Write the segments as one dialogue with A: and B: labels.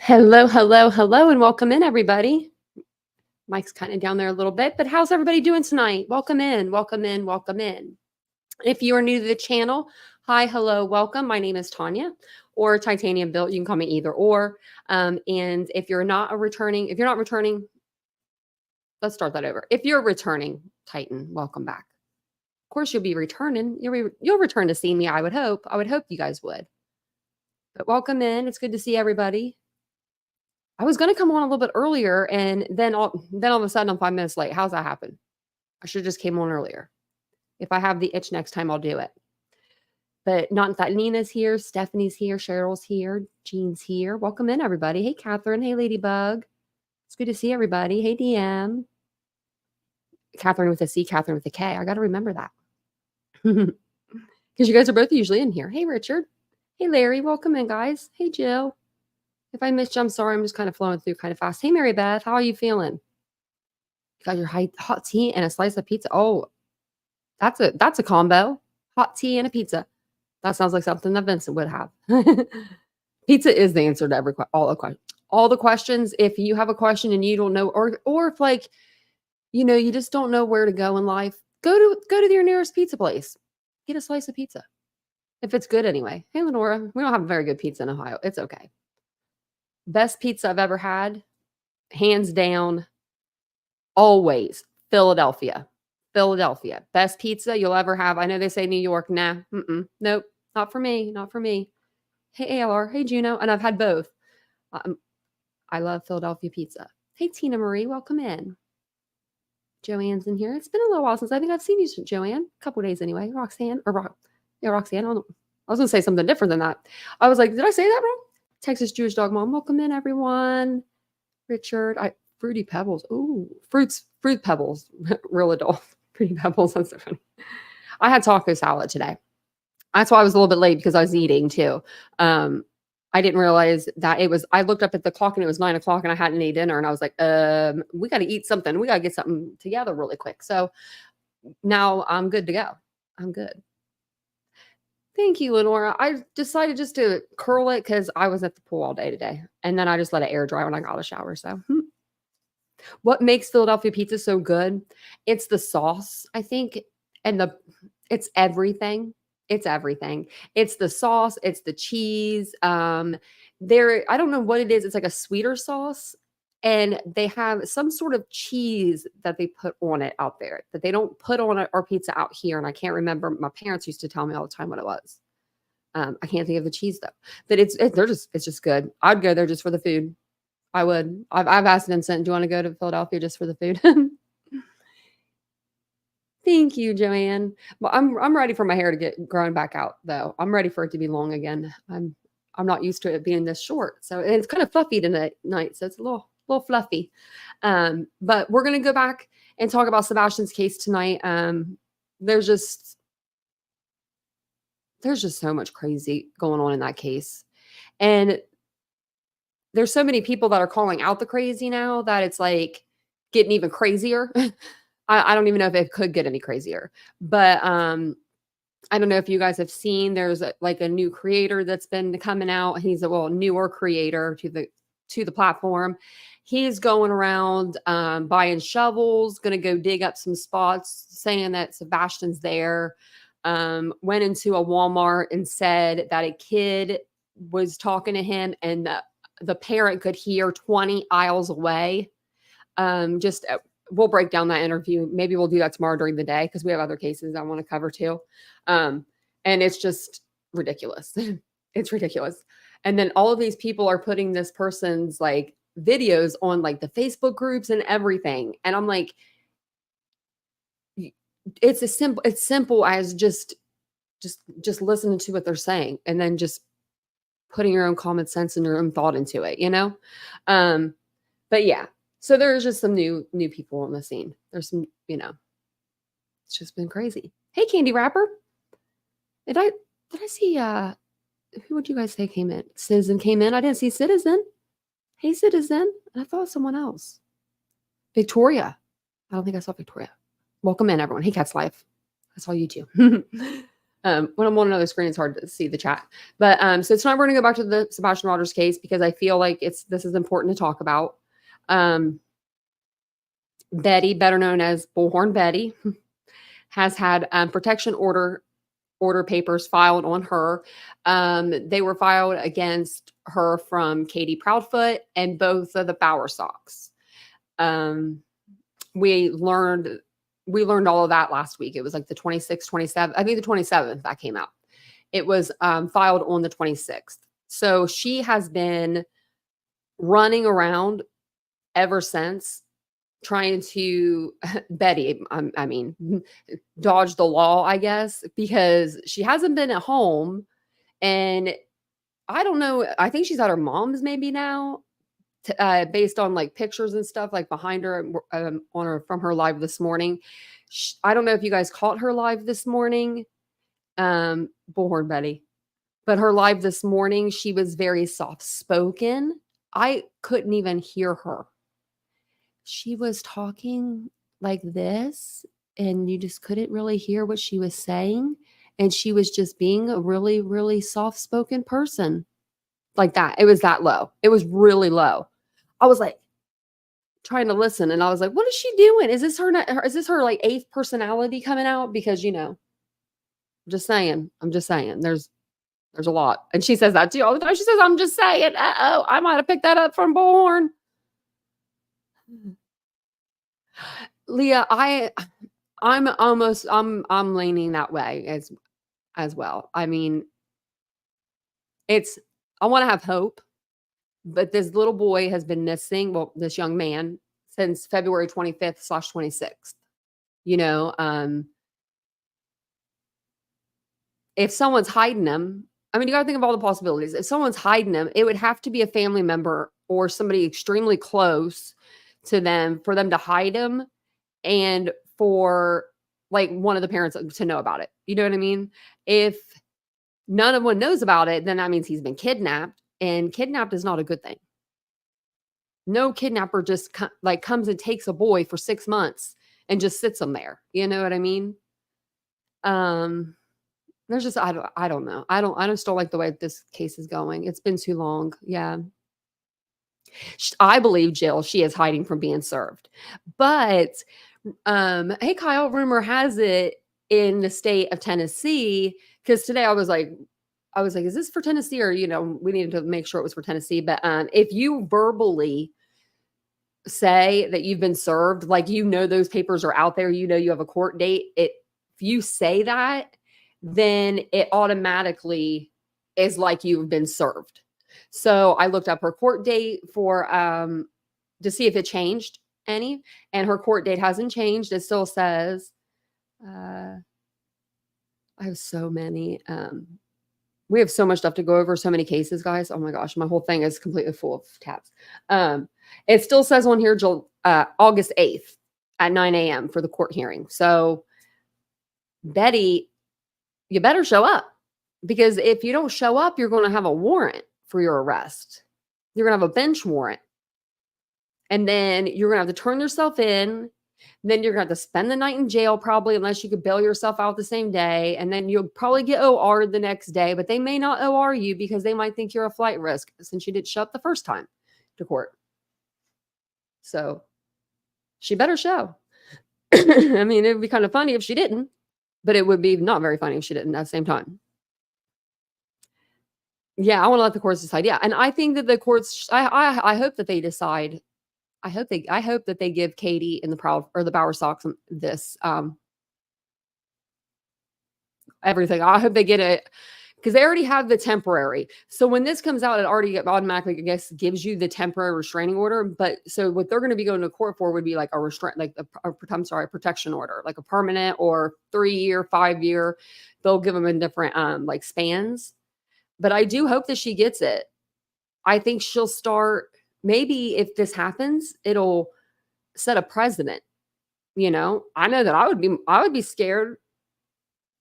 A: Hello, hello, hello, and welcome in, everybody. Mike's kind of down there a little bit, but how's everybody doing tonight? Welcome in, welcome in, welcome in. If you are new to the channel, hi, hello, welcome. My name is Tanya, or TitaniumBuilt. You can call me either or. And if you're not returning, let's start that over. If you're returning Titan, welcome back. Of course, you'll be returning. You'll return to see me. I would hope. I would hope you guys would. But welcome in. It's good to see everybody. I was going to come on a little bit earlier, and then all of a sudden I'm 5 minutes late. How's that happen? I should have just came on earlier. If I have the itch next time, I'll do it. But not that Nina's here, Stephanie's here, Cheryl's here, Jean's here. Welcome in, everybody. Hey, Catherine. Hey, Ladybug. It's good to see everybody. Hey, DM. Catherine with a C, Catherine with a K. I got to remember that. Because you guys are both usually in here. Hey, Richard. Hey, Larry. Welcome in, guys. Hey, Jill. If I missed you, I'm sorry. I'm just kind of flowing through kind of fast. Hey, Mary Beth, how are you feeling? You got your hot tea and a slice of pizza. Oh, that's a combo. Hot tea and a pizza. That sounds like something that Vincent would have. Pizza is the answer to all the questions. If you have a question and you don't know, or if you just don't know where to go in life, go to your nearest pizza place. Get a slice of pizza. If it's good anyway. Hey, Lenora, we don't have very good pizza in Ohio. It's okay. Best pizza I've ever had, hands down, always Philadelphia. Best pizza you'll ever have. I know they say New York. Nah, nope, not for me. Hey, ALR. Hey, Juno. And I've had both. I love Philadelphia pizza. Hey, Tina Marie. Welcome in. Joanne's in here. It's been a little while since I think I've seen you, Joanne. A couple days anyway. Roxanne. Roxanne. I was going to say something different than that. I was like, did I say that wrong? Texas Jewish Dog Mom. Welcome in, everyone. Richard. Fruity Pebbles. Ooh, fruit pebbles. Real adult. Fruity Pebbles. That's so funny. I had taco salad today. That's why I was a little bit late, because I was eating too. I didn't realize that I looked up at the clock and it was 9 o'clock and I hadn't eaten dinner. And I was like, we got to eat something. We got to get something together really quick. So now I'm good to go. I'm good. Thank you, Lenora. I decided just to curl it because I was at the pool all day today. And then I just let it air dry when I got out of the shower. So what makes Philadelphia pizza so good? It's the sauce, I think. And it's everything. It's everything. It's the sauce. It's the cheese. I don't know what it is. It's like a sweeter sauce. And they have some sort of cheese that they put on it out there that they don't put on our pizza out here. And I can't remember. My parents used to tell me all the time what it was. I can't think of the cheese though. But it's just good. I'd go there just for the food. I would. I've asked Vincent, do you want to go to Philadelphia just for the food? Thank you, Joanne. Well, I'm ready for my hair to get grown back out though. I'm ready for it to be long again. I'm not used to it being this short. So it's kind of fluffy tonight, so it's a little fluffy. But we're going to go back and talk about Sebastian's case tonight. There's just so much crazy going on in that case. And there's so many people that are calling out the crazy now that it's like getting even crazier. I don't even know if it could get any crazier, but I don't know if you guys have seen, there's a new creator that's been coming out. He's a newer creator to the platform. He's going around buying shovels, going to go dig up some spots, saying that Sebastian's there. Went into a Walmart and said that a kid was talking to him and the parent could hear 20 aisles away. We'll break down that interview. Maybe we'll do that tomorrow during the day because we have other cases I want to cover too. And it's just ridiculous. It's ridiculous. And then all of these people are putting this person's videos on the Facebook groups and everything. And I'm like, it's simple as just listening to what they're saying and then just putting your own common sense and your own thought into it, But yeah. So there's just some new people on the scene. There's some, it's just been crazy. Hey, Candy Wrapper. Did I see, who would you guys say came in? Citizen came in. I didn't see Citizen. Hey, Citizen. I thought someone else. Victoria. I don't think I saw Victoria. Welcome in, everyone. Hey, Cat's Life. I saw you too. When I'm on another screen, it's hard to see the chat. But so tonight we're going to go back to the Sebastian Rogers case because I feel like this is important to talk about. Betty, better known as Bullhorn Betty, has had protection order papers filed on her. They were filed against her from Katie Proudfoot and both of the Bowersox. We learned all of that last week. It was like the 26th, 27th. I think the 27th that came out. It was filed on the 26th. So she has been running around ever since trying to Betty, I mean, dodge the law, I guess, because she hasn't been at home. And I don't know. I think she's at her mom's maybe now, based on like pictures and stuff like behind her on her from her live this morning. I don't know if you guys caught her live this morning, Bullhorn Betty, but her live this morning, she was very soft spoken. I couldn't even hear her. She was talking like this, and you just couldn't really hear what she was saying. And she was just being a really, really soft spoken person like that. It was that low. It was really low. I was like trying to listen, and I was like, what is she doing? Is this her like eighth personality coming out? Because, I'm just saying, there's a lot. And she says that too all the time. She says, I'm just saying, I might have picked that up from Bullhorn. Leah, I'm leaning that way as well. I mean, I want to have hope, but this little boy has been missing, well, this young man, since February 25th/26th. If someone's hiding him, I mean, you got to think of all the possibilities. If someone's hiding him, it would have to be a family member or somebody extremely close to them for them to hide him, and for like one of the parents to know about it. You know what I mean? If none of one knows about it, then that means he's been kidnapped, and kidnapped is not a good thing. No kidnapper just comes and takes a boy for 6 months and just sits him there. You know what I mean? There's just, I don't know. I just don't like the way this case is going. It's been too long. Yeah. I believe Jill, she is hiding from being served. But hey, Kyle, rumor has it in the state of Tennessee, because today I was like, is this for Tennessee? Or, we needed to make sure it was for Tennessee. But if you verbally say that you've been served, like, those papers are out there, you have a court date. If you say that, then it automatically is like you've been served. So I looked up her court date for to see if it changed any, and her court date hasn't changed. It still says, I have so many, we have so much stuff to go over, so many cases, guys. Oh my gosh, my whole thing is completely full of tabs. It still says on here, August 8th at 9 a.m. for the court hearing. So Betty, you better show up, because if you don't show up, you're going to have a warrant for your arrest. You're going to have a bench warrant. And then you're going to have to turn yourself in. Then you're going to have to spend the night in jail, probably, unless you could bail yourself out the same day. And then you'll probably get OR'd the next day, but they may not OR you because they might think you're a flight risk since you didn't show up the first time to court. So she better show. I mean, it would be kind of funny if she didn't, but it would be not very funny if she didn't at the same time. Yeah, I want to let the courts decide. Yeah, and I think that the courts, I hope that they decide. I hope that they give Katie and the Bowersox this everything. I hope they get it, because they already have the temporary. So when this comes out, it already automatically, I guess, gives you the temporary restraining order. But so what they're going to be going to court for would be like a protection order, like a permanent or 3-year, 5-year. They'll give them in different like spans. But I do hope that she gets it. I think she'll start, maybe if this happens, it'll set a precedent. I know that I would be scared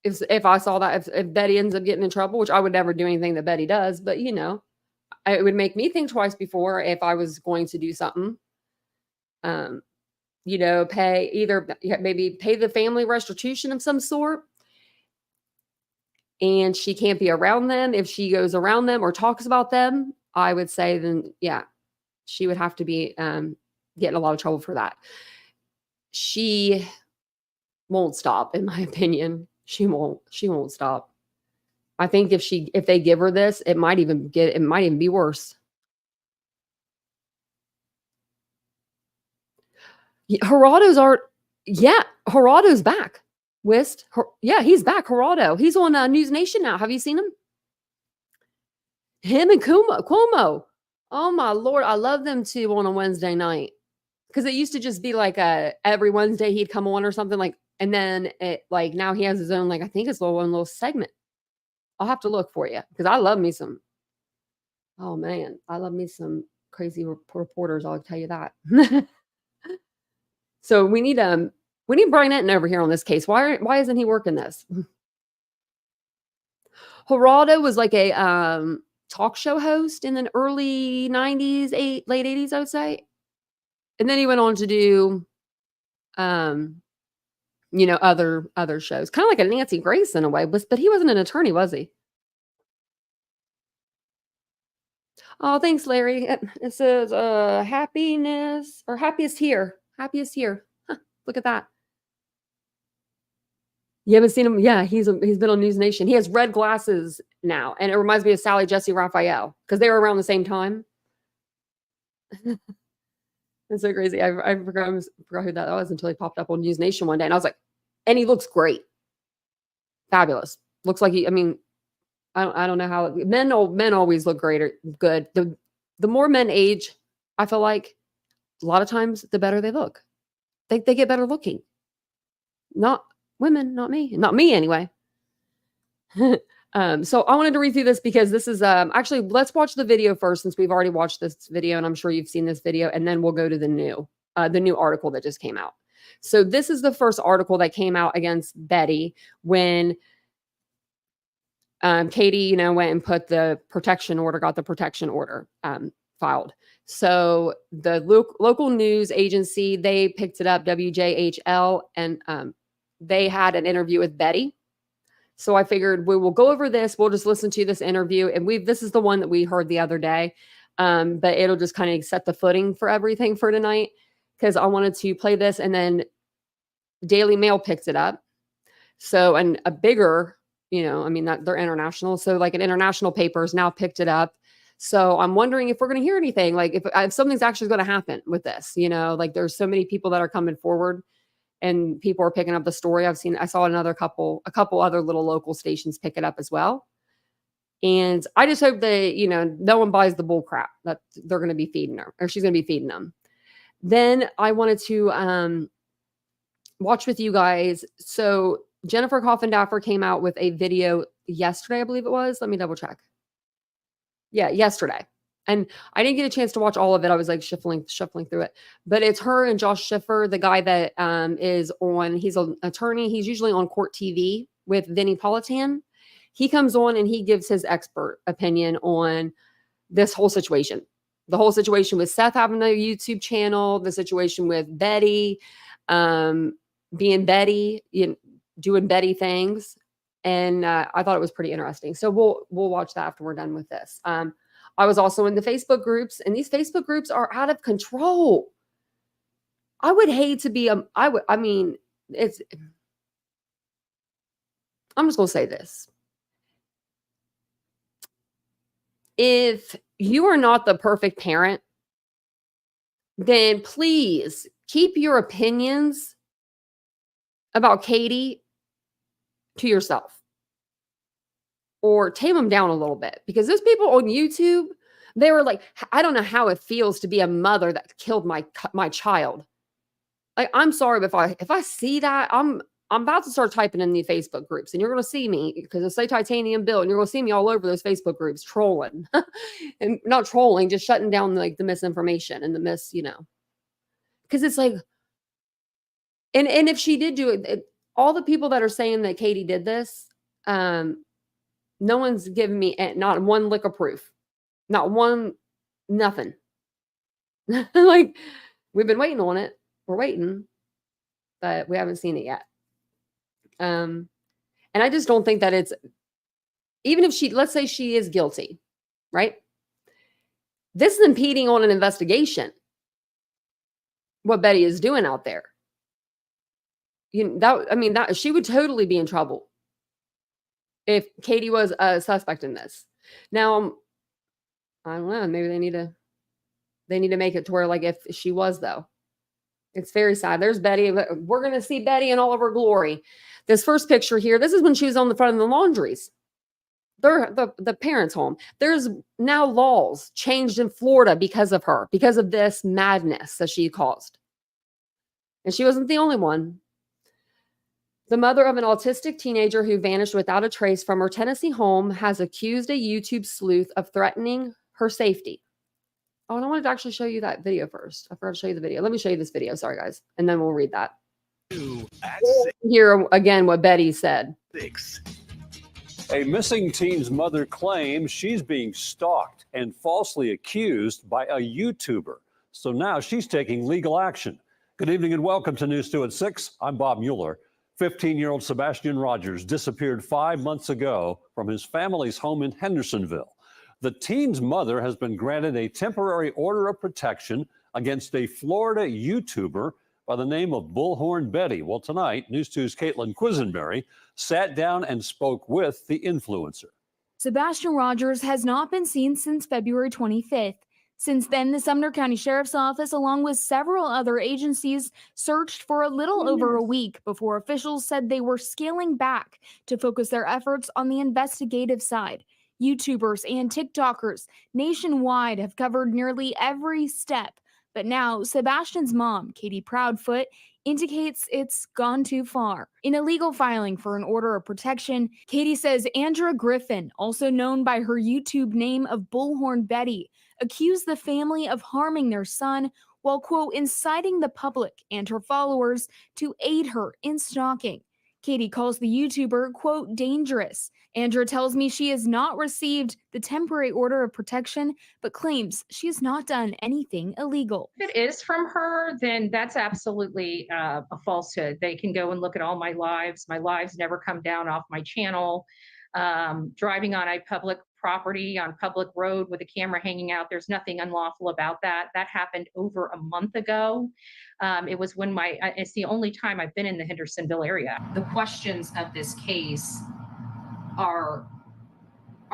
A: if I saw that, if Betty ends up getting in trouble, which I would never do anything that Betty does, but it would make me think twice before if I was going to do something. Maybe pay the family restitution of some sort. and she can't be around them. If she goes around them or talks about them, I would say then, yeah, she would have to be getting a lot of trouble for that. She won't stop, in my opinion. She won't stop. I think if they give her this, it might even be worse. Geraldo's back. He's back. Geraldo. He's on News Nation now. Have you seen him? Him and Cuomo. Oh my Lord, I love them two on a Wednesday night. Because it used to just be like every Wednesday he'd come on or something like, and then now he has his own, I think it's one little segment. I'll have to look for you because I love me some. Oh man, I love me some crazy reporters. I'll tell you that. So we need Brian Enton over here on this case. Why isn't he working this? Geraldo was like a talk show host in the early 90s, late 80s, I would say. And then he went on to do other shows. Kind of like a Nancy Grace in a way, but he wasn't an attorney, was he? Oh, thanks, Larry. It says happiest here. Happiest here. Huh, look at that. You haven't seen him? Yeah, he's been on News Nation. He has red glasses now, and it reminds me of Sally Jesse Raphael because they were around the same time. It's so crazy. I forgot who that was until he popped up on News Nation one day, and I was like, and he looks great, fabulous. Looks like I don't know how men always look great or good. The more men age, I feel like a lot of times the better they look. They get better looking. Not women, not me anyway. So I wanted to read through this because this is actually, let's watch the video first since we've already watched this video and I'm sure you've seen this video, and then we'll go to the new article that just came out. So this is the first article that came out against Betty when Katie, went and put got the protection order filed. So the local news agency, they picked it up, WJHL, and they had an interview with Betty. So I figured we will go over this. We'll just listen to this interview. And this is the one that we heard the other day. But it'll just kind of set the footing for everything for tonight because I wanted to play this. And then Daily Mail picked it up. So, and a bigger, that they're international. So like an international papers now picked it up. So I'm wondering if we're going to hear anything, like if something's actually going to happen with this, there's so many people that are coming forward. And people are picking up the story. I saw a couple other little local stations pick it up as well. And I just hope that, no one buys the bull crap that they're going to be feeding her or she's going to be feeding them. Then I wanted to watch with you guys. So Jennifer Coffindaffer came out with a video yesterday, I believe it was. Let me double check. Yeah, yesterday. And I didn't get a chance to watch all of it. I was like shuffling through it. But it's her and Josh Schiffer, the guy that he's an attorney. He's usually on Court TV with Vinnie Politan. He comes on and he gives his expert opinion on this whole situation. The whole situation with Seth having a YouTube channel, the situation with Betty, being Betty, doing Betty things. And I thought it was pretty interesting. So we'll watch that after we're done with this. I was also in the Facebook groups, and these Facebook groups are out of control. I would hate to be I'm just going to say this. If you are not the perfect parent, then please keep your opinions about Katie to yourself. Or tame them down a little bit, because those people on YouTube, they were like, I don't know how it feels to be a mother that killed my child. Like, I'm sorry, but if I see that, I'm about to start typing in the Facebook groups, and you're going to see me because it's say TitaniumBuilt, and you're going to see me all over those Facebook groups trolling, and not trolling, just shutting down the misinformation and because it's like, and if she did do it, all the people that are saying that Katie did this, no one's given me not one lick of proof. Not one, nothing. Like, we've been waiting on it. We're waiting, but we haven't seen it yet. And I just don't think that even if let's say she is guilty, right? This is impeding on an investigation. What Betty is doing out there. That she would totally be in trouble if Katie was a suspect in this. Now, I don't know. Maybe they need to make it to where, like, if she was, though. It's very sad. There's Betty. We're going to see Betty in all of her glory. This first picture here, this is when she was on the front of the laundries. The parents' home. There's now laws changed in Florida because of her, because of this madness that she caused. And she wasn't the only one. The mother of an autistic teenager who vanished without a trace from her Tennessee home has accused a YouTube sleuth of threatening her safety. Oh, and I wanted to actually show you that video first. I forgot to show you the video. Let me show you this video. Sorry, guys. And then we'll read that. Hear again what Betty said.
B: A missing teen's mother claims she's being stalked and falsely accused by a YouTuber. So now she's taking legal action. Good evening and welcome to News 2 at 6. I'm Bob Mueller. 15-year-old Sebastian Rogers disappeared 5 months ago from his family's home in Hendersonville. The teen's mother has been granted a temporary order of protection against a Florida YouTuber by the name of Bullhorn Betty. Well, tonight, News 2's Caitlin Quisenberry sat down and spoke with the influencer.
C: Sebastian Rogers has not been seen since February 25th. Since then, the Sumner County Sheriff's Office, along with several other agencies, searched for a little over a week before officials said they were scaling back to focus their efforts on the investigative side. YouTubers and TikTokers nationwide have covered nearly every step. But now, Sebastian's mom, Katie Proudfoot, indicates it's gone too far. In a legal filing for an order of protection, Katie says Andrea Griffin, also known by her YouTube name of Bullhorn Betty, accused the family of harming their son while, quote, inciting the public and her followers to aid her in stalking. Katie calls the YouTuber, quote, dangerous. Andrea tells me she has not received the temporary order of protection, but claims she has not done anything illegal.
D: If it is from her, then that's absolutely a falsehood. They can go and look at all my lives. My lives never come down off my channel. Driving on a public property, on public road with a camera hanging out, there's nothing unlawful about that. That happened over a month ago. It was when it's the only time I've been in the Hendersonville area. The questions of this case are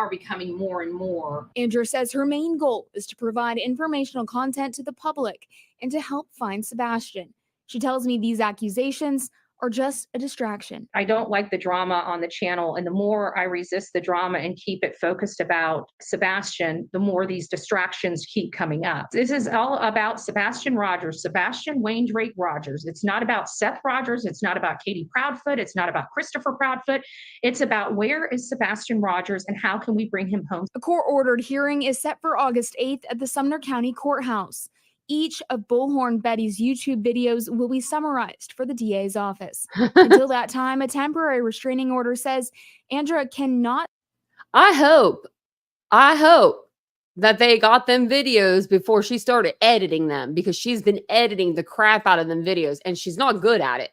D: becoming more and more.
C: Andrea says her main goal is to provide informational content to the public and to help find Sebastian. She tells me these accusations are just a distraction.
D: I don't like the drama on the channel, and the more I resist the drama and keep it focused about Sebastian, the more these distractions keep coming up. This is all about Sebastian Rogers, Sebastian Wayne Drake Rogers. It's not about Seth Rogers. It's not about Katie Proudfoot. It's not about Christopher Proudfoot. It's about where is Sebastian Rogers and how can we bring him home.
C: A court-ordered hearing is set for August 8th at the Sumner County Courthouse. Each of Bullhorn Betty's YouTube videos will be summarized for the DA's office. Until that time, a temporary restraining order says Andrea cannot.
A: I hope that they got them videos before she started editing them, because she's been editing the crap out of them videos and she's not good at it.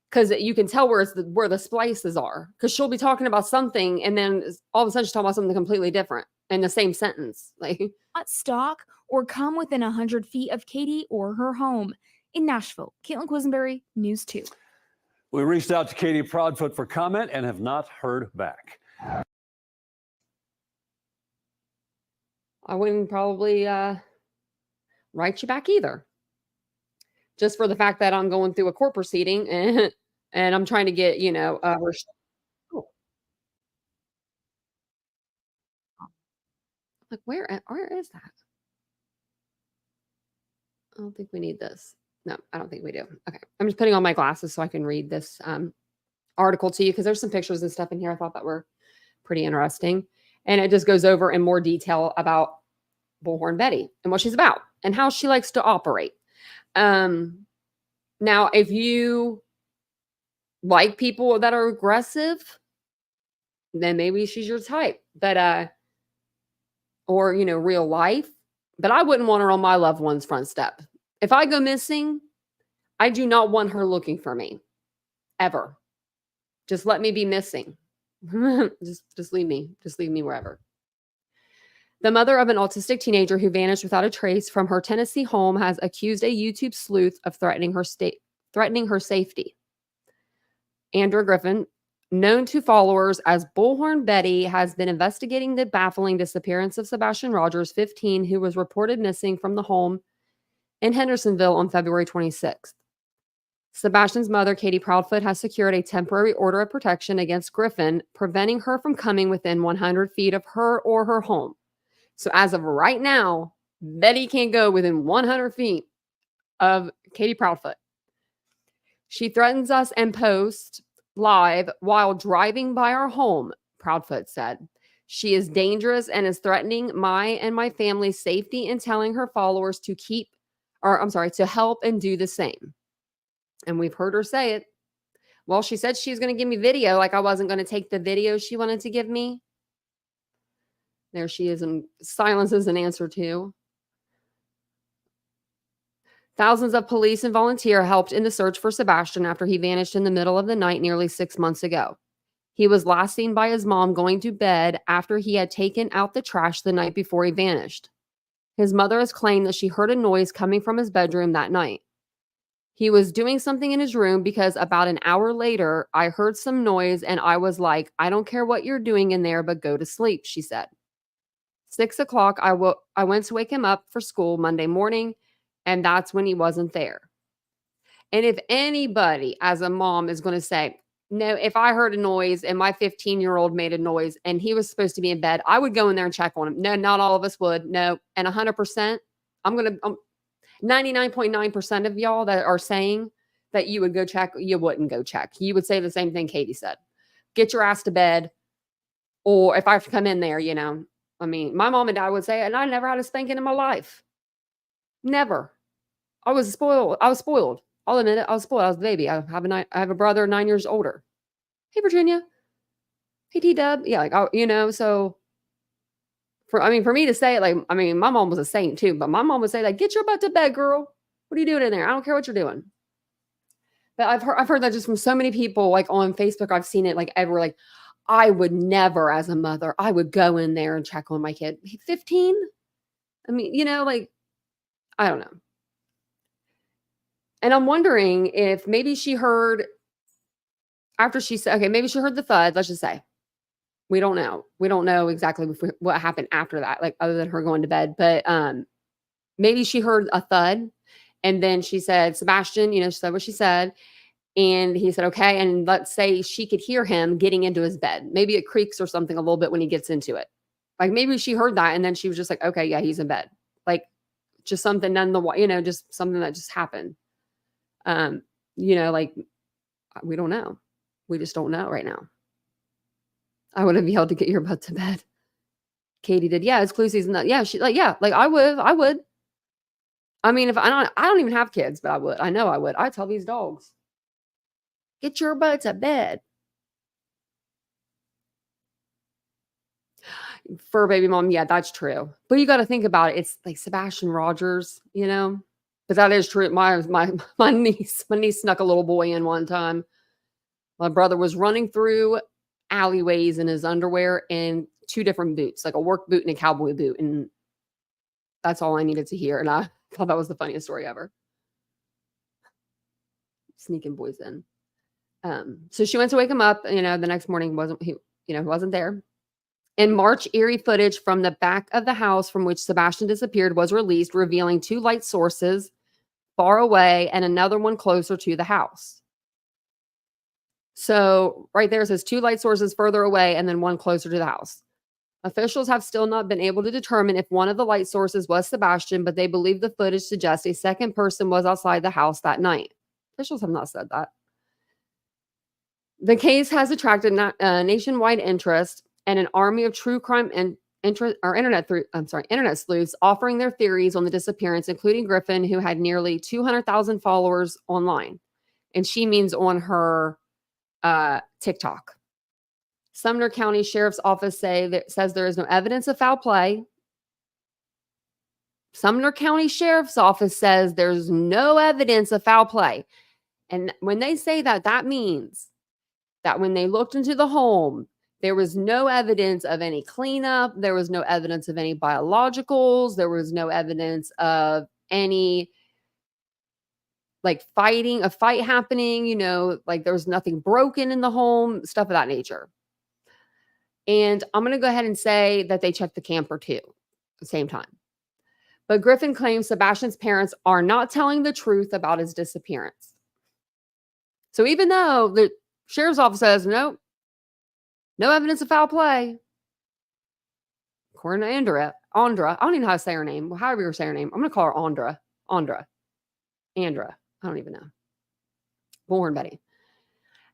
A: Because you can tell where the splices are, because she'll be talking about something and then all of a sudden she's talking about something completely different in the same sentence. Like,
C: not stalk or come within 100 feet of Katie or her home. In Nashville, Caitlin Quisenberry, News 2.
B: We reached out to Katie Proudfoot for comment and have not heard back.
A: I wouldn't probably write you back either. Just for the fact that I'm going through a court proceeding and I'm trying to get, like, where is that? I don't think we need this. No, I don't think we do. Okay. I'm just putting on my glasses so I can read this article to you, because there's some pictures and stuff in here I thought that were pretty interesting. And it just goes over in more detail about Bullhorn Betty and what she's about and how she likes to operate. Now, if you like people that are aggressive, then maybe she's your type. But or real life. But I wouldn't want her on my loved one's front step. If I go missing, I do not want her looking for me. Ever. Just let me be missing. Just leave me. Just leave me wherever. The mother of an autistic teenager who vanished without a trace from her Tennessee home has accused a YouTube sleuth of threatening her safety. Andrew Griffin, known to followers as Bullhorn Betty, has been investigating the baffling disappearance of Sebastian Rogers, 15, who was reported missing from the home in Hendersonville on February 26th. Sebastian's mother, Katie Proudfoot, has secured a temporary order of protection against Griffin, preventing her from coming within 100 feet of her or her home. So as of right now, Betty can't go within 100 feet of Katie Proudfoot. She threatens us and posts live while driving by our home, Proudfoot said. She is dangerous and is threatening my and my family's safety and telling her followers to help and do the same. And we've heard her say it. Well, she said she was going to give me video, like I wasn't going to take the video she wanted to give me. There she is, and silence is an answer to. Thousands of police and volunteers helped in the search for Sebastian after he vanished in the middle of the night nearly 6 months ago. He was last seen by his mom going to bed after he had taken out the trash the night before he vanished. His mother has claimed that she heard a noise coming from his bedroom that night. He was doing something in his room because about an hour later, I heard some noise and I was like, I don't care what you're doing in there, but go to sleep, she said. 6 o'clock, I went to wake him up for school Monday morning, and that's when he wasn't there. And if anybody as a mom is going to say, no, if I heard a noise and my 15-year-old made a noise and he was supposed to be in bed, I would go in there and check on him. No, not all of us would. No. And 100%, 99.9% of y'all that are saying that you would go check, you wouldn't go check. You would say the same thing Katie said. Get your ass to bed. Or if I have to come in there, I mean, my mom and dad would say, and I never had a spanking in my life. Never. I was spoiled. I'll admit it. I was spoiled. I was the baby. I have a brother 9 years older. Hey, Virginia. Hey, T-Dub. Yeah, so for me to say it, my mom was a saint too, but my mom would say, get your butt to bed, girl. What are you doing in there? I don't care what you're doing. But I've heard that just from so many people, on Facebook. I've seen it everywhere. I would never, as a mother, I would go in there and check on my kid. 15? I mean, I don't know. And I'm wondering if maybe she heard, after she said, okay, maybe she heard the thud, let's just say. We don't know. We don't know exactly what happened after that, other than her going to bed. But maybe she heard a thud, and then she said, Sebastian, she said what she said. And he said, okay. And let's say she could hear him getting into his bed. Maybe it creaks or something a little bit when he gets into it. Maybe she heard that, and then she was just like, okay, yeah, he's in bed. Just something just something that just happened. We don't know. We just don't know right now. I would have yelled to get your butt to bed. Katie did. Yeah, it's clue season. Yeah, I would. I mean, if I don't even have kids, but I would. I know I would. I tell these dogs, get your butt to bed. Fur baby mom, yeah, that's true. But you got to think about it. It's like Sebastian Rogers, But that is true. My niece snuck a little boy in one time. My brother was running through alleyways in his underwear and 2 different boots, like a work boot and a cowboy boot. And that's all I needed to hear. And I thought that was the funniest story ever. Sneaking boys in. So she went to wake him up. The next morning he wasn't there. In March, eerie footage from the back of the house from which Sebastian disappeared was released, revealing 2 light sources far away and another one closer to the house. So right there it says 2 light sources further away and then one closer to the house. Officials have still not been able to determine if one of the light sources was Sebastian, but they believe the footage suggests a second person was outside the house that night. Officials have not said that. The case has attracted nationwide interest and an army of true crime and internet sleuths offering their theories on the disappearance, including Griffin, who had nearly 200,000 followers online. And she means on her TikTok. Sumner County Sheriff's Office says there is no evidence of foul play. Sumner County Sheriff's Office says there's no evidence of foul play. And when they say that, that means that when they looked into the home, There was no evidence of any cleanup. There was no evidence of any biologicals. There was no evidence of any like a fight happening, like there was nothing broken in the home, stuff of that nature. And I'm going to go ahead and say that they checked the camper too at the same time. But Griffin claims Sebastian's parents are not telling the truth about his disappearance. So even though the sheriff's office says, nope, no evidence of foul play, according to Andra, I don't even know how to say her name. However you say her name, I'm going to call her Andra. I don't even know. Bullhorn Betty.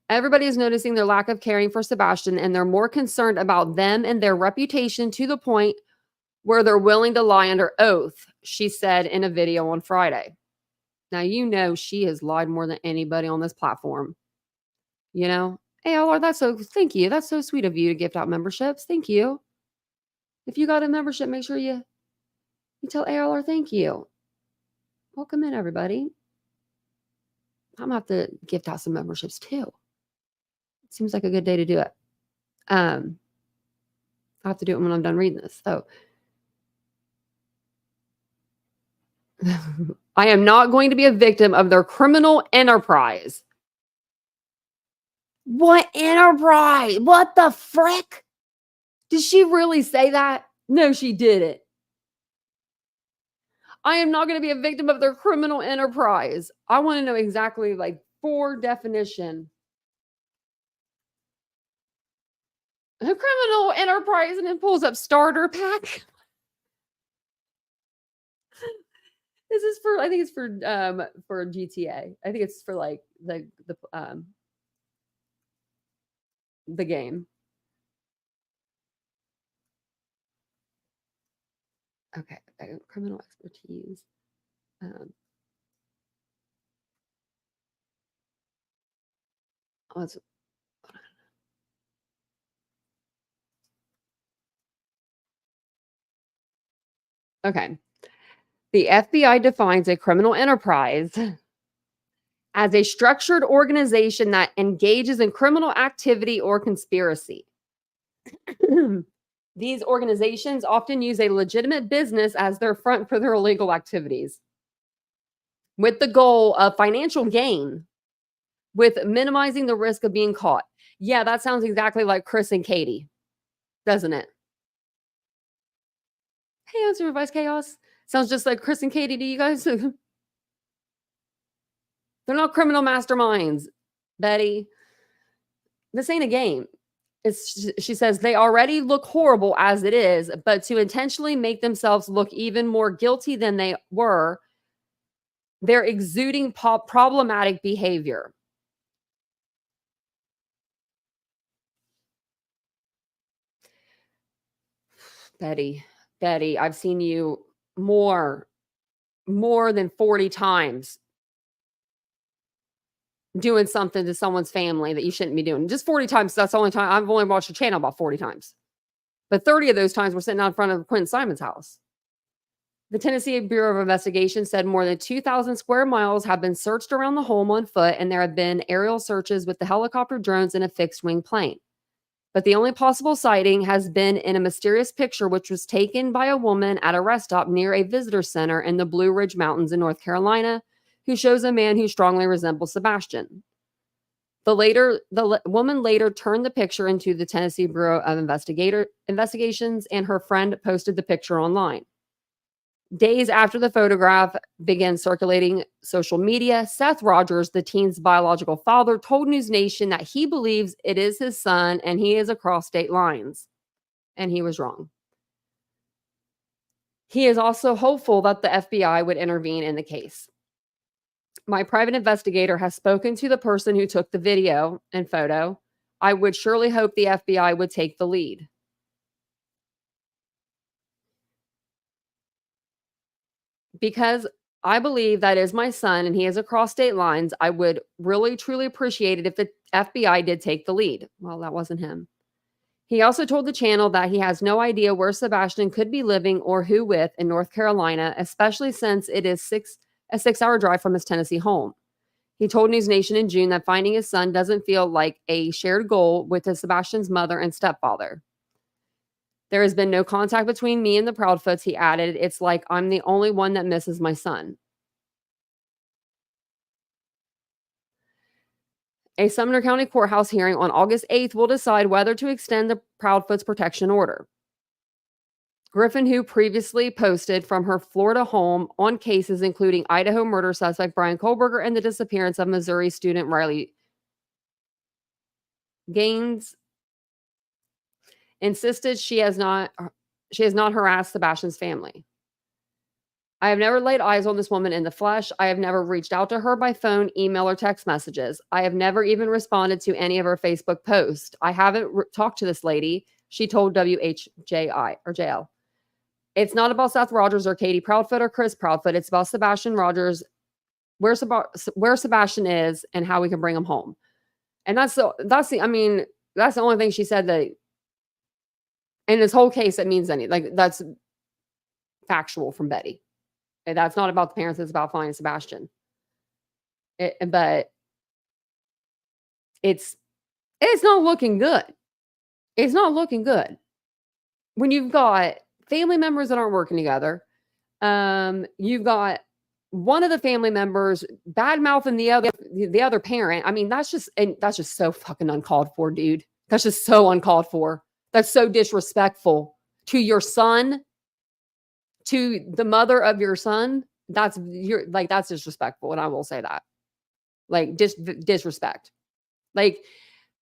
A: Everybody is noticing their lack of caring for Sebastian, and they're more concerned about them and their reputation to the point where they're willing to lie under oath, she said in a video on Friday. Now, she has lied more than anybody on this platform. Hey, Lord, thank you. That's so sweet of you to gift out memberships. Thank you. If you got a membership, make sure you tell ALR thank you. Welcome in, everybody. I'm going to have to gift out some memberships too. It seems like a good day to do it. I'll have to do it when I'm done reading this. So I am not going to be a victim of their criminal enterprise. What enterprise? What the frick? Did she really say that? No, she didn't. I am not going to be a victim of their criminal enterprise. I want to know exactly for definition. A criminal enterprise, and it pulls up starter pack. This is I think it's for GTA. I think it's for the game. Okay, criminal expertise. Okay. The FBI defines a criminal enterprise as a structured organization that engages in criminal activity or conspiracy. These organizations often use a legitimate business as their front for their illegal activities, with the goal of financial gain, with minimizing the risk of being caught. Yeah, that sounds exactly like Chris and Katie, doesn't it? Hey, Unsupervised Chaos. Sounds just like Chris and Katie to you guys. They're not criminal masterminds, Betty. This ain't a game. She says they already look horrible as it is, but to intentionally make themselves look even more guilty than they were, they're exuding problematic behavior. Betty, I've seen you more than 40 times doing something to someone's family that you shouldn't be doing. Just 40 times. That's the only time. I've only watched your channel about 40 times. But 30 of those times we're sitting out in front of Quentin Simon's house. The Tennessee Bureau of Investigation said more than 2,000 square miles have been searched around the home on foot, and there have been aerial searches with the helicopter drones and a fixed-wing plane. But the only possible sighting has been in a mysterious picture which was taken by a woman at a rest stop near a visitor center in the Blue Ridge Mountains in North Carolina, who shows a man who strongly resembles Sebastian. The woman later turned the picture into the Tennessee Bureau of Investigations, and her friend posted the picture online. Days after the photograph began circulating social media, Seth Rogers, the teen's biological father, told News Nation that he believes it is his son and he is across state lines. And he was wrong. He is also hopeful that the FBI would intervene in the case. My private investigator has spoken to the person who took the video and photo. I would surely hope the FBI would take the lead. Because I believe that is my son and he is across state lines, I would really, truly appreciate it if the FBI did take the lead. Well, that wasn't him. He also told the channel that he has no idea where Sebastian could be living or who with in North Carolina, especially since it is a 6-hour drive from his Tennessee home. He told News Nation in June that finding his son doesn't feel like a shared goal with Sebastian's mother and stepfather. There has been no contact between me and the Proudfoots, he added. It's like I'm the only one that misses my son. A Sumner County courthouse hearing on August 8th will decide whether to extend the Proudfoots protection order. Griffin, who previously posted from her Florida home on cases including Idaho murder suspect Brian Kohlberger and the disappearance of Missouri student Riley Gaines, insisted she has not harassed Sebastian's family. I have never laid eyes on this woman in the flesh. I have never reached out to her by phone, email, or text messages. I have never even responded to any of her Facebook posts. I haven't talked to this lady, she told WHJI or JL. It's not about Seth Rogers or Katie Proudfoot or Chris Proudfoot. It's about Sebastian Rogers, where Sebastian is and how we can bring him home. And that's the only thing she said that in this whole case that means anything. Like, that's factual from Betty. And that's not about the parents. It's about finding Sebastian. But it's not looking good. It's not looking good. When you've got family members that aren't working together, you've got one of the family members bad mouthing the other parent. I mean, that's just so fucking uncalled for, dude. That's just so uncalled for. That's so disrespectful to your son, to the mother of your son. That's disrespectful, and I will say that. Like, disrespect. Like,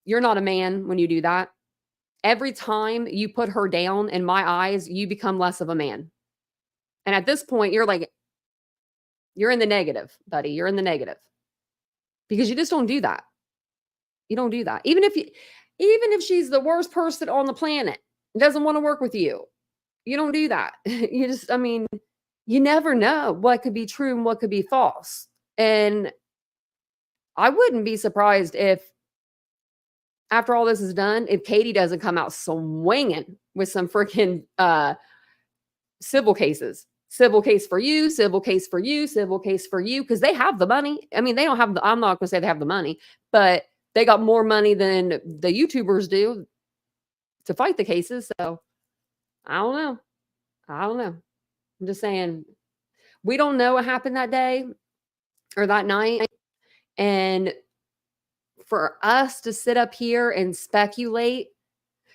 A: you're not a man when you do that. Every time you put her down, in my eyes, you become less of a man. And at this point, you're in the negative, buddy. You're in the negative. Because you just don't do that. You don't do that. Even if she's the worst person on the planet, doesn't want to work with you, you don't do that. You never know what could be true and what could be false. And I wouldn't be surprised if, after all this is done, if Katie doesn't come out swinging with some freaking civil cases. Civil case for you, civil case for you, civil case for you, because they have the money. I mean, they don't have I'm not going to say they have the money, but they got more money than the YouTubers do to fight the cases. So I don't know. I'm just saying, we don't know what happened that day or that night. And for us to sit up here and speculate,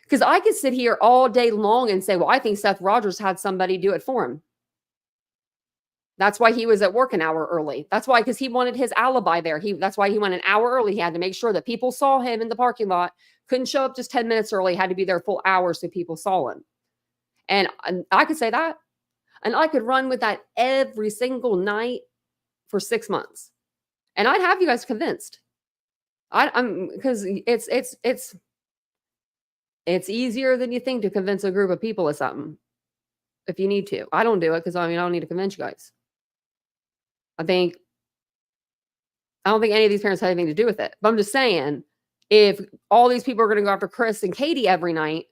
A: because I could sit here all day long and say, well, I think Seth Rogers had somebody do it for him. That's why he was at work an hour early. That's why, because he wanted his alibi there. That's why he went an hour early. He had to make sure that people saw him in the parking lot. Couldn't show up just 10 minutes early. Had to be there full hour so people saw him. And I could say that. And I could run with that every single night for 6 months. And I'd have you guys convinced. Because it's easier than you think to convince a group of people of something if you need to. I don't do it because I don't need to convince you guys. I don't think any of these parents had anything to do with it. But I'm just saying, if all these people are going to go after Chris and Katie every night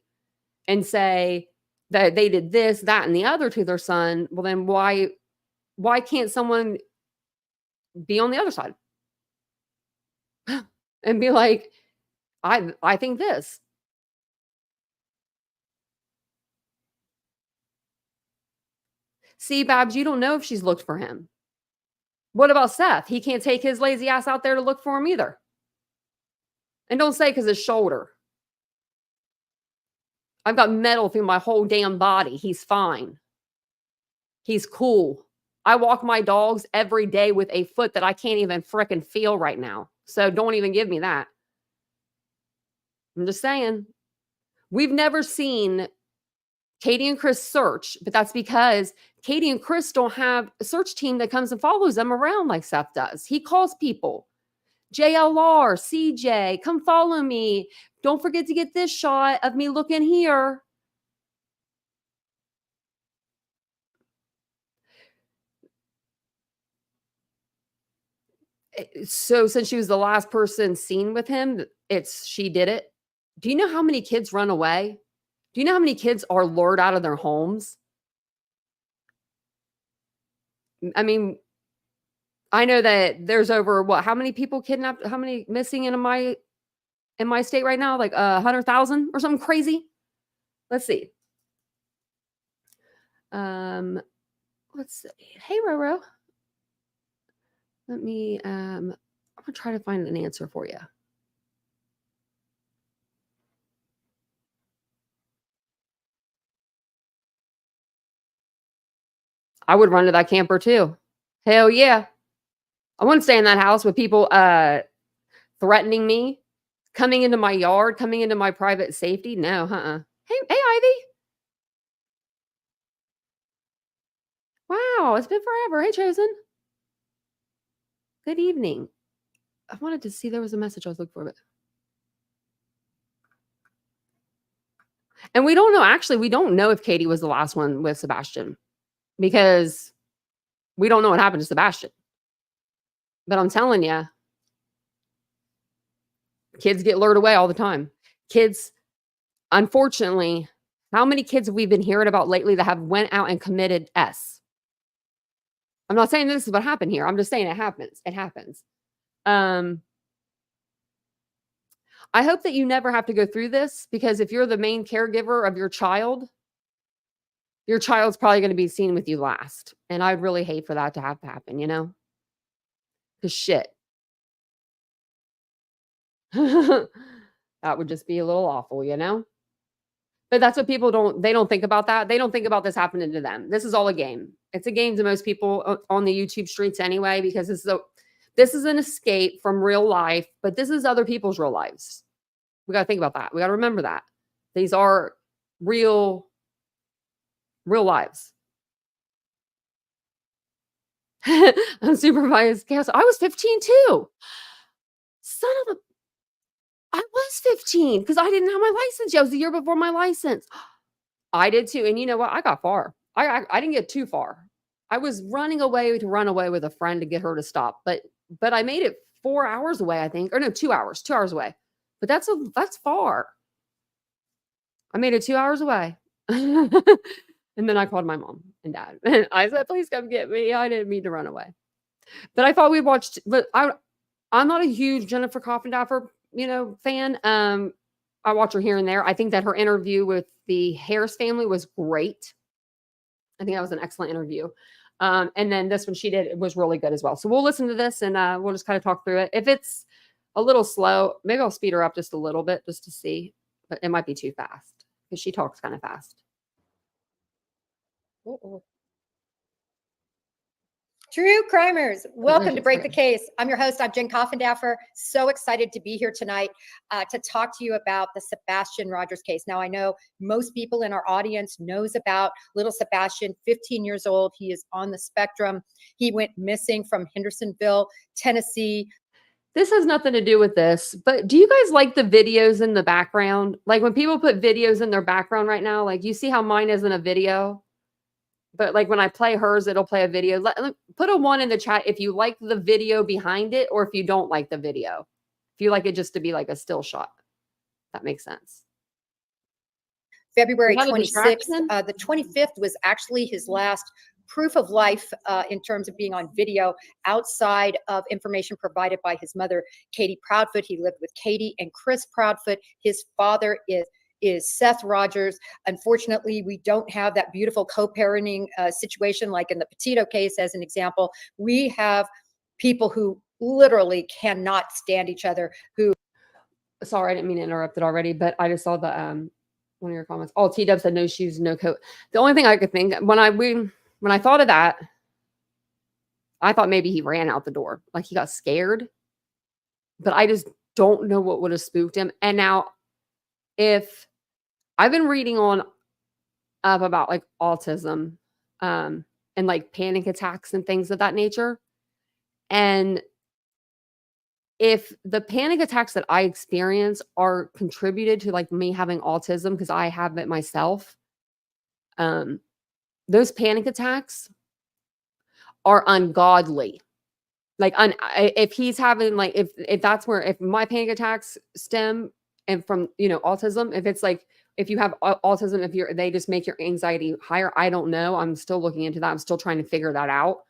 A: and say that they did this, that, and the other to their son, well, then why can't someone be on the other side and be like, I think this. See, Babs, you don't know if she's looked for him. What about Seth? He can't take his lazy ass out there to look for him either. And don't say because his shoulder. I've got metal through my whole damn body. He's fine. He's cool. I walk my dogs every day with a foot that I can't even frickin' feel right now. So don't even give me that. I'm just saying. We've never seen Katie and Chris search, but that's because Katie and Chris don't have a search team that comes and follows them around like Seth does. He calls people. JLR, CJ, come follow me. Don't forget to get this shot of me looking here. So since she was the last person seen with him, she did it. Do you know how many kids run away? Do you know how many kids are lured out of their homes? I mean, I know that there's over how many people kidnapped, how many missing in my state right now? Like 100,000 or something crazy. Let's see. Let's see. Hey, Roro. Let me I'm gonna try to find an answer for you. I would run to that camper too. Hell yeah. I wouldn't stay in that house with people threatening me, coming into my yard, coming into my private safety. No, Hey, Ivy. Wow, it's been forever. Hey, Chosen. Good evening. I wanted to see there was a message I was looking for, but and we don't know. Actually, we don't know if Katie was the last one with Sebastian because we don't know what happened to Sebastian. But I'm telling you, kids get lured away all the time. Kids, unfortunately, how many kids have we been hearing about lately that have went out and committed S? I'm not saying this is what happened here. I'm just saying it happens. It happens. I hope that you never have to go through this because if you're the main caregiver of your child's probably going to be seen with you last. And I'd really hate for that to have to happen, you know? Because shit. That would just be a little awful, you know? But that's what people they don't think about that. They don't think about this happening to them. This is all a game. It's a game to most people on the YouTube streets anyway, because this is an escape from real life, but this is other people's real lives. We got to think about that. We got to remember that. These are real lives. Unsupervised chaos. I was 15 too. Son of a I was 15 because I didn't have my license yet. It was the year before my license. I did too. And you know what? I got far. I didn't get too far. I was running away to run away with a friend to get her to stop. But I made it 4 hours away, I think. Or no, 2 hours. 2 hours away. But that's far. I made it 2 hours away. And then I called my mom and dad. And I said, please come get me. I didn't mean to run away. But I thought we watched, but I'm not a huge Jennifer Coffindaffer, fan. I watch her here and there. I think that her interview with the Harris family was great. I think that was an excellent interview. And then this one she did, it was really good as well. So we'll listen to this and we'll just kind of talk through it. If it's a little slow, maybe I'll speed her up just a little bit just to see, but it might be too fast because she talks kind of fast.
E: True crimers, welcome to Break the Case. I'm your host. I'm Jen Coffindaffer. So excited to be here tonight to talk to you about the Sebastian Rogers case. Now, I know most people in our audience knows about little Sebastian, 15 years old. He is on the spectrum. He went missing from Hendersonville, Tennessee.
A: This has nothing to do with this, but do you guys like the videos in the background? Like when people put videos in their background right now, like you see how mine isn't a video? But like when I play hers, it'll play a video. Put a 1 in the chat if you like the video behind it or if you don't like the video. If you like it just to be like a still shot. That makes sense.
E: February 26th. The 25th was actually his last proof of life in terms of being on video outside of information provided by his mother, Katie Proudfoot. He lived with Katie and Chris Proudfoot. His father is Seth Rogers. Unfortunately, we don't have that beautiful co-parenting situation like in the Petito case, as an example. We have people who literally cannot stand each other.
A: Sorry, I didn't mean to interrupt it already, but I just saw the one of your comments. Oh, T-Dub said no shoes, no coat. The only thing I could think when I thought of that, I thought maybe he ran out the door, like he got scared. But I just don't know what would have spooked him. And now, if I've been reading up about like autism and like panic attacks and things of that nature. And if the panic attacks that I experience are contributed to like me having autism, because I have it myself, those panic attacks are ungodly. Like if he's having like, if that's where, if my panic attacks stem and from, autism, if it's like, if you have autism, they just make your anxiety higher. I don't know. I'm still looking into that. I'm still trying to figure that out.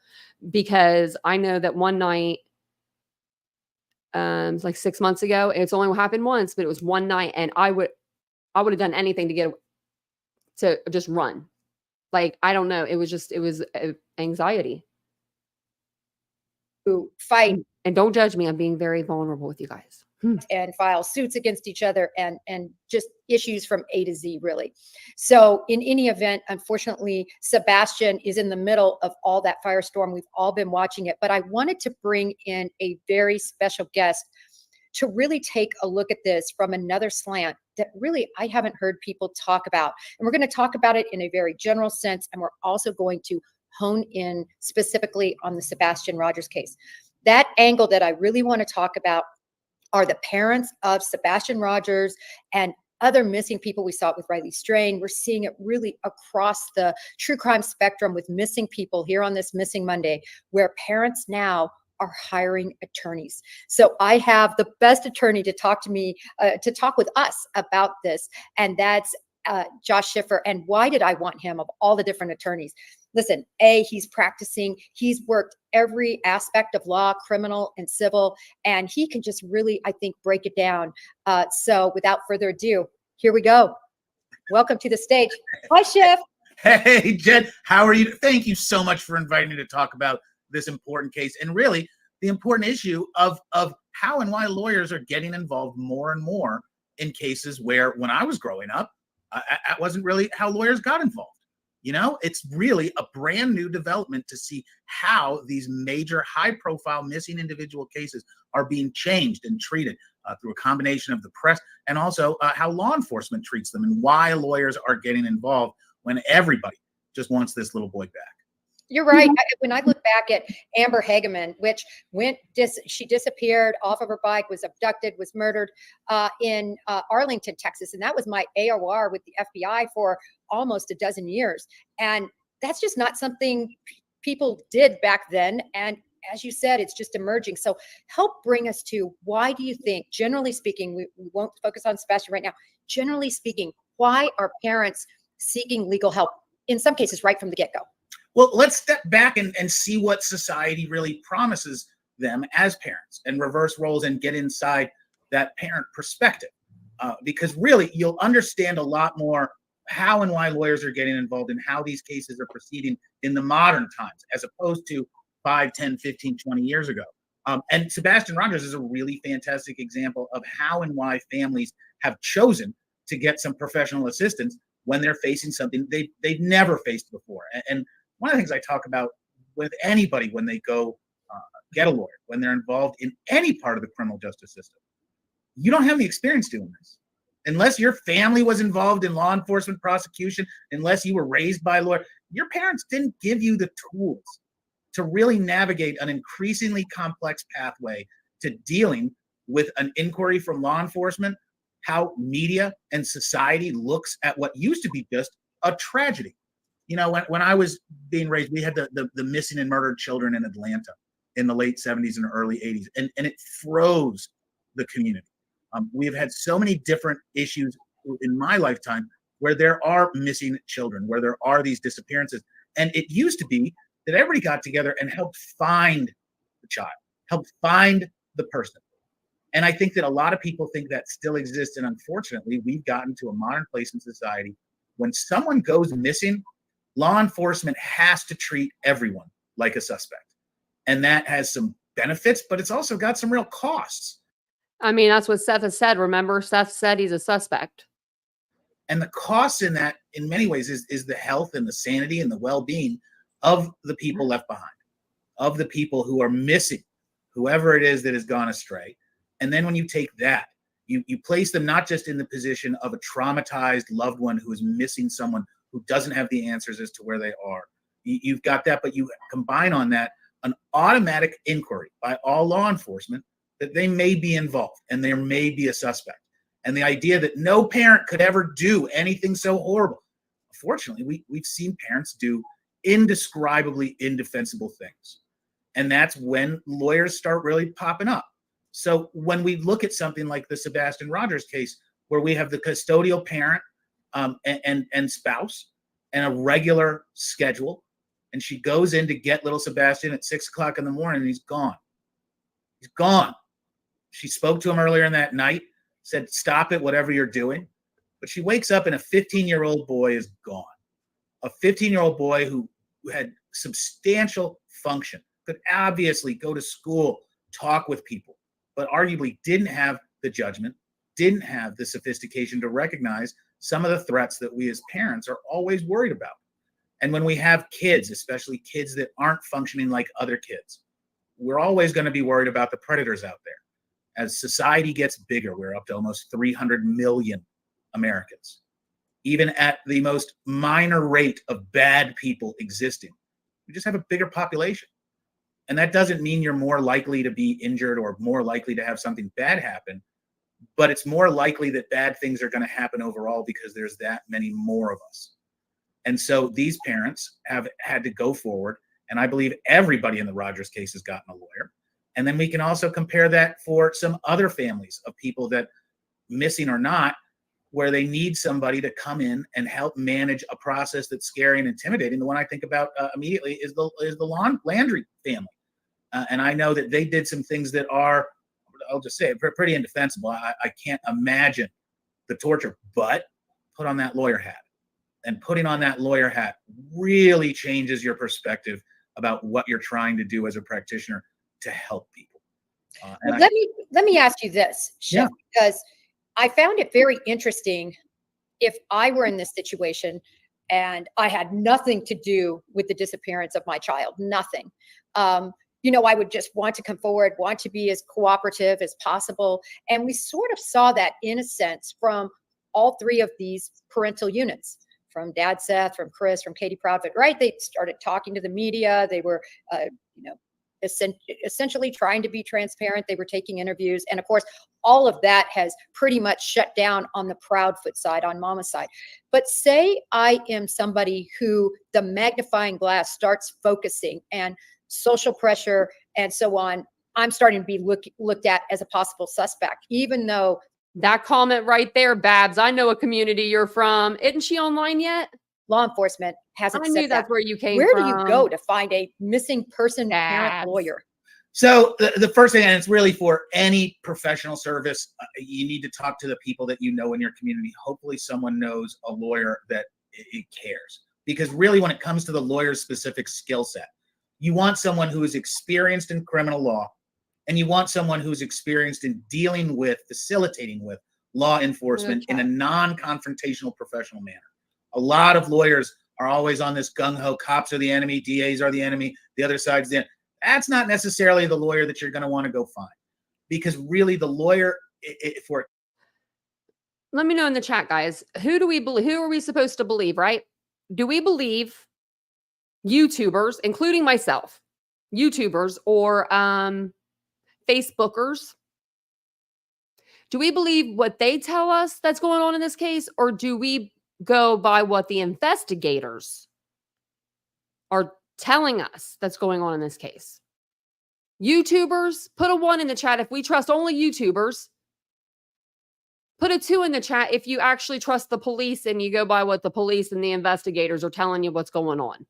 A: because I know that one night, like 6 months ago, it's only happened once, but it was one night, and I would have done anything to just run. Like, I don't know. It was anxiety.
E: Who fight
A: And don't judge me. I'm being very vulnerable with you guys.
E: and file suits against each other and just issues from A to Z, really. So in any event, unfortunately, Sebastian is in the middle of all that firestorm. We've all been watching it, but I wanted to bring in a very special guest to really take a look at this from another slant that really I haven't heard people talk about. And we're going to talk about it in a very general sense. And we're also going to hone in specifically on the Sebastian Rogers case. That angle that I really want to talk about are the parents of Sebastian Rogers and other missing people. We saw it with Riley Strain. We're seeing it really across the true crime spectrum with missing people here on this Missing Monday, where parents now are hiring attorneys. So I have the best attorney to talk to me, to talk with us about this, and that's Josh Schiffer. And why did I want him of all the different attorneys? Listen, he's practicing. He's worked every aspect of law, criminal and civil, and he can just really, I think, break it down. So without further ado, here we go. Welcome to the stage. Hi, Schiff.
F: Hey, Jen, how are you? Thank you so much for inviting me to talk about this important case, and really the important issue of how and why lawyers are getting involved more and more in cases where, when I was growing up, that wasn't really how lawyers got involved. You know, it's really a brand new development to see how these major high-profile missing individual cases are being changed and treated through a combination of the press and also how law enforcement treats them, and why lawyers are getting involved when everybody just wants this little boy back.
E: You're right. When I look back at Amber Hageman, which she disappeared off of her bike, was abducted, was murdered in Arlington, Texas. And that was my AOR with the FBI for almost a dozen years. And that's just not something people did back then. And as you said, it's just emerging. So help bring us to, why do you think, generally speaking, we won't focus on Sebastian right now, generally speaking, why are parents seeking legal help, in some cases, right from the get-go?
F: Well, let's step back and see what society really promises them as parents, and reverse roles and get inside that parent perspective. Because really, you'll understand a lot more how and why lawyers are getting involved and how these cases are proceeding in the modern times, as opposed to 5, 10, 15, 20 years ago. And Sebastian Rogers is a really fantastic example of how and why families have chosen to get some professional assistance when they're facing something they've never faced before. And one of the things I talk about with anybody when they go get a lawyer, when they're involved in any part of the criminal justice system, you don't have the experience doing this. Unless your family was involved in law enforcement prosecution, unless you were raised by a lawyer, your parents didn't give you the tools to really navigate an increasingly complex pathway to dealing with an inquiry from law enforcement, how media and society looks at what used to be just a tragedy. You know, when I was being raised, we had the missing and murdered children in Atlanta in the late 70s and early 80s, and it froze the community. We've had so many different issues in my lifetime where there are missing children, where there are these disappearances. And it used to be that everybody got together and helped find the child, helped find the person. And I think that a lot of people think that still exists. And unfortunately, we've gotten to a modern place in society when someone goes missing, law enforcement has to treat everyone like a suspect. And that has some benefits, but it's also got some real costs.
A: I mean, that's what Seth has said. Remember, Seth said he's a suspect.
F: And the costs in that, in many ways, is the health and the sanity and the well-being of the people left behind, of the people who are missing, whoever it is that has gone astray. And then when you take that, you place them not just in the position of a traumatized loved one who is missing someone who doesn't have the answers as to where they are. You've got that, but you combine on that an automatic inquiry by all law enforcement that they may be involved and there may be a suspect. And the idea that no parent could ever do anything so horrible. Unfortunately, we've seen parents do indescribably indefensible things. And that's when lawyers start really popping up. So when we look at something like the Sebastian Rogers case, where we have the custodial parent and spouse and a regular schedule And she goes in to get little Sebastian at 6 o'clock in the morning, and he's gone. He's gone. She spoke to him earlier in that night, said, stop it, whatever you're doing. But she wakes up and a 15-year-old boy is gone. A 15-year-old boy who had substantial function, could obviously go to school, talk with people, but arguably didn't have the judgment, didn't have the sophistication to recognize some of the threats that we as parents are always worried about. And when we have kids, especially kids that aren't functioning like other kids, we're always going to be worried about the predators out there. As society gets bigger, we're up to almost 300 million Americans. Even at the most minor rate of bad people existing, we just have a bigger population. And that doesn't mean you're more likely to be injured or more likely to have something bad happen, but it's more likely that bad things are going to happen overall because there's that many more of us. And so these parents have had to go forward, and I believe everybody in the Rogers case has gotten a lawyer. And then we can also compare that for some other families of people that, missing or not, where they need somebody to come in and help manage a process that's scary and intimidating. The one I think about immediately is the Landry family. And I know that they did some things that are, I'll just say it, pretty indefensible. I can't imagine the torture, but put on that lawyer hat. And putting on that lawyer hat really changes your perspective about what you're trying to do as a practitioner to help people.
E: Well, let me ask you this, Chef, because I found it very interesting. If I were in this situation and I had nothing to do with the disappearance of my child, nothing, I would just want to come forward, want to be as cooperative as possible. And we sort of saw that in a sense from all three of these parental units, from Dad Seth, from Chris, from Katie Proudfoot, right? They started talking to the media. They were, essentially trying to be transparent. They were taking interviews. And of course, all of that has pretty much shut down on the Proudfoot side, on Mama's side. But say I am somebody who the magnifying glass starts focusing and social pressure and so on, I'm starting to be looked at as a possible suspect, even though
A: that comment right there, Babs, I know a community you're from. Isn't she online yet?
E: law enforcement hasn't
A: I
E: said
A: knew
E: that.
A: that's where you came
E: Where
A: from.
E: do you go to find a missing person parent
A: Babs.
E: lawyer?
F: So the first thing, and it's really for any professional service, you need to talk to the people that you know in your community. Hopefully someone knows a lawyer that it cares. Because really when it comes to the lawyer's specific skill set, you want someone who is experienced in criminal law, and you want someone who's experienced in dealing with, facilitating with law enforcement in a non-confrontational professional manner. A lot of lawyers are always on this gung-ho, cops are the enemy, DAs are the enemy, the other side's the enemy. That's not necessarily the lawyer that you're going to want to go find, because really the lawyer for.
A: Let me know in the chat, guys. Who do we believe? Who are we supposed to believe, right? Do we believe YouTubers, including myself, YouTubers or Facebookers? Do we believe what they tell us that's going on in this case, or do we go by what the investigators are telling us that's going on in this case? YouTubers, put a 1 in the chat if we trust only YouTubers. Put a 2 in the chat if you actually trust the police and you go by what the police and the investigators are telling you what's going on.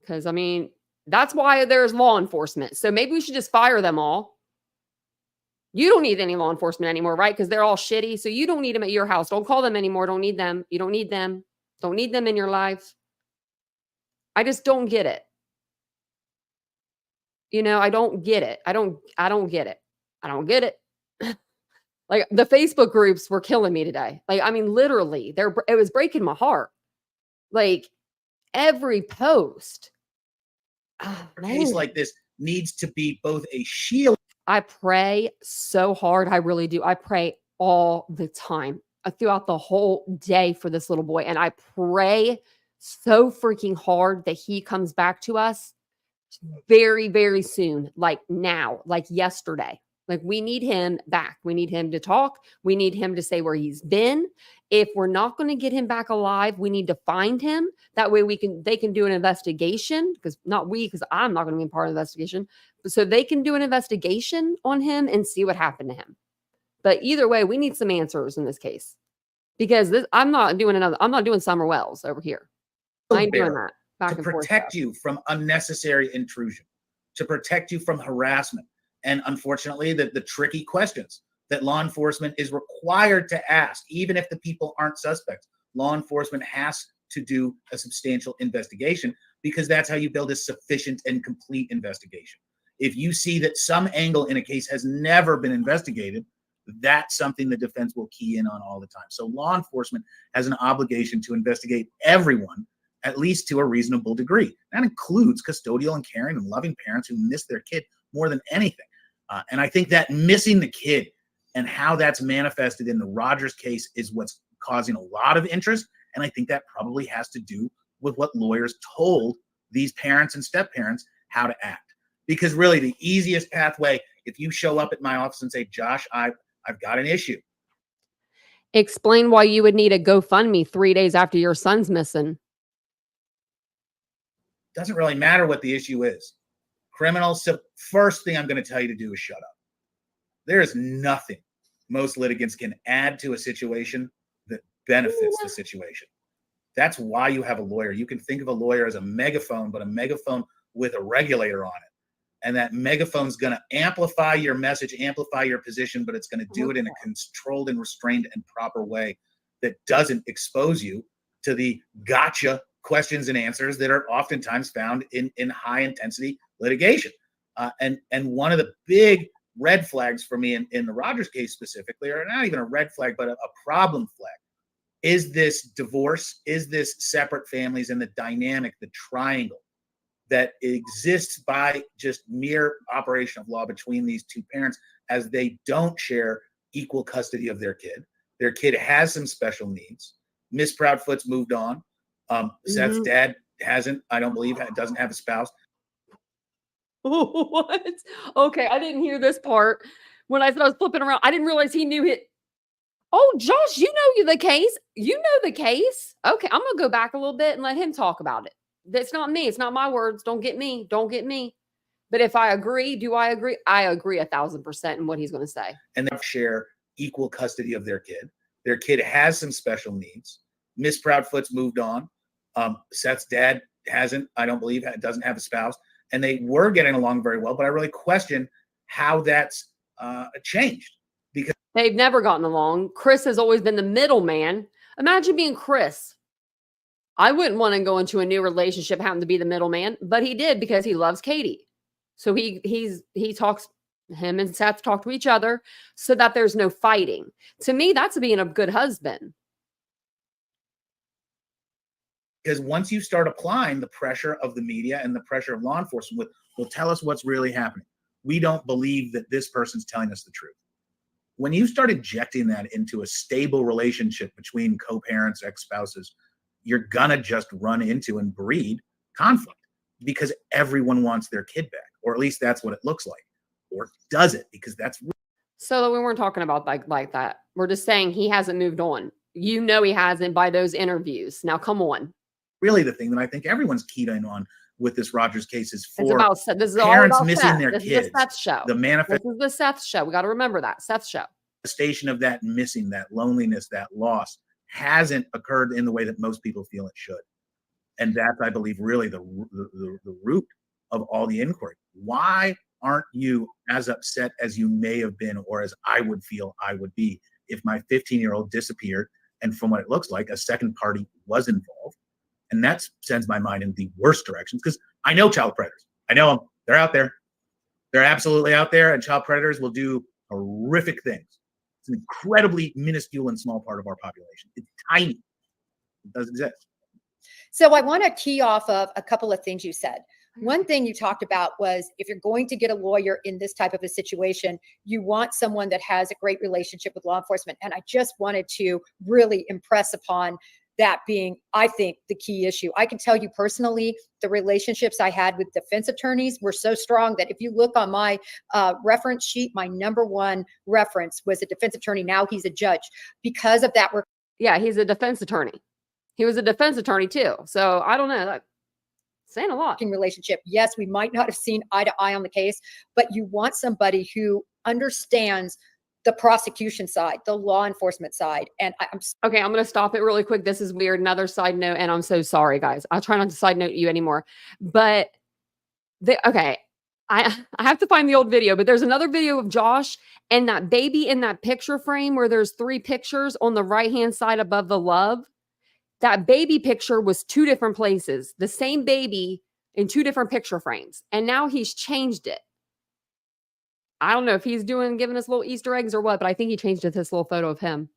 A: Because, I mean, that's why there's law enforcement. So maybe we should just fire them all. You don't need any law enforcement anymore, right? Because they're all shitty. So you don't need them at your house. Don't call them anymore. Don't need them. You don't need them. Don't need them in your life. I just don't get it. I don't get it. I don't get it. I don't get it. Like the Facebook groups were killing me today. Like, I mean, literally, it was breaking my heart. Like every post.
F: A case like this needs to be both a shield.
A: I pray so hard. I really do. I pray all the time throughout the whole day for this little boy. And I pray so freaking hard that he comes back to us very, very soon. Like now, like yesterday. Like we need him back. We need him to talk. We need him to say where he's been. If we're not going to get him back alive, we need to find him. That way they can do an investigation, because I'm not going to be a part of the investigation. So they can do an investigation on him and see what happened to him. But either way, we need some answers in this case, because I'm not doing Summer Wells over here. I ain't doing that. Back
F: to
A: and forth
F: protect
A: stuff.
F: you from unnecessary intrusion, to protect you from harassment, and unfortunately, the tricky questions that law enforcement is required to ask, even if the people aren't suspects. Law enforcement has to do a substantial investigation because that's how you build a sufficient and complete investigation. If you see that some angle in a case has never been investigated, that's something the defense will key in on all the time. So law enforcement has an obligation to investigate everyone, at least to a reasonable degree. That includes custodial and caring and loving parents who miss their kid more than anything. And I think that missing the kid and how that's manifested in the Rogers case is what's causing a lot of interest. And I think that probably has to do with what lawyers told these parents and step-parents how to act. Because really the easiest pathway, if you show up at my office and say, Josh, I've got an issue.
A: Explain why you would need a GoFundMe 3 days after your son's missing.
F: Doesn't really matter what the issue is. Criminals, so first thing I'm going to tell you to do is shut up. There is nothing most litigants can add to a situation that benefits the situation. That's why you have a lawyer. You can think of a lawyer as a megaphone, but a megaphone with a regulator on it. And that megaphone's going to amplify your message, amplify your position, but it's going to do it in a controlled and restrained and proper way that doesn't expose you to the gotcha questions and answers that are oftentimes found in high intensity litigation. And one of the big red flags for me in the Rogers case specifically, or not even a red flag, but a problem flag, is this divorce, is this separate families, and the dynamic, the triangle that exists by just mere operation of law between these two parents as they don't share equal custody of their kid. Their kid has some special needs. Miss Proudfoot's moved on. Seth's dad hasn't, I don't believe, doesn't have a spouse.
A: What? Okay, I didn't hear this part. When I said I was flipping around, I didn't realize he knew it. Oh, Josh, you know the case. You know the case. Okay, I'm going to go back a little bit and let him talk about it. That's not me. It's not my words. Don't get me. Don't get me. But if I agree, do I agree? I agree 1,000% in what he's going to say.
F: And they share equal custody of their kid. Their kid has some special needs. Miss Proudfoot's moved on. Seth's dad hasn't, I don't believe, doesn't have a spouse. And they were getting along very well, but I really question how that's changed. Because
A: they've never gotten along. Chris has always been the middleman. Imagine being Chris. I wouldn't want to go into a new relationship, happen to be the middleman, but he did because he loves Katie. So he talks, him and Seth talk to each other so that there's no fighting. To me, that's being a good husband.
F: Because once you start applying the pressure of the media and the pressure of law enforcement will tell us what's really happening. We don't believe that this person's telling us the truth. When you start injecting that into a stable relationship between co-parents, ex-spouses, you're gonna just run into and breed conflict because everyone wants their kid back, or at least that's what it looks like. Or does it? Because that's
A: so we weren't talking about like that. We're just saying he hasn't moved on. You know he hasn't by those interviews. Now come on.
F: Really the thing that I think everyone's keyed in on with this Rogers case is for
A: this is
F: parents
A: all about
F: missing
A: Seth.
F: their
A: This
F: kids.
A: is the Seth show.
F: The manifestation
A: This is the Seth show. We got to remember that. Seth show.
F: of that missing, that loneliness, that loss hasn't occurred in the way that most people feel it should. And that's, I believe, really the root of all the inquiry. Why aren't you as upset as you may have been, or as I would feel I would be if my 15-year-old disappeared and from what it looks like, a second party was involved? And that sends my mind in the worst directions because I know child predators. I know them. They're out there. They're absolutely out there, and child predators will do horrific things. It's an incredibly minuscule and small part of our population. It's tiny. It doesn't exist.
E: So I want to key off of a couple of things you said. One thing you talked about was if you're going to get a lawyer in this type of a situation, you want someone that has a great relationship with law enforcement. And I just wanted to really impress upon that being, I think, the key issue. I can tell you personally, the relationships I had with defense attorneys were so strong that if you look on my reference sheet, my number one reference was a defense attorney. Now he's a judge because of that.
A: Yeah, he's a defense attorney. He was a defense attorney too. So I don't know. That's saying a lot.
E: Relationship. Yes, we might not have seen eye to eye on the case, but you want somebody who understands the prosecution side, the law enforcement side. And
A: Okay, I'm going to stop it really quick. This is weird. Another side note, and I'm so sorry, guys. I'll try not to side note you anymore. But okay, I have to find the old video, but there's another video of Josh and that baby in that picture frame where there's 3 pictures on the right-hand side above the love. That baby picture was 2 different places, the same baby in 2 different picture frames. And now he's changed it. I don't know if he's giving us little Easter eggs or what, but I think he changed it to this little photo of him.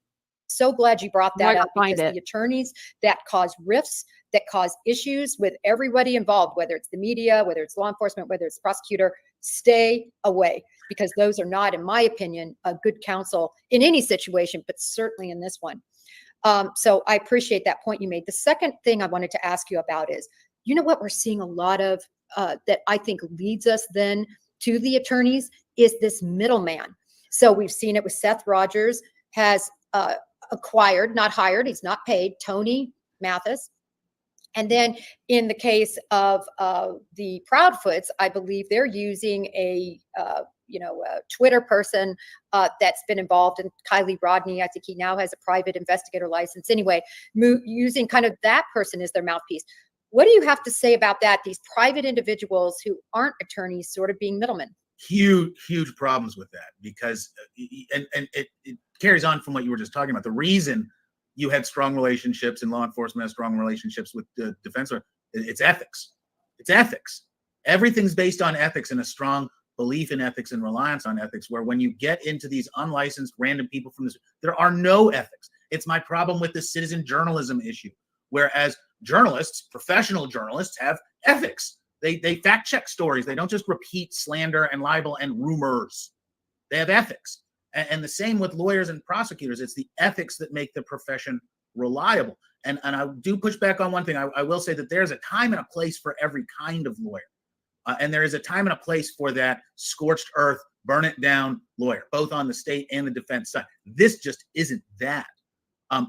E: so glad you brought that
A: Might
E: up,
A: find
E: because
A: it.
E: the attorneys that cause rifts, that cause issues with everybody involved, whether it's the media, whether it's law enforcement, whether it's the prosecutor, stay away, because those are not, in my opinion, a good counsel in any situation, but certainly in this one. So I appreciate that point you made. The second thing I wanted to ask you about is, you know what we're seeing a lot of that I think leads us then to the attorneys is this middleman. So we've seen it with Seth Rogers has acquired, not hired, he's not paid, Tony Mathis. And then in the case of the Proudfoots, I believe they're using a Twitter person that's been involved in Kylie Rodney. I think he now has a private investigator license. Anyway, using kind of that person as their mouthpiece. What do you have to say about that? These private individuals who aren't attorneys sort of being middlemen.
F: Huge problems with that, because and it carries on from what you were just talking about. The reason you had strong relationships and law enforcement has strong relationships with the defense, it's ethics. It's ethics. Everything's based on ethics and a strong belief in ethics and reliance on ethics, where when you get into these unlicensed random people from this, there are no ethics. It's my problem with the citizen journalism issue, whereas journalists, professional journalists, have ethics. They fact check stories. They don't just repeat slander and libel and rumors. They have ethics. And the same with lawyers and prosecutors. It's the ethics that make the profession reliable. And I do push back on one thing. I will say that there's a time and a place for every kind of lawyer. And there is a time and a place for that scorched earth, burn it down lawyer, both on the state and the defense side. This just isn't that.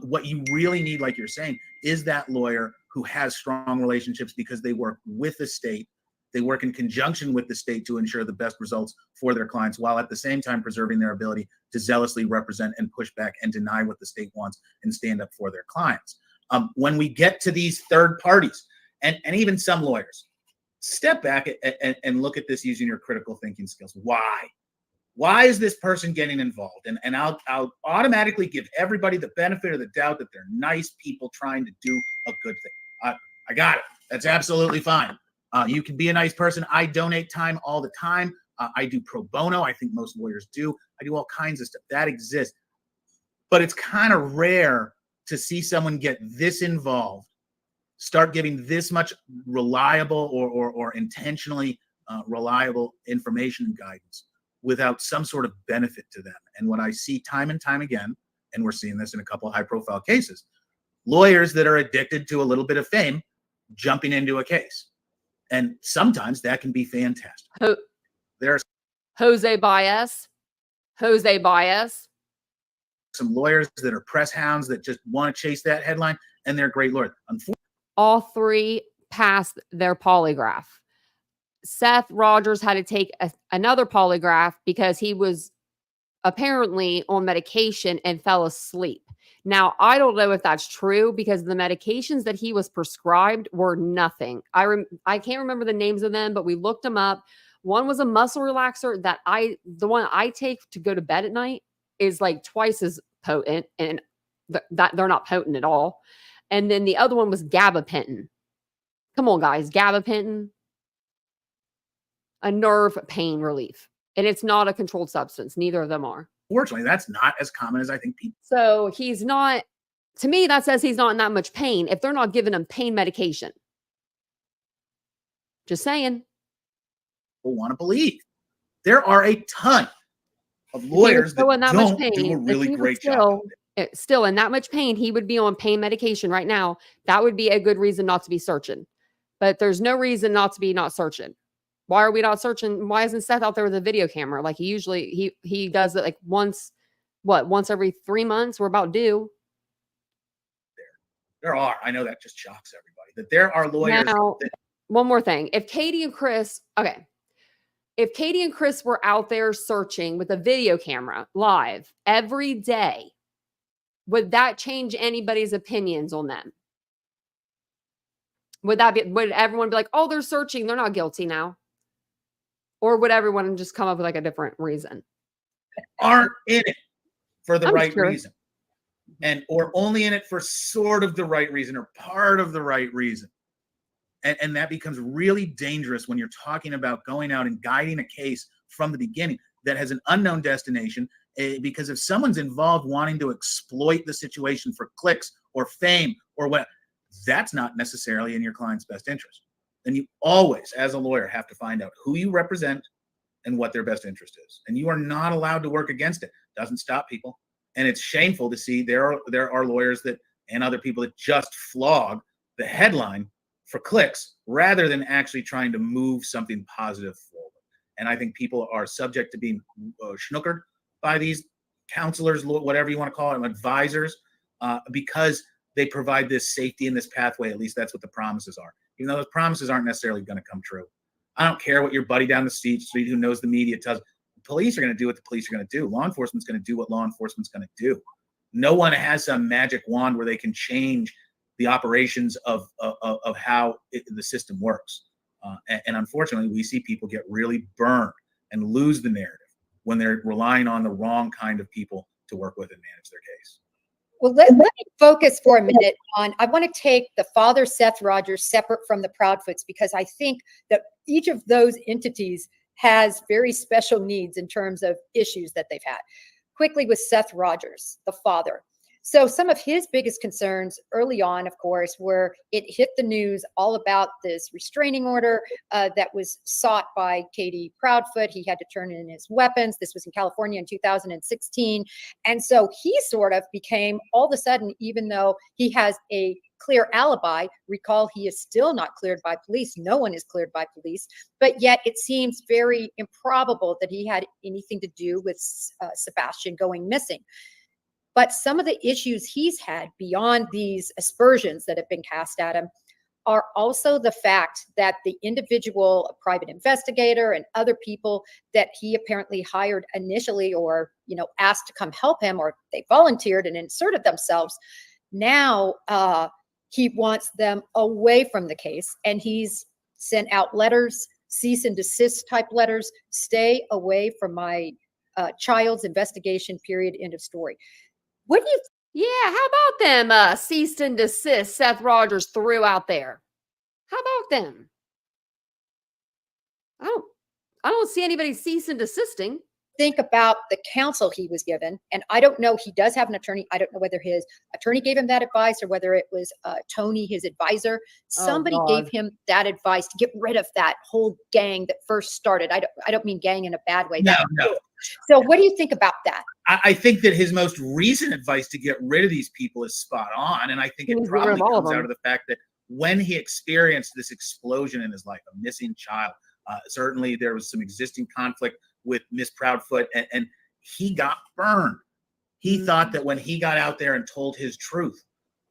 F: What you really need, like you're saying, is that lawyer who has strong relationships because they work with the state. They work in conjunction with the state to ensure the best results for their clients, while at the same time preserving their ability to zealously represent and push back and deny what the state wants and stand up for their clients. When we get to these third parties, and even some lawyers, step back and look at this using your critical thinking skills. Why is this person getting involved? And I'll automatically give everybody the benefit of the doubt that they're nice people trying to do a good thing. I got it. That's absolutely fine. You can be a nice person. I donate time all the time. I do pro bono. I think most lawyers do. I do all kinds of stuff. That exists. But it's kind of rare to see someone get this involved, start giving this much reliable or intentionally reliable information and guidance without some sort of benefit to them. And what I see time and time again, and we're seeing this in a couple of high-profile cases, lawyers that are addicted to a little bit of fame jumping into a case. And sometimes that can be fantastic. There's
A: Jose Baez.
F: some lawyers that are press hounds that just want to chase that headline, and they're great lawyers. Unfortunately,
A: All 3 passed their polygraph. Seth Rogers had to take another polygraph because he was apparently on medication and fell asleep. Now, I don't know if that's true, because the medications that he was prescribed were nothing. I can't remember the names of them, but we looked them up. One was a muscle relaxer that the one I take to go to bed at night is like twice as potent, and that they're not potent at all. And then the other one was gabapentin. Come on, guys, gabapentin, a nerve pain relief. And it's not a controlled substance. Neither of them are.
F: that's not as common as I think people
A: So he's not, to me, that says he's not in that much pain if they're not giving him pain medication. Just saying.
F: want to believe. There are a ton of lawyers that
A: in that much
F: don't do a
A: pain,
F: really
A: if he was
F: great job.
A: still in that much pain, he would be on pain medication right now. That would be a good reason not to be searching. But there's no reason not to be not searching. Why are we not searching? Why isn't Seth out there with a video camera? Like he does it like once every 3 months? We're about due.
F: There are. I know that just shocks everybody. That there are lawyers.
A: Now,
F: that,
A: one more thing. If Katie and Chris, okay, If Katie and Chris were out there searching with a video camera live every day, would that change anybody's opinions on them? Would everyone be like, oh, they're searching, they're not guilty now? Or would everyone just come up with like a different reason?
F: Aren't in it for the
A: I'm
F: right
A: sure.
F: reason. Or only in it for sort of the right reason or part of the right reason. And that becomes really dangerous when you're talking about going out and guiding a case from the beginning that has an unknown destination, because if someone's involved wanting to exploit the situation for clicks or fame or what, that's not necessarily in your client's best interest. And you always, as a lawyer, have to find out who you represent and what their best interest is. And you are not allowed to work against it. Doesn't stop people. And it's shameful to see there are lawyers that and other people that just flog the headline for clicks rather than actually trying to move something positive forward. And I think people are subject to being schnookered by these counselors, whatever you want to call them, advisors, because they provide this safety in this pathway. At least that's what the promises are. Even though those promises aren't necessarily going to come true. I don't care what your buddy down the street who knows the media tells. The police are going to do what the police are going to do. Law enforcement's going to do what law enforcement's going to do. No one has some magic wand where they can change the operations of how the system works. And unfortunately, we see people get really burned and lose the narrative when they're relying on the wrong kind of people to work with and manage their case.
E: Well, let me focus for a minute on, I want to take the father, Seth Rogers, separate from the Proudfoots, because I think that each of those entities has very special needs in terms of issues that they've had. Quickly with Seth Rogers, the father. So some of his biggest concerns early on, of course, were it hit the news all about this restraining order that was sought by Katie Proudfoot. He had to turn in his weapons. This was in California in 2016. And so he sort of became, all of a sudden, even though he has a clear alibi, recall he is still not cleared by police. No one is cleared by police. But yet it seems very improbable that he had anything to do with Sebastian going missing. But some of the issues he's had beyond these aspersions that have been cast at him are also the fact that the individual private investigator and other people that he apparently hired initially, or, asked to come help him, or they volunteered and inserted themselves. Now he wants them away from the case, and he's sent out letters, cease and desist type letters, stay away from my child's investigation, period, end of story. What do you?
A: Yeah, how about them cease and desist Seth Rogers threw out there? How about them? I don't see anybody cease and desisting.
E: Think about the counsel he was given, and I don't know, he does have an attorney. I don't know whether his attorney gave him that advice or whether it was Tony, his advisor. Somebody gave him that advice to get rid of that whole gang that first started. I don't mean gang in a bad way.
F: No.
E: So what do you think about that?
F: I think that his most recent advice to get rid of these people is spot on. And I think it probably comes out of the fact that when he experienced this explosion in his life, a missing child, certainly there was some existing conflict with Miss Proudfoot, and he got burned. He thought that when he got out there and told his truth,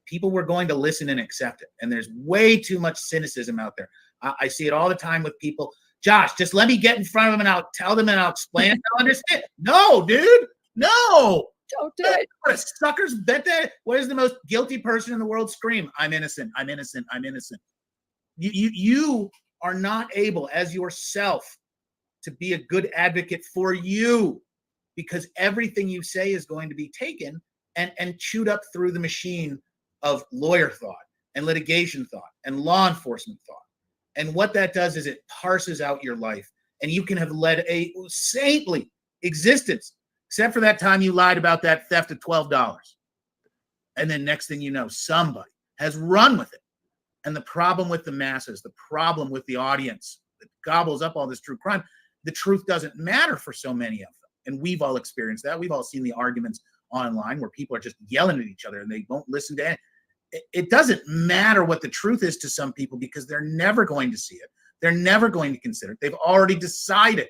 F: people were going to listen and accept it. And there's way too much cynicism out there. I see it all the time with people. Josh, just let me get in front of them and I'll tell them and I'll explain it. They'll understand. No, dude. No.
E: Don't do it.
F: What a suckers bet that. What is the most guilty person in the world scream? I'm innocent. I'm innocent. I'm innocent. You are not able as yourself to be a good advocate for you, because everything you say is going to be taken and chewed up through the machine of lawyer thought and litigation thought and law enforcement thought. And what that does is it parses out your life, and you can have led a saintly existence, except for that time you lied about that theft of $12. And then next thing you know, somebody has run with it. And the problem with the masses, the problem with the audience that gobbles up all this true crime, the truth doesn't matter for so many of them. And we've all experienced that. We've all seen the arguments online where people are just yelling at each other and they won't listen to it. It doesn't matter what the truth is to some people, because they're never going to see it. They're never going to consider it. They've already decided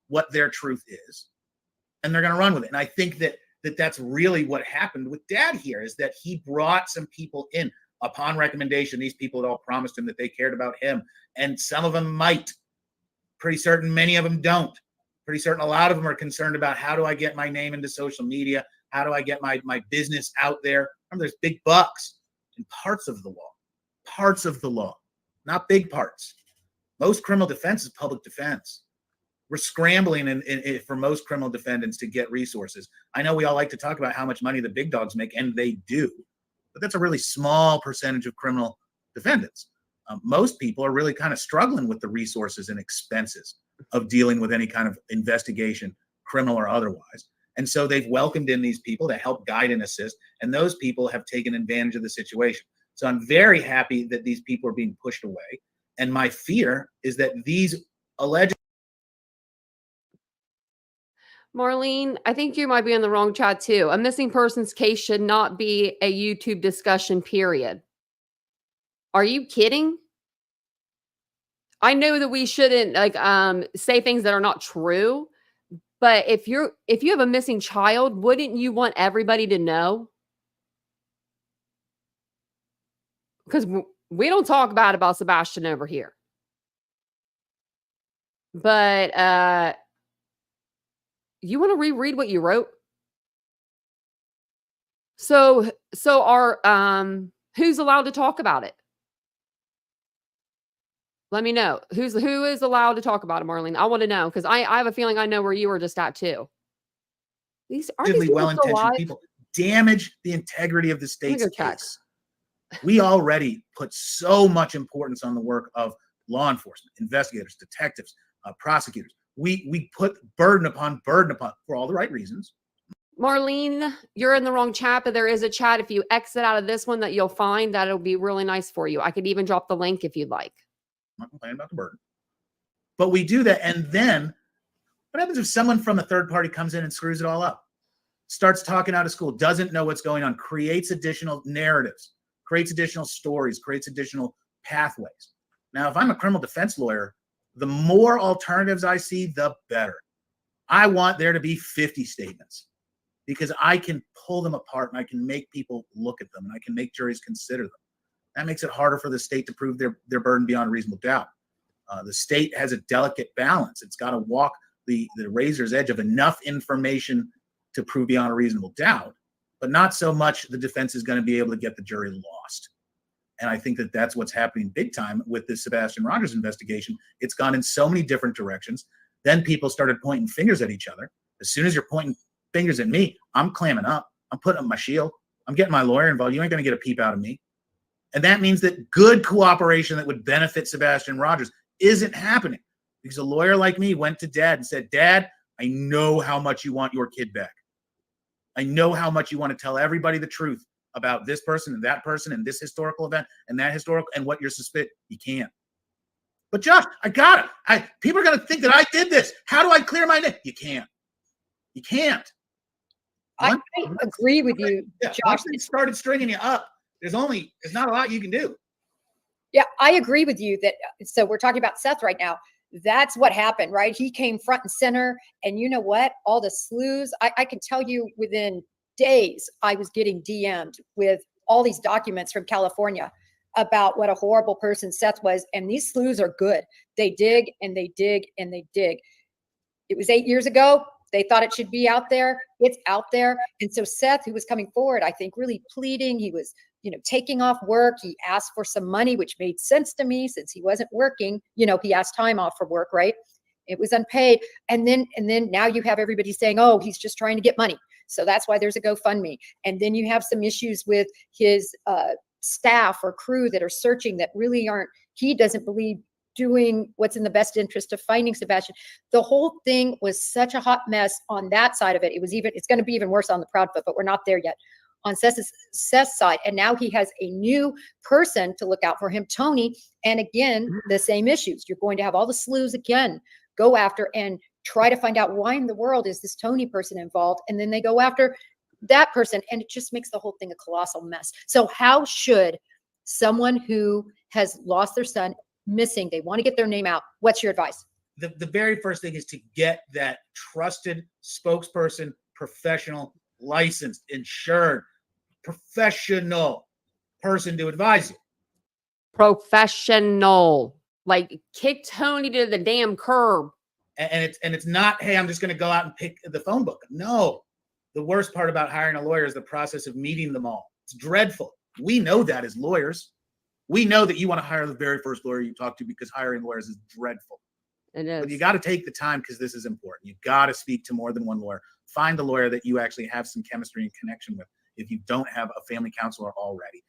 F: what their truth is, and they're going to run with it. And I think that's really what happened with Dad here, is that he brought some people in upon recommendation. These people had all promised him that they cared about him, and some of them might. Pretty certain many of them don't. Pretty certain a lot of them are concerned about how do I get my name into social media? How do I get my business out there? Remember, there's big bucks in parts of the law, not big parts. Most criminal defense is public defense. We're scrambling for most criminal defendants to get resources. I know we all like to talk about how much money the big dogs make, and they do, but that's a really small percentage of criminal defendants. Most people are really kind of struggling with the resources and expenses of dealing with any kind of investigation, criminal or otherwise. And so they've welcomed in these people to help guide and assist, and those people have taken advantage of the situation. So I'm very happy that these people are being pushed away. And my fear is that these alleged.
A: Marlene, I think you might be in the wrong chat too. A missing persons case should not be a YouTube discussion, period. Are you kidding? I know that we shouldn't say things that are not true, but if you have a missing child, wouldn't you want everybody to know? Because we don't talk bad about Sebastian over here. But you want to reread what you wrote? So are who's allowed to talk about it? Let me know. Who is allowed to talk about it, Marlene? I want to know, because I have a feeling I know where you were just at too. These are
F: well-intentioned people damage the integrity of the state's case. We already put so much importance on the work of law enforcement, investigators, detectives, prosecutors. We put burden upon for all the right reasons.
A: Marlene, you're in the wrong chat, but there is a chat. If you exit out of this one, that you'll find that it'll be really nice for you. I could even drop the link if you'd like.
F: I'm not complaining about the burden. But we do that, and then what happens if someone from a third party comes in and screws it all up? Starts talking out of school, doesn't know what's going on, creates additional narratives, creates additional stories, creates additional pathways. Now, if I'm a criminal defense lawyer, the more alternatives I see, the better. I want there to be 50 statements, because I can pull them apart and I can make people look at them and I can make juries consider them. That makes it harder for the state to prove their burden beyond reasonable doubt. The state has a delicate balance. It's got to walk the razor's edge of enough information to prove beyond a reasonable doubt, but not so much the defense is going to be able to get the jury lost. And I think that that's what's happening big time with this Sebastian Rogers investigation. It's gone in so many different directions. Then people started pointing fingers at each other. As soon as you're pointing fingers at me, I'm clamming up. I'm putting up my shield. I'm getting my lawyer involved. You ain't going to get a peep out of me. And that means that good cooperation that would benefit Sebastian Rogers isn't happening, because a lawyer like me went to Dad and said, Dad, I know how much you want your kid back. I know how much you want to tell everybody the truth about this person and this historical event and that historical and what you're suspect. You can't. But Josh, I got it. People are going to think that I did this. How do I clear my name? You can't. You can't.
E: I agree with you,
F: Yeah,
E: Josh.
F: once they started stringing you up, there's not a lot you can do.
E: Yeah, I agree with you that. So we're talking about Seth right now. That's what happened, right? He came front and center, and you know what? All the slews, I can tell you within days, I was getting DM'd with all these documents from California about what a horrible person Seth was. And these slews are good. They dig and they dig and they dig. It was 8 years ago. They thought it should be out there. It's out there. And so Seth, who was coming forward, I think really pleading, he was, taking off work. He asked for some money, which made sense to me since he wasn't working. He asked time off for work, right? It was unpaid. And then now you have everybody saying, oh, he's just trying to get money. So that's why there's a GoFundMe. And then you have some issues with his staff or crew that are searching that really aren't, he doesn't believe doing what's in the best interest of finding Sebastian. The whole thing was such a hot mess on that side of it. It's going to be even worse on the Proudfoot, but we're not there yet. On Seth's side. And now he has a new person to look out for him, Tony. And again, the same issues. You're going to have all the slews again go after and try to find out why in the world is this Tony person involved. And then they go after that person. And it just makes the whole thing a colossal mess. So how should someone who has lost their son, missing, they want to get their name out, what's your advice?
F: The very first thing is to get that trusted spokesperson, professional, licensed, insured, professional person to advise you.
A: Professional. Like kick Tony to the damn curb.
F: And it's not, hey, I'm just going to go out and pick the phone book. No, the worst part about hiring a lawyer is the process of meeting them all. It's dreadful. We know that as lawyers. We know that you want to hire the very first lawyer you talk to because hiring lawyers is dreadful.
A: It is.
F: But you got to take the time because this is important. You got to speak to more than one lawyer. Find a lawyer that you actually have some chemistry and connection with. If you don't have a family counselor already,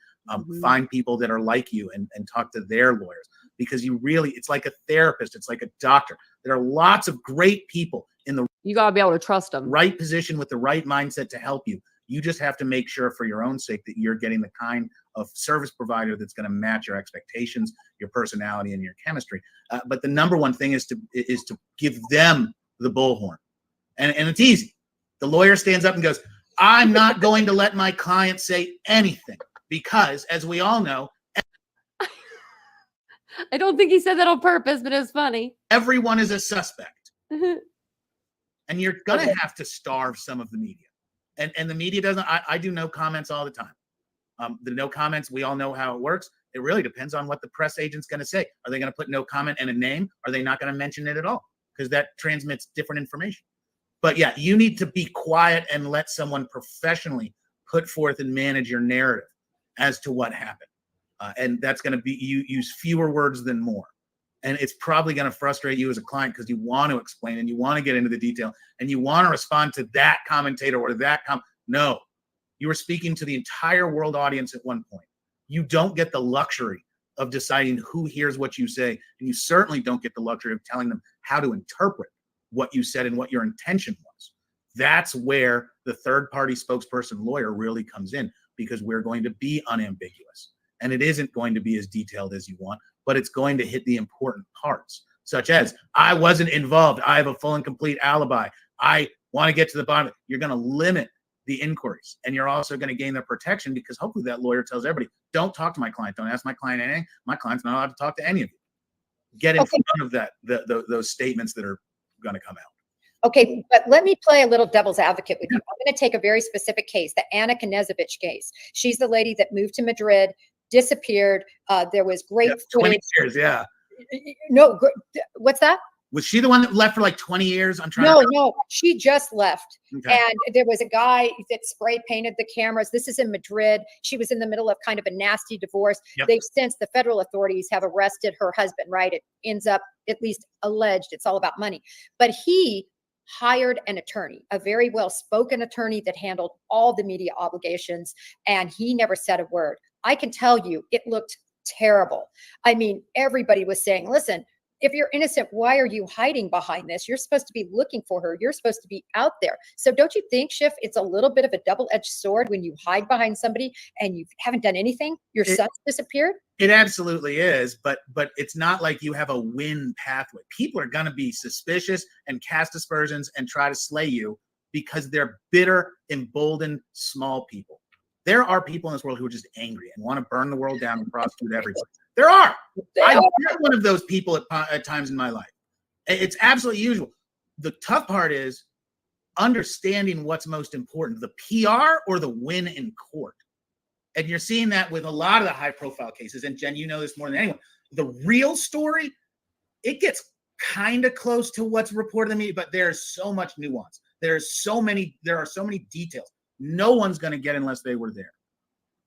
F: find people that are like you and talk to their lawyers, because you really, it's like a therapist. It's like a doctor. There are lots of great people in the
A: You got to be able to trust them.
F: right position with the right mindset to help you. You just have to make sure for your own sake that you're getting the kind of service provider that's going to match your expectations, your personality, and your chemistry. But the number one thing is to give them the bullhorn. And it's easy. The lawyer stands up and goes, I'm not going to let my client say anything because, as we all know,
A: I don't think he said that on purpose, but it was funny.
F: everyone is a suspect. And you're going to have to starve some of the media. And the media doesn't, I do no comments all the time. The no comments, we all know how it works. It really depends on what the press agent's going to say. Are they going to put no comment and a name? Are they not going to mention it at all? Because that transmits different information. But yeah, you need to be quiet and let someone professionally put forth and manage your narrative as to what happened. And that's going to be, you use fewer words than more. And it's probably going to frustrate you as a client because you want to explain and you want to get into the detail and you want to respond to that commentator or that No, you were speaking to the entire world audience at one point. You don't get the luxury of deciding who hears what you say. And you certainly don't get the luxury of telling them how to interpret what you said and what your intention was. That's where the third party spokesperson lawyer really comes in, because we're going to be unambiguous. And it isn't going to be as detailed as you want, but it's going to hit the important parts, such as, I wasn't involved. I have a full and complete alibi. I want to get to the bottom. You're going to limit the inquiries, and you're also going to gain their protection, because hopefully that lawyer tells everybody, don't talk to my client. Don't ask my client anything. My client's not allowed to talk to any of you. Get in front of that, those statements that are going to come out.
E: Okay, but let me play a little devil's advocate with you. I'm going to take a very specific case, the Anna Knezovich case. She's the lady that moved to Madrid, disappeared. There was great
F: 20 years, yeah.
E: No, what's that?
F: Was she the one that left for like 20 years? I'm trying
E: No, she just left.
F: Okay.
E: And there was a guy that spray painted the cameras. This is in Madrid. She was in the middle of kind of a nasty divorce.
F: Yep.
E: They've since, the federal authorities have arrested her husband, right? It ends up, at least alleged, it's all about money. But he hired an attorney, a very well-spoken attorney that handled all the media obligations, and he never said a word. I can tell you, it looked terrible. I mean, everybody was saying, listen, if you're innocent, why are you hiding behind this? You're supposed to be looking for her. You're supposed to be out there. So don't you think, Schiff, it's a little bit of a double-edged sword when you hide behind somebody and you haven't done anything? Your son's disappeared?
F: It absolutely is, but it's not like you have a win pathway. People are going to be suspicious and cast aspersions and try to slay you because they're bitter, emboldened, small people. There are people in this world who are just angry and want to burn the world down and prosecute everybody. There are. I've been one of those people at times in my life. It's absolutely usual. The tough part is understanding what's most important, the PR or the win in court. And you're seeing that with a lot of the high profile cases. And Jen, you know this more than anyone. The real story, it gets kind of close to what's reported in the media, but there's so much nuance. There are so many details. No one's going to get unless they were there.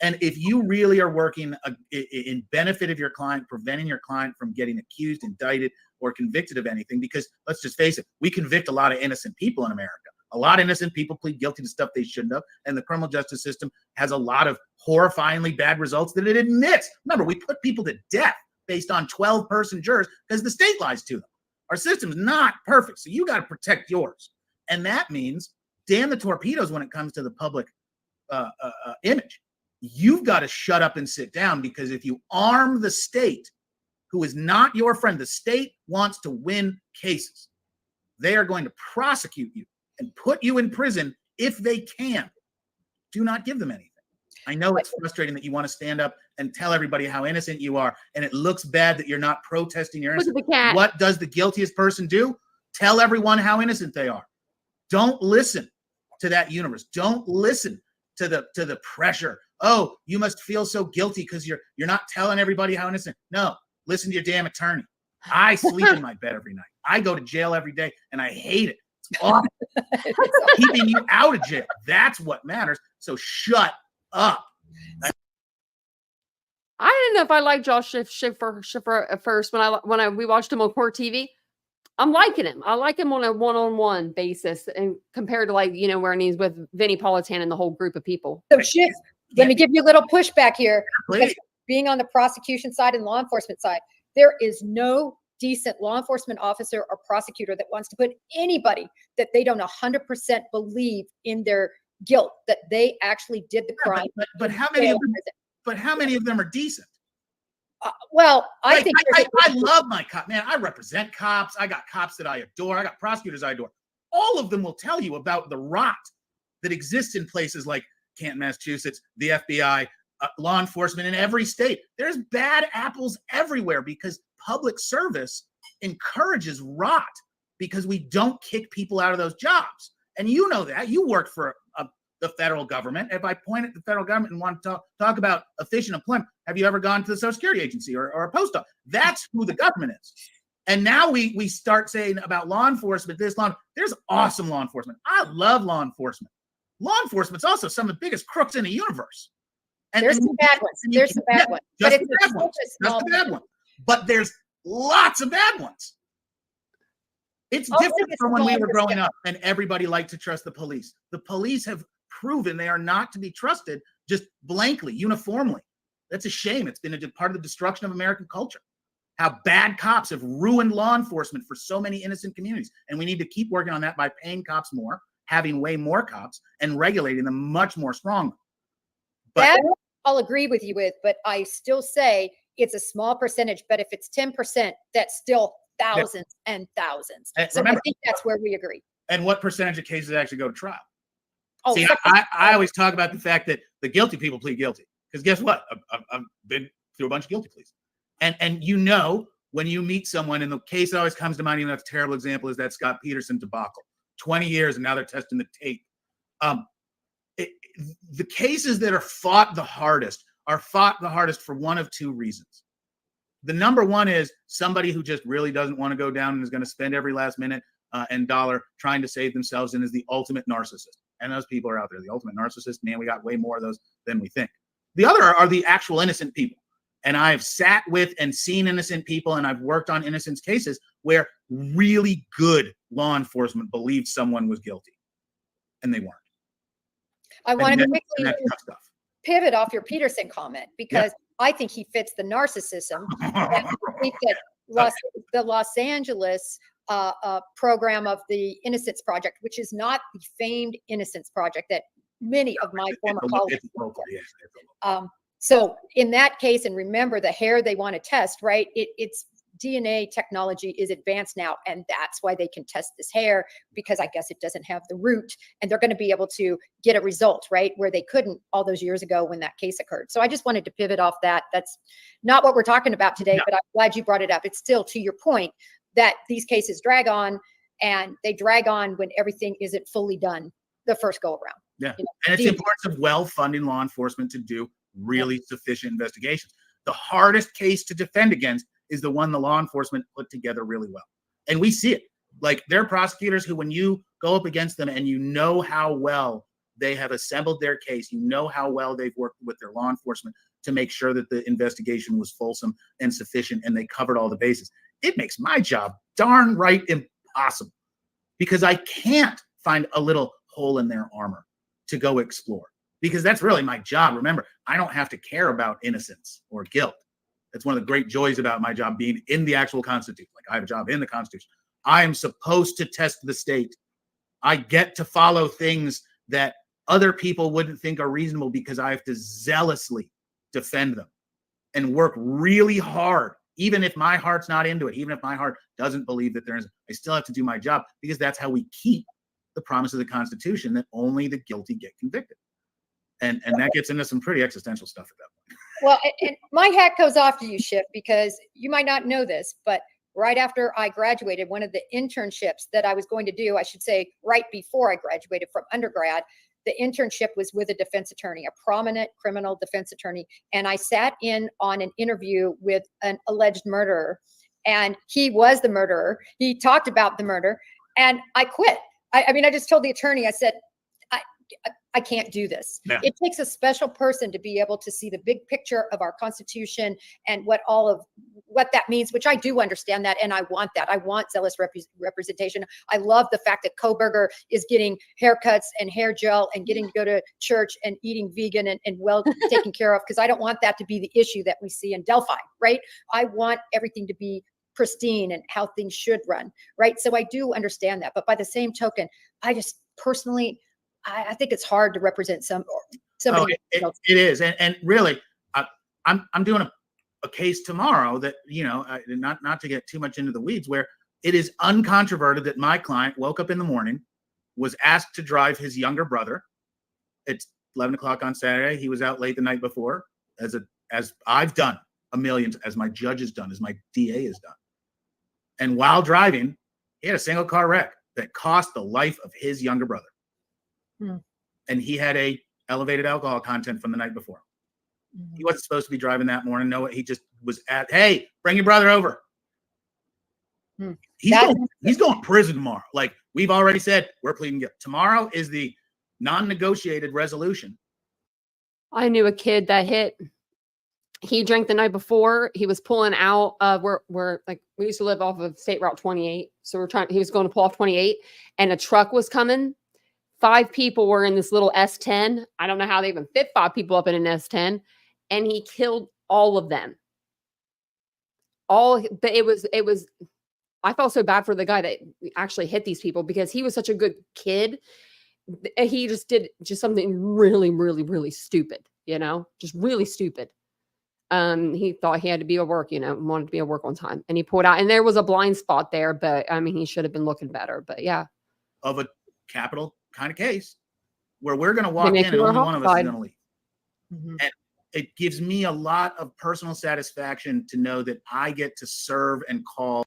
F: And if you really are working in benefit of your client, preventing your client from getting accused, indicted, or convicted of anything, because let's just face it, we convict a lot of innocent people in America. A lot of innocent people plead guilty to stuff they shouldn't have. And the criminal justice system has a lot of horrifyingly bad results that it admits. Remember, we put people to death based on 12-person jurors because the state lies to them. Our system's not perfect, so you got to protect yours. And that means, damn the torpedoes when it comes to the public image. You've got to shut up and sit down, because if you arm the state, who is not your friend, the state wants to win cases. They are going to prosecute you and put you in prison if they can. Do not give them anything. I know it's frustrating that you want to stand up and tell everybody how innocent you are, and it looks bad that you're not protesting your innocence.
A: Look at the cat.
F: What does the guiltiest person do? Tell everyone how innocent they are. Don't listen to that universe. Don't listen to the pressure. Oh, you must feel so guilty because you're not telling everybody how innocent. No, listen to your damn attorney. I sleep in my bed every night. I go to jail every day, and I hate it. It's awful. Keeping you out of jail. That's what matters. So shut up.
A: I didn't know if I liked Josh Schiffer at first when we watched him on Court TV. I'm liking him. I like him on a one-on-one basis, and compared to when he's with Vinnie Politan and the whole group of people.
E: So Schiff, let me give you a little pushback here. Because
F: Please.
E: being on the prosecution side and law enforcement side, there is no decent law enforcement officer or prosecutor that wants to put anybody that they don't 100% believe in their guilt, that they actually did the crime.
F: But how many of them? But how many of them are decent?
E: Well, I
F: Like,
E: think
F: I love my cop, man. I represent cops. I got cops that I adore. I got prosecutors I adore. All of them will tell you about the rot that exists in places like Canton, Massachusetts, the FBI, law enforcement in every state. There's bad apples everywhere because public service encourages rot because we don't kick people out of those jobs. And you know that. You worked for the federal government. If I point at the federal government and want to talk about efficient employment, have you ever gone to the Social Security Agency or a post office? That's who the government is. And now we start saying about law enforcement, there's awesome law enforcement. I love law enforcement. Law enforcement's also some of the biggest crooks in the universe.
E: there's some bad ones. There's some bad ones. But
F: Just
E: it's
F: the bad ones.
E: such a
F: Just
E: small
F: the bad ones. But there's lots of bad ones. It's
E: I'll
F: different
E: take a
F: from when we
E: small
F: were growing
E: perspective.
F: up and everybody liked to trust the police. The police have proven they are not to be trusted just blankly, uniformly. That's a shame. It's been a part of the destruction of American culture. How bad cops have ruined law enforcement for so many innocent communities. And we need to keep working on that by paying cops more, having way more cops, and regulating them much more strongly. But
E: That I'll agree with you with, but I still say it's a small percentage. But if it's 10%, that's still thousands and thousands.
F: And
E: So
F: remember-
E: I think that's where we agree.
F: and what percentage of cases actually go to trial?
E: Oh,
F: See,
E: so-
F: I always talk about the fact that the guilty people plead guilty. Because guess what? I've been through a bunch of guilty pleas. And you know, when you meet someone, and the case that always comes to mind, even though it's a terrible example, is that Scott Peterson debacle. 20 years, and now they're testing the tape. The cases that are fought the hardest for one of two reasons. The number one is somebody who just really doesn't want to go down and is going to spend every last minute and dollar trying to save themselves and is the ultimate narcissist. And those people are out there. The ultimate narcissist, man, we got way more of those than we think. The other are the actual innocent people. And I've sat with and seen innocent people, and I've worked on innocence cases where really good law enforcement believed someone was guilty, and they weren't.
E: I want to
F: And
E: quickly
F: that's tough stuff.
E: pivot off your Peterson comment because I think he fits the narcissism. And I think that the Los Angeles program of the Innocence Project, which is not the famed Innocence Project that many of my former colleagues worked at. So in that case, and remember the hair they want to test, right? It's DNA technology is advanced now, and that's why they can test this hair, because I guess it doesn't have the root, and they're going to be able to get a result, right? Where they couldn't all those years ago when that case occurred. So I just wanted to pivot off that. That's not what we're talking about today, but I'm glad you brought it up. It's still to your point that these cases drag on, and they drag on when everything isn't fully done the first go around.
F: Yeah.
E: You know,
F: And it's the importance of well-funding law enforcement to do really sufficient investigations. The hardest case to defend against is the one the law enforcement put together really well. And we see it. Like, there are prosecutors who, when you go up against them and you know how well they have assembled their case, you know how well they've worked with their law enforcement to make sure that the investigation was fulsome and sufficient and they covered all the bases. It makes my job darn right impossible, because I can't find a little hole in their armor to go explore, because that's really my job. Remember, I don't have to care about innocence or guilt. That's one of the great joys about my job, being in the actual Constitution. Like, I have a job in the Constitution. I am supposed to test the state. I get to follow things that other people wouldn't think are reasonable, because I have to zealously defend them and work really hard. Even if my heart's not into it, even if my heart doesn't believe that there is, I still have to do my job, because that's how we keep the promise of the Constitution that only the guilty get convicted. And that gets into some pretty existential stuff at that point.
E: Well, and my hat goes off to you, Schiff, because you might not know this, but right after I graduated, one of the internships that I was going to do, I should say right before I graduated from undergrad, the internship was with a defense attorney, a prominent criminal defense attorney. And I sat in on an interview with an alleged murderer. and he was the murderer. He talked about the murder, and I quit. I mean, I just told the attorney, I said, I can't do this.
F: Yeah.
E: It takes a special person to be able to see the big picture of our Constitution and what all of what that means, which I do understand that. And I want that. I want zealous representation. I love the fact that Koberger is getting haircuts and hair gel and getting to go to church and eating vegan and well taken care of, because I don't want that to be the issue that we see in Delphi, right? I want everything to be pristine and how things should run, right? So I do understand that. But by the same token, I just personally, I think it's hard to represent somebody.
F: It is, and really, I'm doing a case tomorrow that, you know, not to get too much into the weeds, where it is uncontroverted that my client woke up in the morning, was asked to drive his younger brother. It's 11 o'clock on Saturday. He was out late the night before, as I've done a million, as my judge has done, as my DA has done. And while driving, he had a single car wreck that cost the life of his younger brother. And he had a elevated alcohol content from the night before. He wasn't supposed to be driving that morning. No, he just was hey, bring your brother over. He's going to prison tomorrow. Like we've already said, we're pleading guilty. Tomorrow is the non-negotiated resolution.
A: I knew a kid that he drank the night before. He was pulling out of where like we used to live off of State Route 28. So he was going to pull off 28 and a truck was coming. 5 people were in this little S10. I don't know how they even fit 5 people up in an S10. And he killed all of them. But it was, I felt so bad for the guy that actually hit these people because he was such a good kid. He just did something really, really, really stupid, you know, just really stupid. He thought he had to be at work, you know, wanted to be at work on time. And he pulled out, and there was a blind spot there, but I mean, he should have been looking better, but yeah.
F: Of a capital kind of case where we're going to walk in and only one of us is going to leave. And it gives me a lot of personal satisfaction to know that I get to serve and call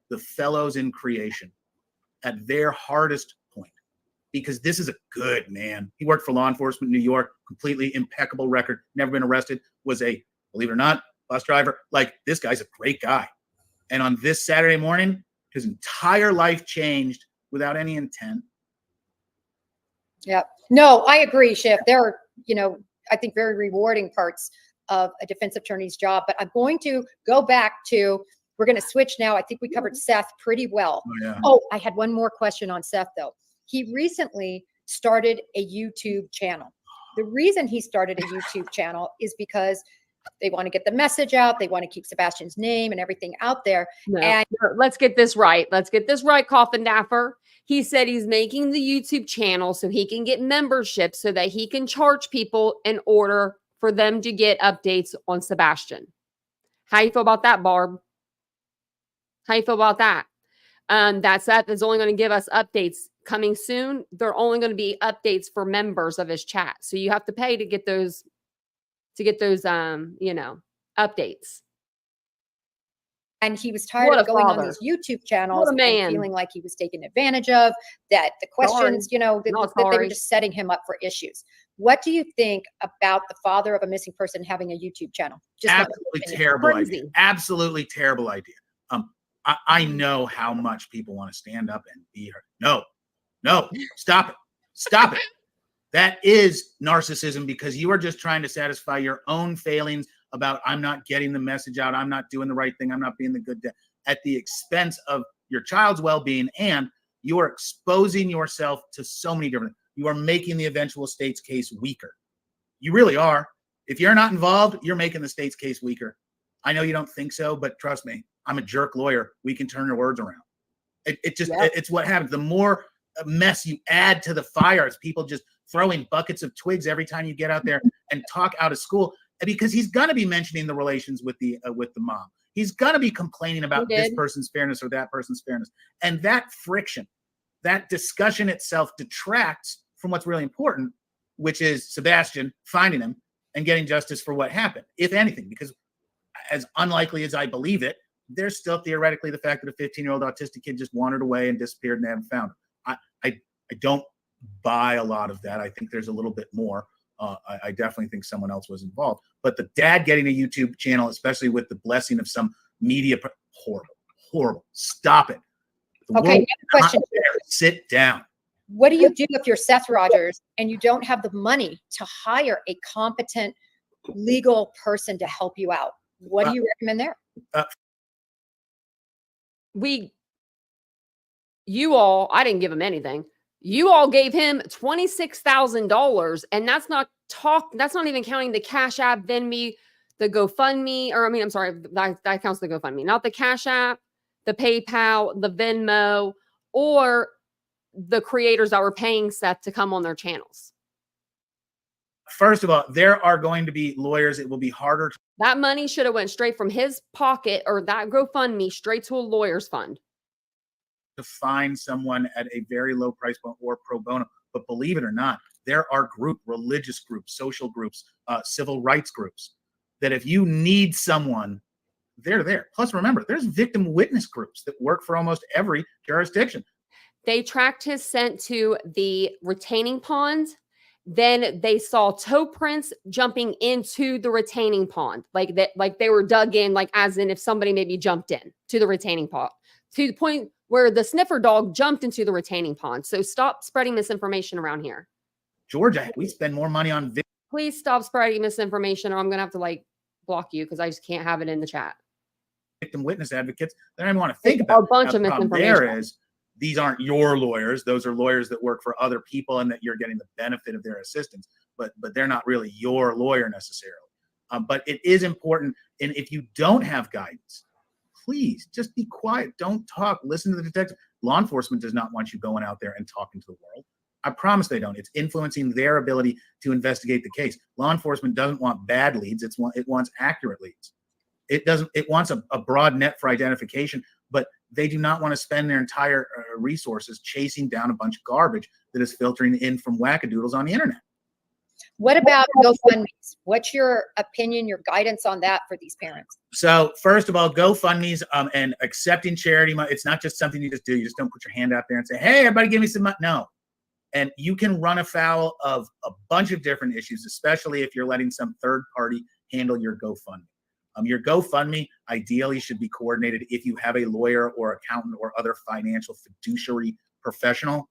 F: the fellows in creation at their hardest point, because this is a good man. He worked for law enforcement in New York, completely impeccable record, never been arrested, was a, believe it or not, bus driver. Like, this guy's a great guy. And on this Saturday morning, his entire life changed without any intent.
E: Yeah, no, I agree, Schiff. There are, you know, I think very rewarding parts of a defense attorney's job, but I'm going to go back to, we're going to switch now. I think we covered Seth pretty well.
F: Oh, yeah.
E: Oh, I had one more question on Seth though. He recently started a YouTube channel. The reason he started a YouTube channel is because they want to get the message out. They want to keep Sebastian's name and everything out there. And
A: let's get this right. Let's get this right, Coffin Daffer. He said he's making the YouTube channel so he can get membership so that he can charge people in order for them to get updates on Sebastian. How you feel about that, Barb? How you feel about that? That Seth is only going to give us updates coming soon. They're only going to be updates for members of his chat. So you have to pay to get those you know, updates.
E: And he was tired of going on these YouTube channels and feeling like he was taken advantage of, that the questions, you know, that they were just setting him up for issues. What do you think about the father of a missing person having a YouTube channel? Just
F: absolutely terrible idea. Absolutely terrible idea. I know how much people want to stand up and be heard. No, stop it. Stop it. That is narcissism, because you are just trying to satisfy your own failings about, I'm not getting the message out, I'm not doing the right thing, I'm not being the good dad, at the expense of your child's well-being, and you are exposing yourself to so many different, you are making the eventual state's case weaker. You really are. If you're not involved, you're making the state's case weaker. I know you don't think so, but trust me, I'm a jerk lawyer. We can turn your words around. It's what happens. The more mess you add to the fire, is people just throwing buckets of twigs every time you get out there and talk out of school, because he's going to be mentioning the relations with the mom. He's going to be complaining about this person's fairness or that person's fairness. And that friction, that discussion itself detracts from what's really important, which is Sebastian finding him and getting justice for what happened, if anything, because as unlikely as I believe it, there's still theoretically the fact that a 15-year-old autistic kid just wandered away and disappeared and they haven't found him. I don't buy a lot of that. I think there's a little bit more. I definitely think someone else was involved. But the dad getting a YouTube channel, especially with the blessing of some media, horrible, horrible. Stop it. The
E: Okay,
F: world
E: another question.
F: is not there. Sit down.
E: What do you do if you're Seth Rogers and you don't have the money to hire a competent legal person to help you out? What do you recommend there?
A: I didn't give him anything. You all gave him $26,000, and that's not even counting the Cash App, Venmo, the GoFundMe, or I'm sorry, that counts the GoFundMe, not the Cash App, the PayPal, the Venmo, or the creators that were paying Seth to come on their channels.
F: First of all, there are going to be lawyers. It will be harder.
A: That money should have went straight from his pocket or that GoFundMe straight to a lawyer's fund.
F: To find someone at a very low price point or pro bono. But believe it or not, there are religious groups, social groups, civil rights groups, that if you need someone, they're there. Plus, remember, there's victim witness groups that work for almost every jurisdiction.
A: They tracked his scent to the retaining pond. Then they saw toe prints jumping into the retaining pond, like they were dug in, like as in if somebody maybe jumped in to the retaining pond, to the point where the sniffer dog jumped into the retaining pond. So stop spreading misinformation around here.
F: Georgia, we spend more money on
A: Please stop spreading misinformation, or I'm gonna have to block you because I just can't have it in the chat.
F: Victim witness advocates. They don't even want to think about
A: a bunch of
F: the problem
A: misinformation.
F: there is, these aren't your lawyers. Those are lawyers that work for other people and that you're getting the benefit of their assistance, but they're not really your lawyer necessarily. But it is important. And if you don't have guidance, please just be quiet. Don't talk. Listen to the detective. Law enforcement does not want you going out there and talking to the world. I promise they don't. It's influencing their ability to investigate the case. Law enforcement doesn't want bad leads. It wants accurate leads. It wants a broad net for identification, but they do not want to spend their entire resources chasing down a bunch of garbage that is filtering in from wackadoodles on the internet.
E: What about GoFundMes? What's your opinion, your guidance on that for these parents?
F: So first of all, GoFundMes and accepting charity money, it's not just something you just do. You just don't put your hand out there and say, hey, everybody give me some money. No. And you can run afoul of a bunch of different issues, especially if you're letting some third party handle your GoFundMe. Your GoFundMe ideally should be coordinated if you have a lawyer or accountant or other financial fiduciary professional,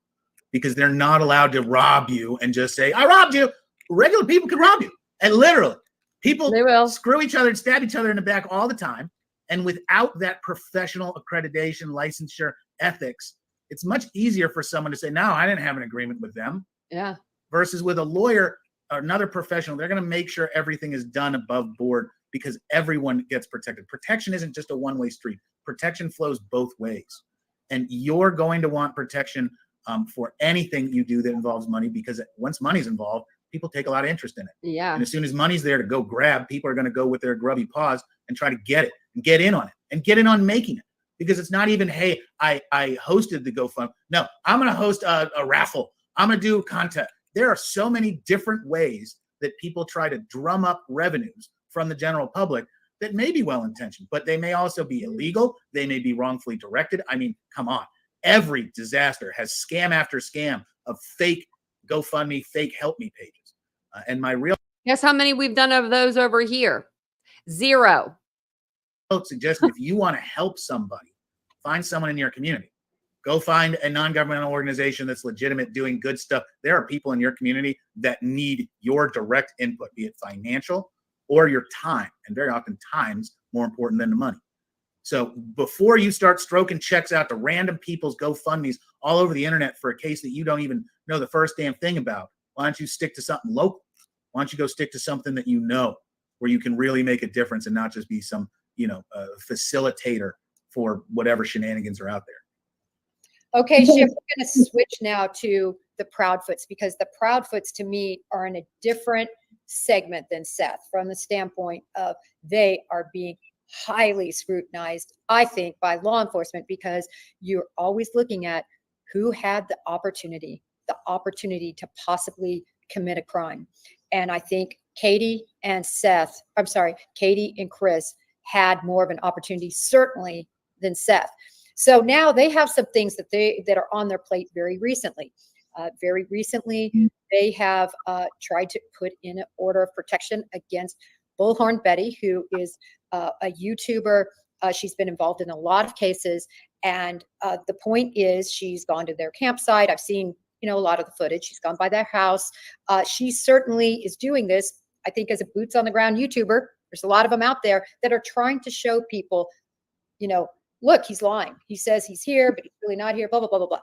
F: because they're not allowed to rob you and just say, I robbed you. Regular people can rob you. And literally, people screw each other and stab each other in the back all the time. And without that professional accreditation, licensure, ethics, it's much easier for someone to say, no, I didn't have an agreement with them.
A: Yeah.
F: Versus with a lawyer or another professional, they're going to make sure everything is done above board because everyone gets protected. Protection isn't just a one-way street. Protection flows both ways. And you're going to want protection for anything you do that involves money, because once money's involved, people take a lot of interest in it.
A: Yeah.
F: And as soon as money's there to go grab, people are going to go with their grubby paws and try to get it and get in on it and get in on making it. Because it's not even, hey, I hosted the GoFundMe. No, I'm going to host a raffle. I'm going to do content. There are so many different ways that people try to drum up revenues from the general public that may be well-intentioned, but they may also be illegal. They may be wrongfully directed. I mean, come on. Every disaster has scam after scam of fake GoFundMe, fake help me pages. And my real
A: guess how many we've done of those over here? 0.
F: suggestion, if you want to help somebody, find someone in your community. Go find a non-governmental organization that's legitimate, doing good stuff. There are people in your community that need your direct input, be it financial or your time. And very often time's more important than the money. So before you start stroking checks out to random people's GoFundMes all over the internet for a case that you don't even know the first damn thing about, why don't you stick to something local? Why don't you go stick to something that you know, where you can really make a difference and not just be some, facilitator for whatever shenanigans are out there.
E: Okay, Shiv, we're going to switch now to the Proudfoots, because the Proudfoots to me are in a different segment than Seth, from the standpoint of they are being highly scrutinized, I think, by law enforcement, because you're always looking at who had the opportunity to possibly commit a crime. And I think Katie and Chris had more of an opportunity, certainly, than Seth. So now they have some things that are on their plate very recently. Very recently, they have tried to put in an order of protection against Bullhorn Betty, who is a YouTuber. She's been involved in a lot of cases. And the point is, she's gone to their campsite. I've seen, a lot of the footage. She's gone by their house. She certainly is doing this, I think, as a boots on the ground YouTuber. There's a lot of them out there that are trying to show people, look, he's lying. He says he's here, but he's really not here, blah, blah, blah, blah, blah.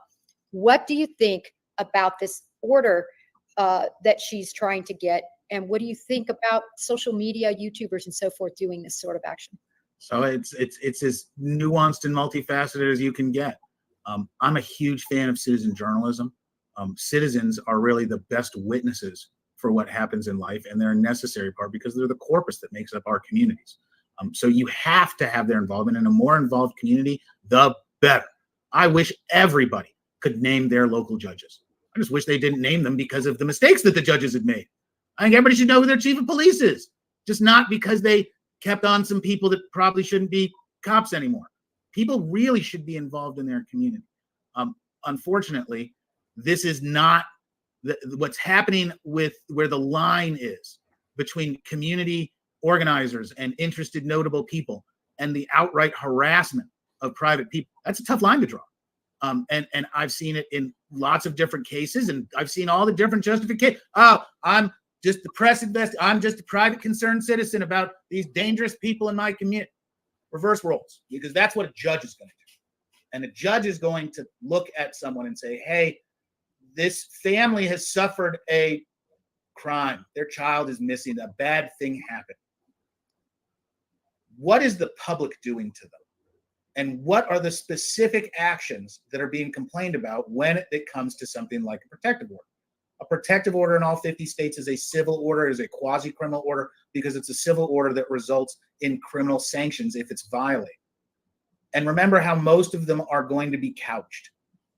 E: What do you think about this order that she's trying to get? And what do you think about social media, YouTubers and so forth doing this sort of action?
F: So it's as nuanced and multifaceted as you can get. I'm a huge fan of citizen journalism. Citizens are really the best witnesses for what happens in life, and they're a necessary part because they're the corpus that makes up our communities. So you have to have their involvement, and a more involved community, the better. I wish everybody could name their local judges. I just wish they didn't name them because of the mistakes that the judges had made. I think everybody should know who their chief of police is, just not because they kept on some people that probably shouldn't be cops anymore. People really should be involved in their community. Unfortunately, this is not what's happening with where the line is between community organizers and interested notable people and the outright harassment of private people. That's a tough line to draw. And I've seen it in lots of different cases, and I've seen all the different justifications. Oh, I'm just the press investor. I'm just a private concerned citizen about these dangerous people in my community. Reverse roles, because that's what a judge is going to do. And a judge is going to look at someone and say, hey, this family has suffered a crime. Their child is missing. A bad thing happened. What is the public doing to them? And what are the specific actions that are being complained about when it comes to something like a protective order? A protective order in all 50 states is a civil order, is a quasi-criminal order, because it's a civil order that results in criminal sanctions if it's violated. And remember how most of them are going to be couched.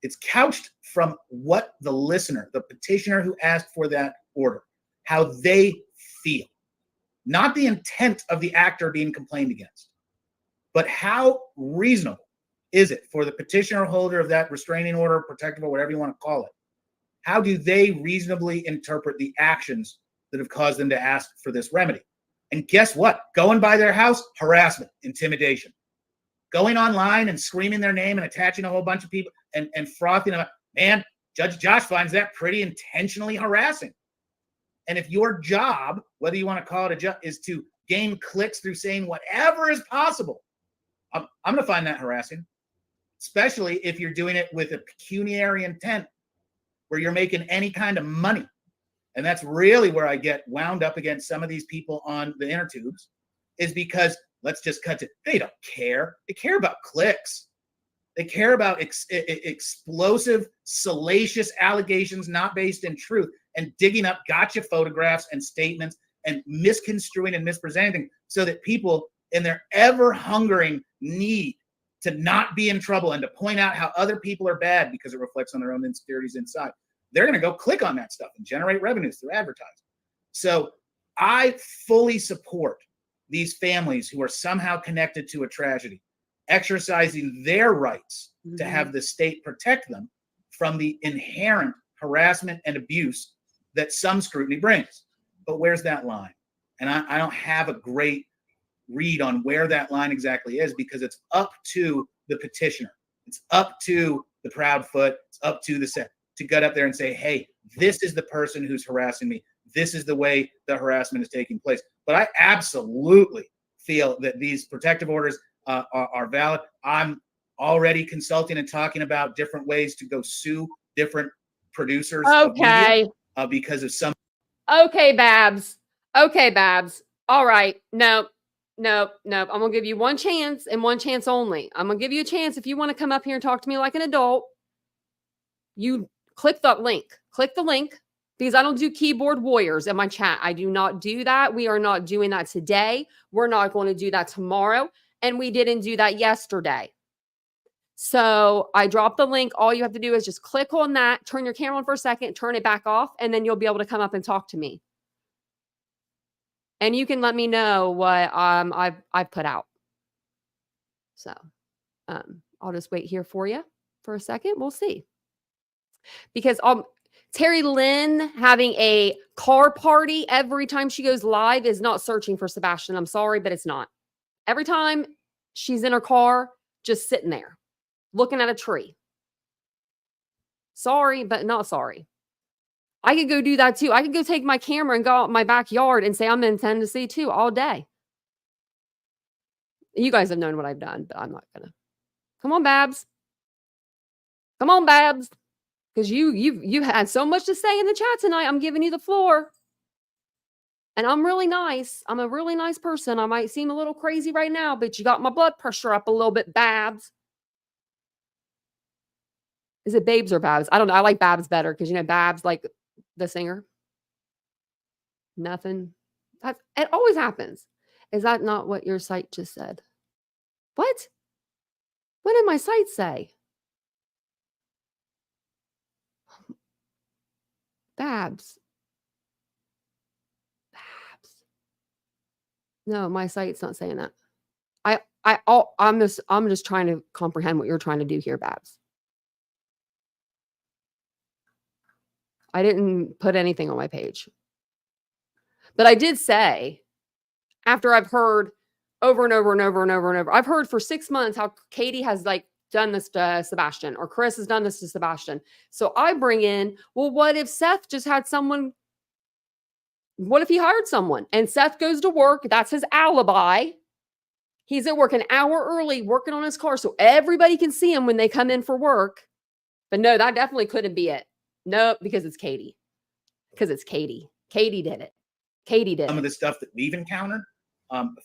F: It's couched from what the listener, the petitioner who asked for that order, how they feel. Not the intent of the actor being complained against, but how reasonable is it for the petitioner holder of that restraining order, protective order, whatever you want to call it? How do they reasonably interpret the actions that have caused them to ask for this remedy? And guess what? Going by their house, harassment, intimidation. Going online and screaming their name and attaching a whole bunch of people and frothing about, man, Judge Josh finds that pretty intentionally harassing. And if your job, whether you want to call it a job, is to gain clicks through saying whatever is possible, I'm going to find that harassing, especially if you're doing it with a pecuniary intent where you're making any kind of money. And that's really where I get wound up against some of these people on the inner tubes, is because let's just cut to, they don't care. They care about clicks. They care about explosive, salacious allegations not based in truth, and digging up gotcha photographs and statements and misconstruing and mispresenting so that people, in their ever-hungering need to not be in trouble and to point out how other people are bad because it reflects on their own insecurities inside, they're going to go click on that stuff and generate revenues through advertising. So I fully support these families who are somehow connected to a tragedy exercising their rights to have the state protect them from the inherent harassment and abuse that some scrutiny brings. But where's that line? And I don't have a great read on where that line exactly is, because it's up to the petitioner. It's up to the Proudfoot. It's up to the set to get up there and say, hey, this is the person who's harassing me. This is the way the harassment is taking place. But I absolutely feel that these protective orders are valid. I'm already consulting and talking about different ways to go sue different producers of media, because of some.
A: Okay, Babs. Okay, Babs. All right. No. I'm going to give you one chance and one chance only. I'm going to give you a chance if you want to come up here and talk to me like an adult. You click the link. Click the link, because I don't do keyboard warriors in my chat. I do not do that. We are not doing that today. We're not going to do that tomorrow. And we didn't do that yesterday. So I dropped the link. All you have to do is just click on that, turn your camera on for a second, turn it back off, and then you'll be able to come up and talk to me. And you can let me know what I've put out. So I'll just wait here for you for a second. We'll see. Because Terry Lynn having a car party every time she goes live is not searching for Sebastian. I'm sorry, but it's not. Every time she's in her car, just sitting there, looking at a tree. Sorry, but not sorry. I could go do that too. I could go take my camera and go out in my backyard and say I'm in Tennessee too all day. You guys have known what I've done, but I'm not gonna. Come on, Babs. Come on, Babs. Because you had so much to say in the chat tonight. I'm giving you the floor. And I'm really nice. I'm a really nice person. I might seem a little crazy right now, but you got my blood pressure up a little bit, Babs. Is it Babes or Babs? I don't know. I like Babs better because, you know, Babs, like the singer. Nothing. It always happens. Is that not what your site just said? What? What did my site say? Babs. Babs. No, my site's not saying that. I'm just trying to comprehend what you're trying to do here, Babs. I didn't put anything on my page. But I did say, after I've heard over and over and over and over and over, I've heard for 6 months how Katie has like done this to Sebastian, or Chris has done this to Sebastian. So I bring in, well, what if Seth just had someone? What if he hired someone and Seth goes to work? That's his alibi. He's at work an hour early working on his car so everybody can see him when they come in for work. But no, that definitely couldn't be it. No, because it's Katie. Because it's Katie. Katie did it. Katie did.
F: Some of the stuff that we've encountered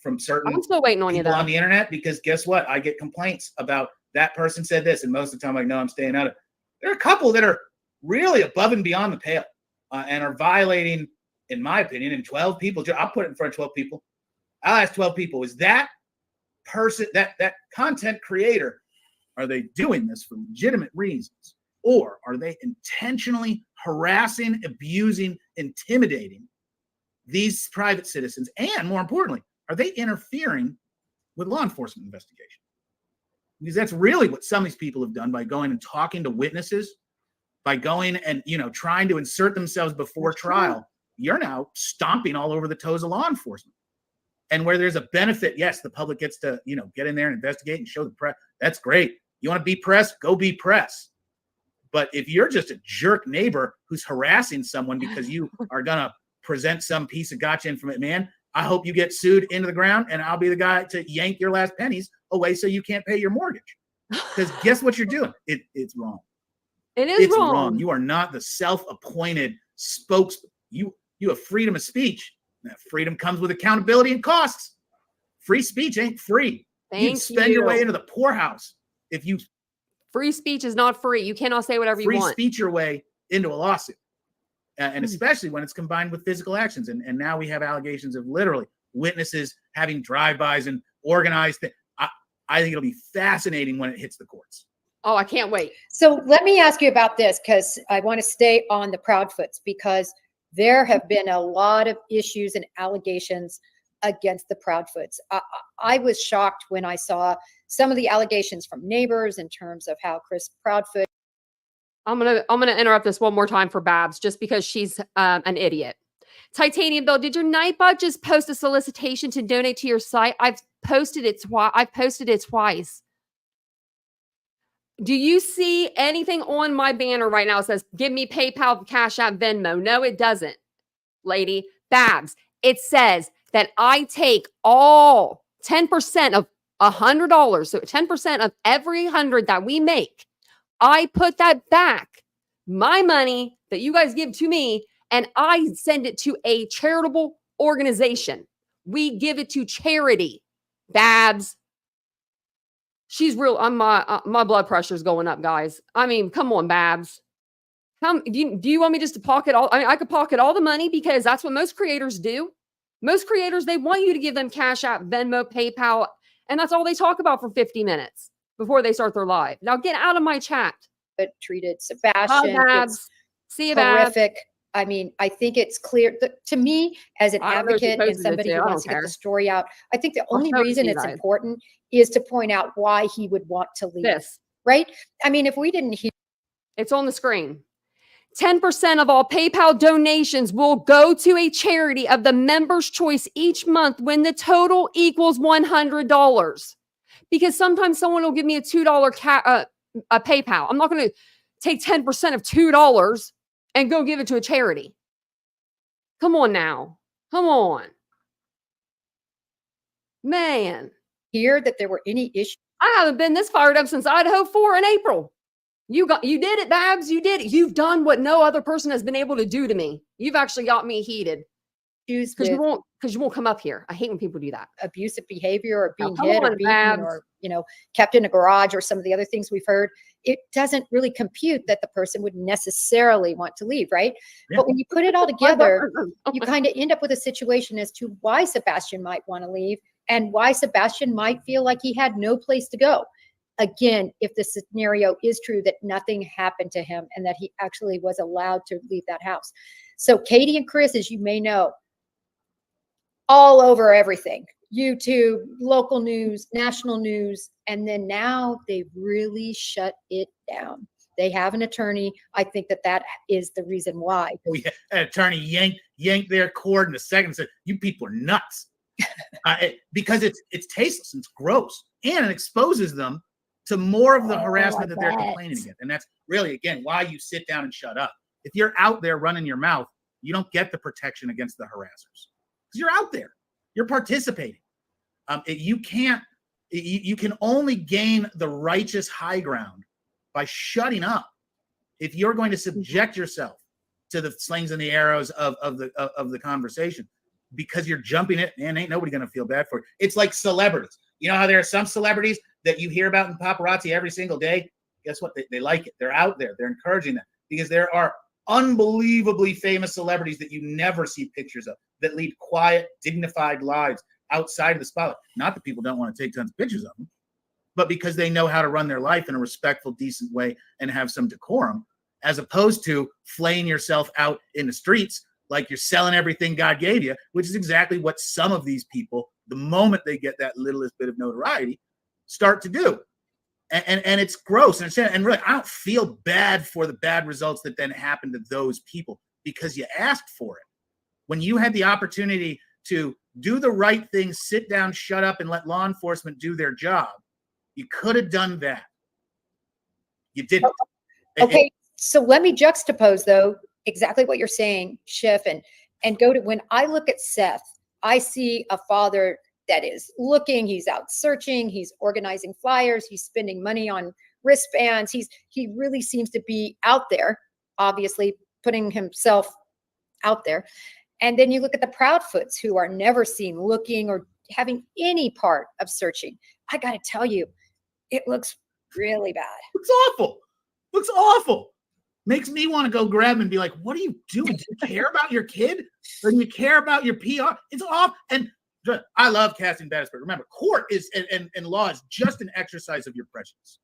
F: from certain
A: I'm still waiting on you
F: people
A: though.
F: on the internet, because guess what? I get complaints about that person said this, and most of the time I know I'm staying out of it. There are a couple that are really above and beyond the pale and are violating, in my opinion, and 12 people. I'll put it in front of 12 people. I'll ask 12 people, is that person, that content creator, are they doing this for legitimate reasons? Or are they intentionally harassing, abusing, intimidating these private citizens? And more importantly, are they interfering with law enforcement investigation? Because that's really what some of these people have done by going and talking to witnesses, by going and, you know, trying to insert themselves before trial. You're now stomping all over the toes of law enforcement. And where there's a benefit, yes, the public gets to, you know, get in there and investigate and show the press. That's great. You want to be press? Go be press. But if you're just a jerk neighbor who's harassing someone because you are going to present some piece of gotcha information, man, I hope you get sued into the ground, and I'll be the guy to yank your last pennies away so you can't pay your mortgage. Because guess what you're doing? It's wrong.
A: It's wrong.
F: You are not the self-appointed spokesman. You have freedom of speech. That freedom comes with accountability and costs. Free speech ain't free. You spend your way into the poorhouse if you.
A: Free speech is not free. You cannot say whatever you want.
F: Free speech your way into a lawsuit. And especially when it's combined with physical actions. And now we have allegations of literally witnesses having drive-bys and organized things. I think it'll be fascinating when it hits the courts.
A: Oh, I can't wait.
E: So let me ask you about this, because I want to stay on the Proudfoots, because there have been a lot of issues and allegations against the Proudfoots. I was shocked when I saw some of the allegations from neighbors in terms of how Chris Proudfoot.
A: I'm gonna interrupt this one more time for Babs, just because she's an idiot. TitaniumBuilt, did your Nightbot just post a solicitation to donate to your site? I've posted it twice. Do you see anything on my banner right now that says, give me PayPal, Cash App, Venmo? No, it doesn't, lady. Babs, it says that I take all 10% of $100. So 10% of every 100 that we make, I put that back, my money that you guys give to me, and I send it to a charitable organization. We give it to charity. Babs. She's real. My blood pressure is going up, guys. I mean, come on, Babs. Do you want me just to pocket all? I mean, I could pocket all the money, because that's what most creators do. Most creators, they want you to give them Cash App, Venmo, PayPal, and that's all they talk about for 50 minutes before they start their live. Now get out of my chat.
E: Treated Sebastian.
A: Babs. See you, Babs.
E: Horrific. I mean, I think it's clear to me as an advocate and somebody who wants to get the story out. I think the only reason it's important is to point out why he would want to leave.
A: This.
E: Right? I mean, if we didn't hear.
A: It's on the screen. 10% of all PayPal donations will go to a charity of the member's choice each month when the total equals $100. Because sometimes someone will give me a $2 a PayPal. I'm not going to take 10% of $2 and go give it to a charity. Come on now. Come on. Man,
E: Hear that there were any issues.
A: I haven't been this fired up since Idaho 4 in April. You did it, Babs. You did it. You've done what no other person has been able to do to me. You've actually got me heated because
E: with
A: you won't come up here. I hate when people do that.
E: abusive behavior or
A: Now,
E: being
A: come
E: hit or
A: on,
E: beaten
A: Babs.
E: or, kept in a garage or some of the other things we've heard, it doesn't really compute that the person would necessarily want to leave, right?
F: Yeah.
E: But when you put it all together, you kind of end up with a situation as to why Sebastian might want to leave and why Sebastian might feel like he had no place to go. Again, if the scenario is true that nothing happened to him and that he actually was allowed to leave that house. So Katie and Chris, as you may know, all over everything, YouTube, local news, national news, and then now they've really shut it down. They have an attorney. I think that is the reason why.
F: Oh, yeah. An attorney yanked their cord in a second and said, "You people are nuts," because it's tasteless and it's gross, and it exposes them to more of the harassment that they're complaining against. And that's really, again, why you sit down and shut up. If you're out there running your mouth, you don't get the protection against the harassers because you're out there, you're participating. You can only gain the righteous high ground by shutting up. If you're going to subject yourself to the slings and the arrows of the conversation, because you're jumping it, man, ain't nobody gonna feel bad for it. It's like celebrities. You know how there are some celebrities that you hear about in paparazzi every single day? Guess what? They like it. They're out there. They're encouraging them because there are unbelievably famous celebrities that you never see pictures of that lead quiet, dignified lives outside of the spotlight. Not that people don't want to take tons of pictures of them, but because they know how to run their life in a respectful, decent way and have some decorum, as opposed to flaying yourself out in the streets like you're selling everything God gave you, which is exactly what some of these people, the moment they get that littlest bit of notoriety, start to do. And it's gross. And really, I don't feel bad for the bad results that then happen to those people because you asked for it. When you had the opportunity to do the right thing, sit down, shut up, and let law enforcement do their job, you could have done that. You didn't.
E: Okay, so let me juxtapose, though, exactly what you're saying, Schiff, and go to when I look at Seth, I see a father that is looking, he's out searching, he's organizing flyers, he's spending money on wristbands. He really seems to be out there, obviously putting himself out there. And then you look at the Proudfoots who are never seen looking or having any part of searching. I got to tell you, it looks really bad.
F: Looks awful. Looks awful. Makes me want to go grab him and be like, what are you doing? Do you care about your kid? Or do you care about your PR? It's off. And I love casting bad aspersions. Remember, court is and law is just an exercise of your prejudice.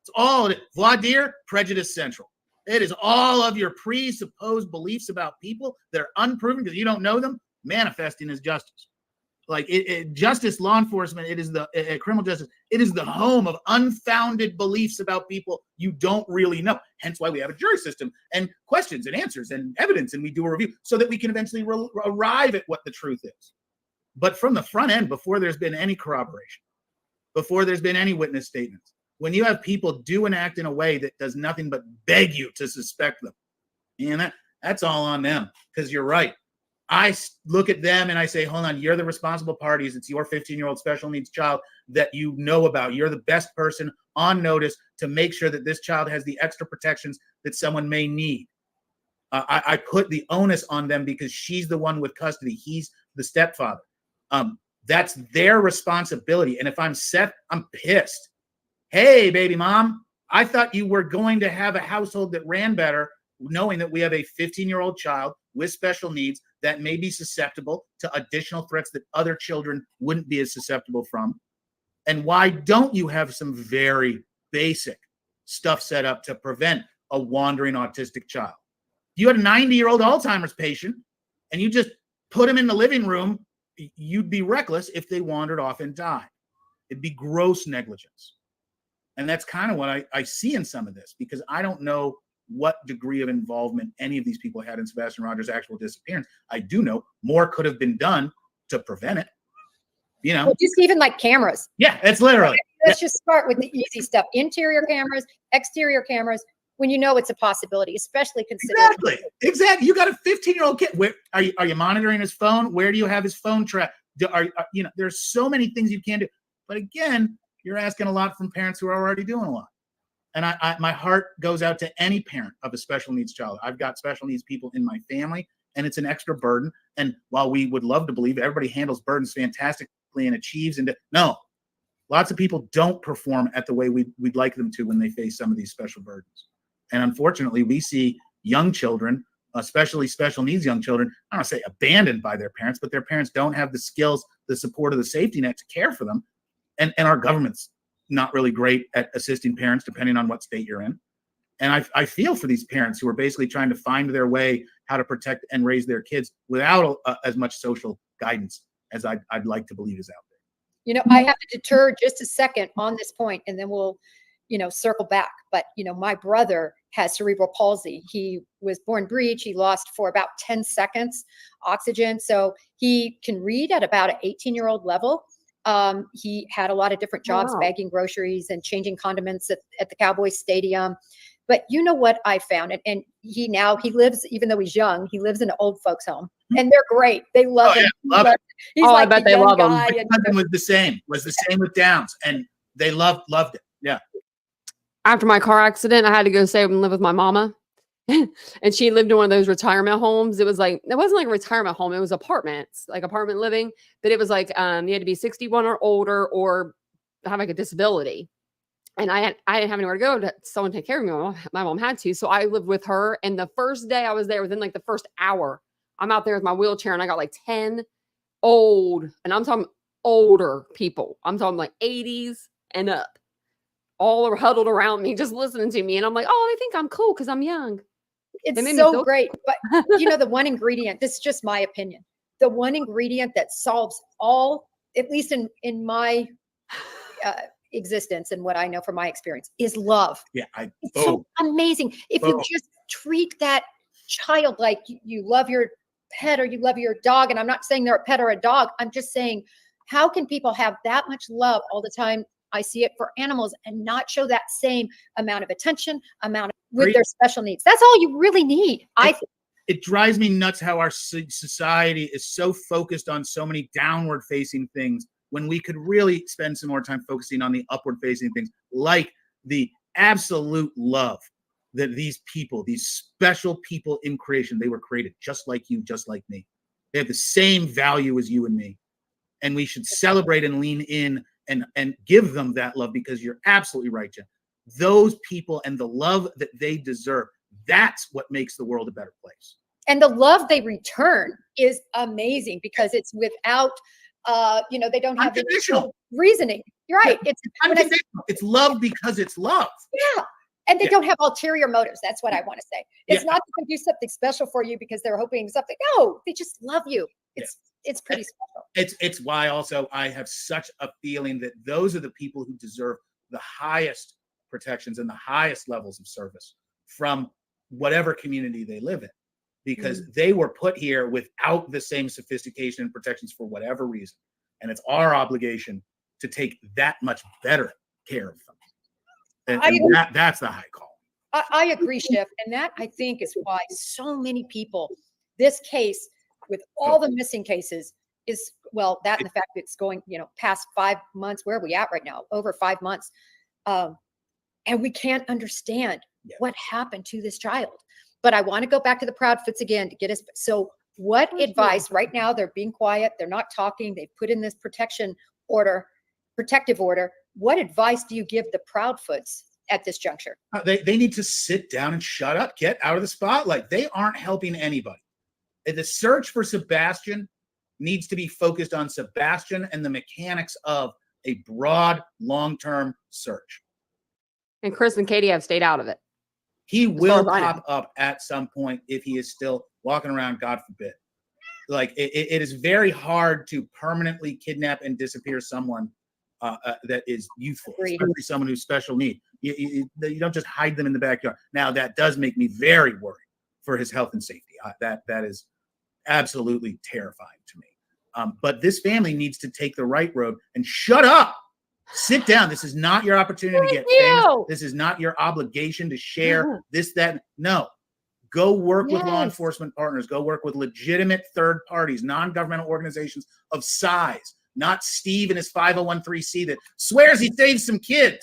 F: It's all voir dire, prejudice central. It is all of your presupposed beliefs about people that are unproven because you don't know them, manifesting as justice. Like justice, law enforcement, it is the criminal justice. It is the home of unfounded beliefs about people you don't really know. Hence why we have a jury system and questions and answers and evidence, and we do a review so that we can eventually arrive at what the truth is. But from the front end, before there's been any corroboration, before there's been any witness statements, when you have people do and act in a way that does nothing but beg you to suspect them, and that's all on them. Because you're right. I look at them and I say, hold on, you're the responsible parties. It's your 15-year-old special needs child that you know about. You're the best person on notice to make sure that this child has the extra protections that someone may need. I put the onus on them because she's the one with custody. He's the stepfather. That's their responsibility. And if I'm Seth, I'm pissed. Hey, baby mom, I thought you were going to have a household that ran better, knowing that we have a 15-year-old child with special needs that may be susceptible to additional threats that other children wouldn't be as susceptible from. And why don't you have some very basic stuff set up to prevent a wandering autistic child? You had a 90-year-old Alzheimer's patient and you just put him in the living room, you'd be reckless if they wandered off and died. It'd be gross negligence. And that's kind of what I see in some of this, because I don't know what degree of involvement any of these people had in Sebastian Rogers' actual disappearance. I do know more could have been done to prevent it. You know,
E: Well, just even like cameras.
F: yeah, it's literally.
E: Let's just start with the easy stuff. Interior cameras, exterior cameras, when you know it's a possibility, especially considering.
F: Exactly. You got a 15-year-old kid. Where are you monitoring his phone? Where do you have his phone tracked? You know, there's so many things you can do. But again, you're asking a lot from parents who are already doing a lot. And my heart goes out to any parent of a special needs child. I've got special needs people in my family, and it's an extra burden. And while we would love to believe everybody handles burdens fantastically and achieves, no, lots of people don't perform at the way we'd like them to when they face some of these special burdens. And unfortunately, we see young children, especially special needs young children, I don't want to say abandoned by their parents, but their parents don't have the skills, the support, of the safety net to care for them. And our government's not really great at assisting parents, depending on what state you're in. And I feel for these parents who are basically trying to find their way how to protect and raise their kids without as much social guidance as I'd like to believe is out there.
E: You know, I have to deter just a second on this point, and then we'll, circle back. But, my brother has cerebral palsy. He was born breech. He lost for about 10 seconds oxygen. So he can read at about an 18-year-old level. He had a lot of different jobs,
A: Wow.
E: bagging groceries and changing condiments at the Cowboys Stadium. But you know what I found? And he lives, even though he's young, he lives in an old folks home. And they're great. They love him.
F: Love it.
E: He's
A: Oh, I
E: like
A: bet
E: the
A: they
E: young
A: love him.
E: guy,
F: My
E: and-
F: husband was the same with Downs, and they loved it. Yeah.
A: After my car accident, I had to go stay and live with my mama. And she lived in one of those retirement homes. It wasn't like a retirement home. It was apartments, like apartment living. But it was like you had to be 61 or older or have like a disability. And I didn't have anywhere to go to someone take care of me. My mom had to. So I lived with her. And the first day I was there, within like the first hour, I'm out there with my wheelchair and I got like 10 old, and I'm talking older people. I'm talking like 80s and up, all are huddled around me, just listening to me. And I'm like, oh, they think I'm cool because I'm young. They made
E: It's
A: me
E: so
A: feel
E: great. But the one ingredient, this is just my opinion, the one ingredient that solves all, at least in my existence and what I know from my experience, is love.
F: Yeah.
E: It's so amazing. If you just treat that child like you love your pet or you love your dog, and I'm not saying they're a pet or a dog, I'm just saying, how can people have that much love all the time? I see it for animals and not show that same amount of attention, with their special needs. That's all you really need.
F: It drives me nuts how our society is so focused on so many downward facing things when we could really spend some more time focusing on the upward facing things, like the absolute love that these people, these special people in creation, they were created just like you, just like me. They have the same value as you and me. And we should celebrate and lean in and give them that love, because you're absolutely right, Jen. Those people and the love that they deserve, that's what makes the world a better place.
E: And the love they return is amazing, because it's without, they don't have
F: Unconditional.
E: reasoning. You're right.
F: It's love because it's love.
E: Yeah. And they don't have ulterior motives. That's what I want to say. It's not that they do something special for you because they're hoping something. No, they just love you. It's pretty special.
F: It's why also I have such a feeling that those are the people who deserve the highest protections and the highest levels of service from whatever community they live in, because they were put here without the same sophistication and protections for whatever reason. And it's our obligation to take that much better care of them. And that's the high call.
E: I agree, Chef. And that, I think, is why so many people, this case, with all the missing cases, is, well, that and the fact that it's going, past 5 months. Where are we at right now? Over 5 months. And we can't understand what happened to this child. But I want to go back to the Proudfoots again to get us. So what advice right now? They're being quiet. They're not talking. They've put in this protective order. What advice do you give the Proudfoots at this juncture?
F: They need to sit down and shut up, get out of the spotlight. They aren't helping anybody. The search for Sebastian needs to be focused on Sebastian and the mechanics of a broad, long-term search.
A: And Chris and Katie have stayed out of it.
F: He will pop up at some point if he is still walking around, God forbid. Like, it is very hard to permanently kidnap and disappear someone that is youthful,
E: Agreed.
F: especially someone who's special need. You don't just hide them in the backyard. Now, that does make me very worried for his health and safety. That is absolutely terrifying to me. But this family needs to take the right road and shut up. Sit down. This is not your opportunity to get famous. This is not your obligation to share this, that. No. Go work with law enforcement partners. Go work with legitimate third parties, non-governmental organizations of size, not Steve and his 501(c)(3) that swears he saves some kids.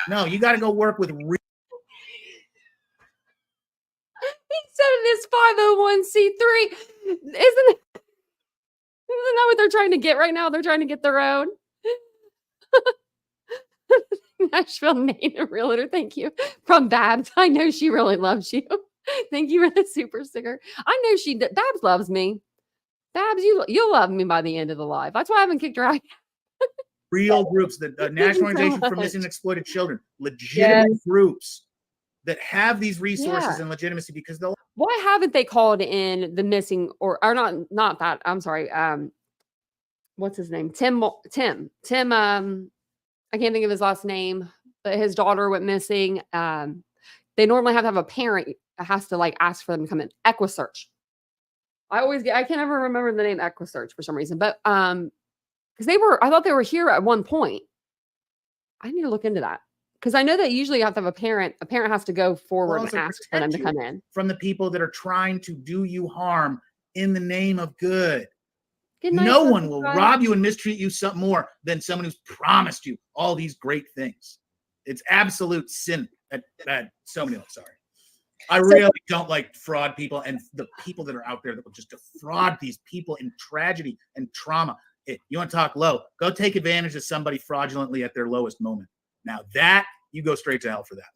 F: No, you got to go work with real.
A: He said it is 501(c)(3). Isn't that what they're trying to get right now? They're trying to get their own. Nashville native realtor, thank you. From Babs. I know she really loves you. Thank you for the super sticker. I know Babs loves me. Babs, you'll love me by the end of the live. That's why I haven't kicked her out.
F: Real groups, the National Organization for Missing and Exploited Children, legitimate groups that have these resources and legitimacy, because they'll.
A: Why haven't they called in the missing or not that? I'm sorry. What's his name? Tim. I can't think of his last name, but his daughter went missing. They normally have to have a parent that has to ask for them to come in. EquiSearch. I can't ever remember the name EquiSearch for some reason, but because I thought they were here at one point. I need to look into that because I know that usually you have to have a parent. A parent has to go forward and ask for them to come in.
F: From the people that are trying to do you harm in the name of good.
A: Night,
F: no one will rob you and mistreat you more than someone who's promised you all these great things. It's absolute sin at so many levels. Sorry. I really don't like fraud people and the people that are out there that will just defraud these people in tragedy and trauma. You want to talk low, go take advantage of somebody fraudulently at their lowest moment. Now that you go straight to hell for that one.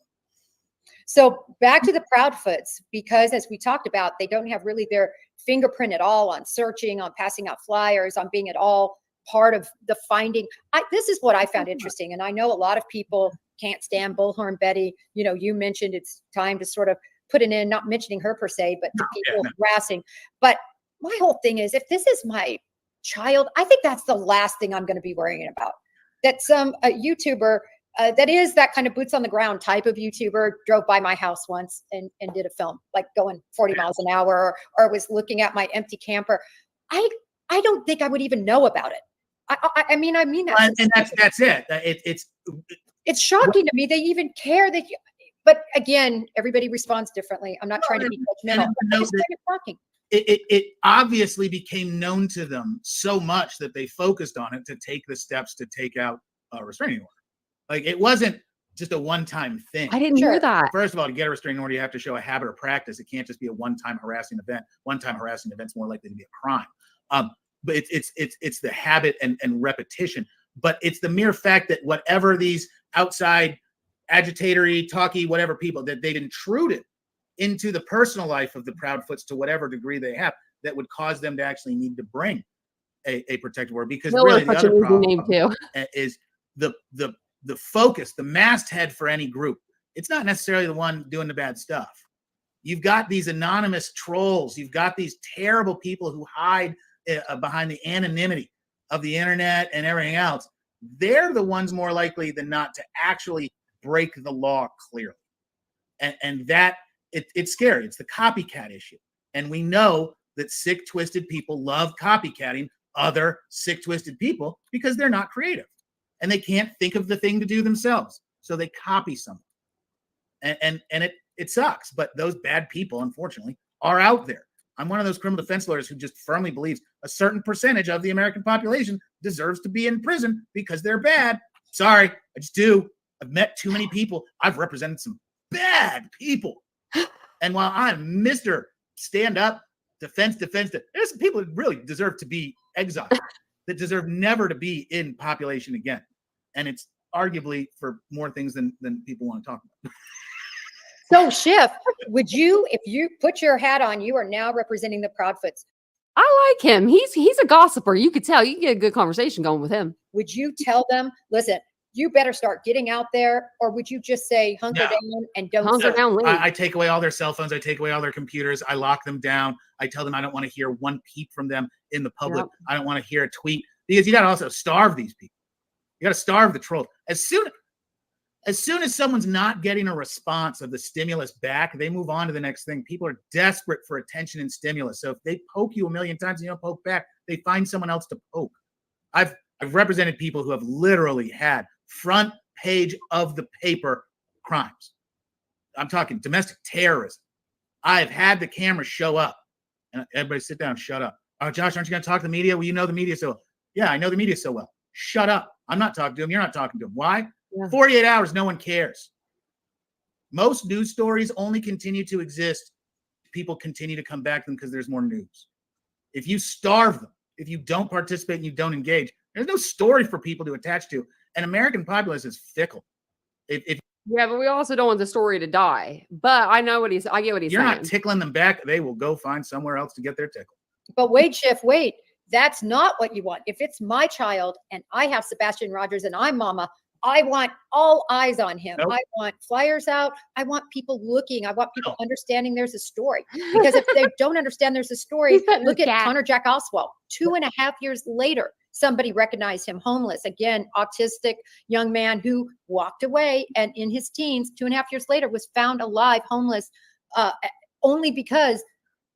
E: So back to the Proudfoots, because as we talked about, they don't have really their fingerprint at all on searching, on passing out flyers, on being at all part of the finding. This is what I found interesting. And I know a lot of people can't stand Bullhorn Betty. You mentioned it's time to sort of put it in, not mentioning her per se, but the people harassing. But my whole thing is, if this is my child, I think that's the last thing I'm going to be worrying about. That some YouTuber that is that kind of boots on the ground type of YouTuber drove by my house once and did a film, like going 40 miles an hour, or was looking at my empty camper. I don't think I would even know about it. I mean that.
F: And that's it.
E: It's shocking to me they even care that. But again, everybody responds differently. I'm not trying to be judgmental. It's shocking.
F: It obviously became known to them so much that they focused on it to take the steps to take out a restraining order. Like, it wasn't just a one-time thing.
A: I didn't hear that.
F: First of all, to get a restraining order, you have to show a habit or practice. It can't just be a one-time harassing event. One-time harassing event's more likely to be a crime. But it's the habit and repetition. But it's the mere fact that whatever these outside agitatory, talky, whatever people, that they've intruded into the personal life of the Proudfoots to whatever degree they have, that would cause them to actually need to bring a protective order. Because really the other problem is the focus, the masthead for any group. It's not necessarily the one doing the bad stuff. You've got these anonymous trolls. You've got these terrible people who hide behind the anonymity of the internet and everything else. They're the ones more likely than not to actually break the law clearly. And that it's scary. It's the copycat issue. And we know that sick, twisted people love copycatting other sick, twisted people because they're not creative. And they can't think of the thing to do themselves. So they copy someone. And it sucks. But those bad people, unfortunately, are out there. I'm one of those criminal defense lawyers who just firmly believes a certain percentage of the American population deserves to be in prison because they're bad. Sorry, I just do. I've met too many people. I've represented some bad people. And while I'm Mr. Stand Up, defense, there's some people that really deserve to be exiled, that deserve never to be in population again. And it's arguably for more things than people want to talk about.
E: So, Schiff, would you, if you put your hat on, you are now representing the Proudfoots.
A: I like him. He's a gossiper. You could tell. You can get a good conversation going with him.
E: Would you tell them, listen, you better start getting out there, or would you just say hunker down and don't
A: hunker down?
F: I take away all their cell phones. I take away all their computers. I lock them down. I tell them I don't want to hear one peep from them in the public. I don't want to hear a tweet, because you got to also starve these people. You got to starve the trolls. As soon as someone's not getting a response of the stimulus back, they move on to the next thing. People are desperate for attention and stimulus. So if they poke you a million times and you don't poke back, they find someone else to poke. I've represented people who have literally had front page of the paper crimes. I'm talking domestic terrorism. I've had the camera show up and everybody sit down, shut up. Oh, Josh, aren't you going to talk to the media? Well, you know the media so well. Yeah, I know the media so well. Shut up. I'm not talking to them. You're not talking to them. Why?
A: Yeah.
F: 48 hours, no one cares. Most news stories only continue to exist. People continue to come back to them because there's more news. If you starve them, if you don't participate and you don't engage, there's no story for people to attach to. And American populace is fickle. If
A: Yeah, but we also don't want the story to die. But I get what he's
F: you're
A: saying.
F: not tickling them back, they will go find somewhere else to get their tickle.
E: But wait, Schiff, wait. That's not what you want. If it's my child and I have Sebastian Rogers and I'm mama, I want all eyes on him.
F: Nope.
E: I want flyers out. I want people looking. I want people understanding there's a story. Because if they don't understand there's a story,
A: He's petting
E: look
A: his
E: at
A: cat.
E: Connor Jack Oswald. 2.5 years later, somebody recognized him homeless. Again, autistic young man who walked away and in his teens, 2.5 years later, was found alive, homeless, only because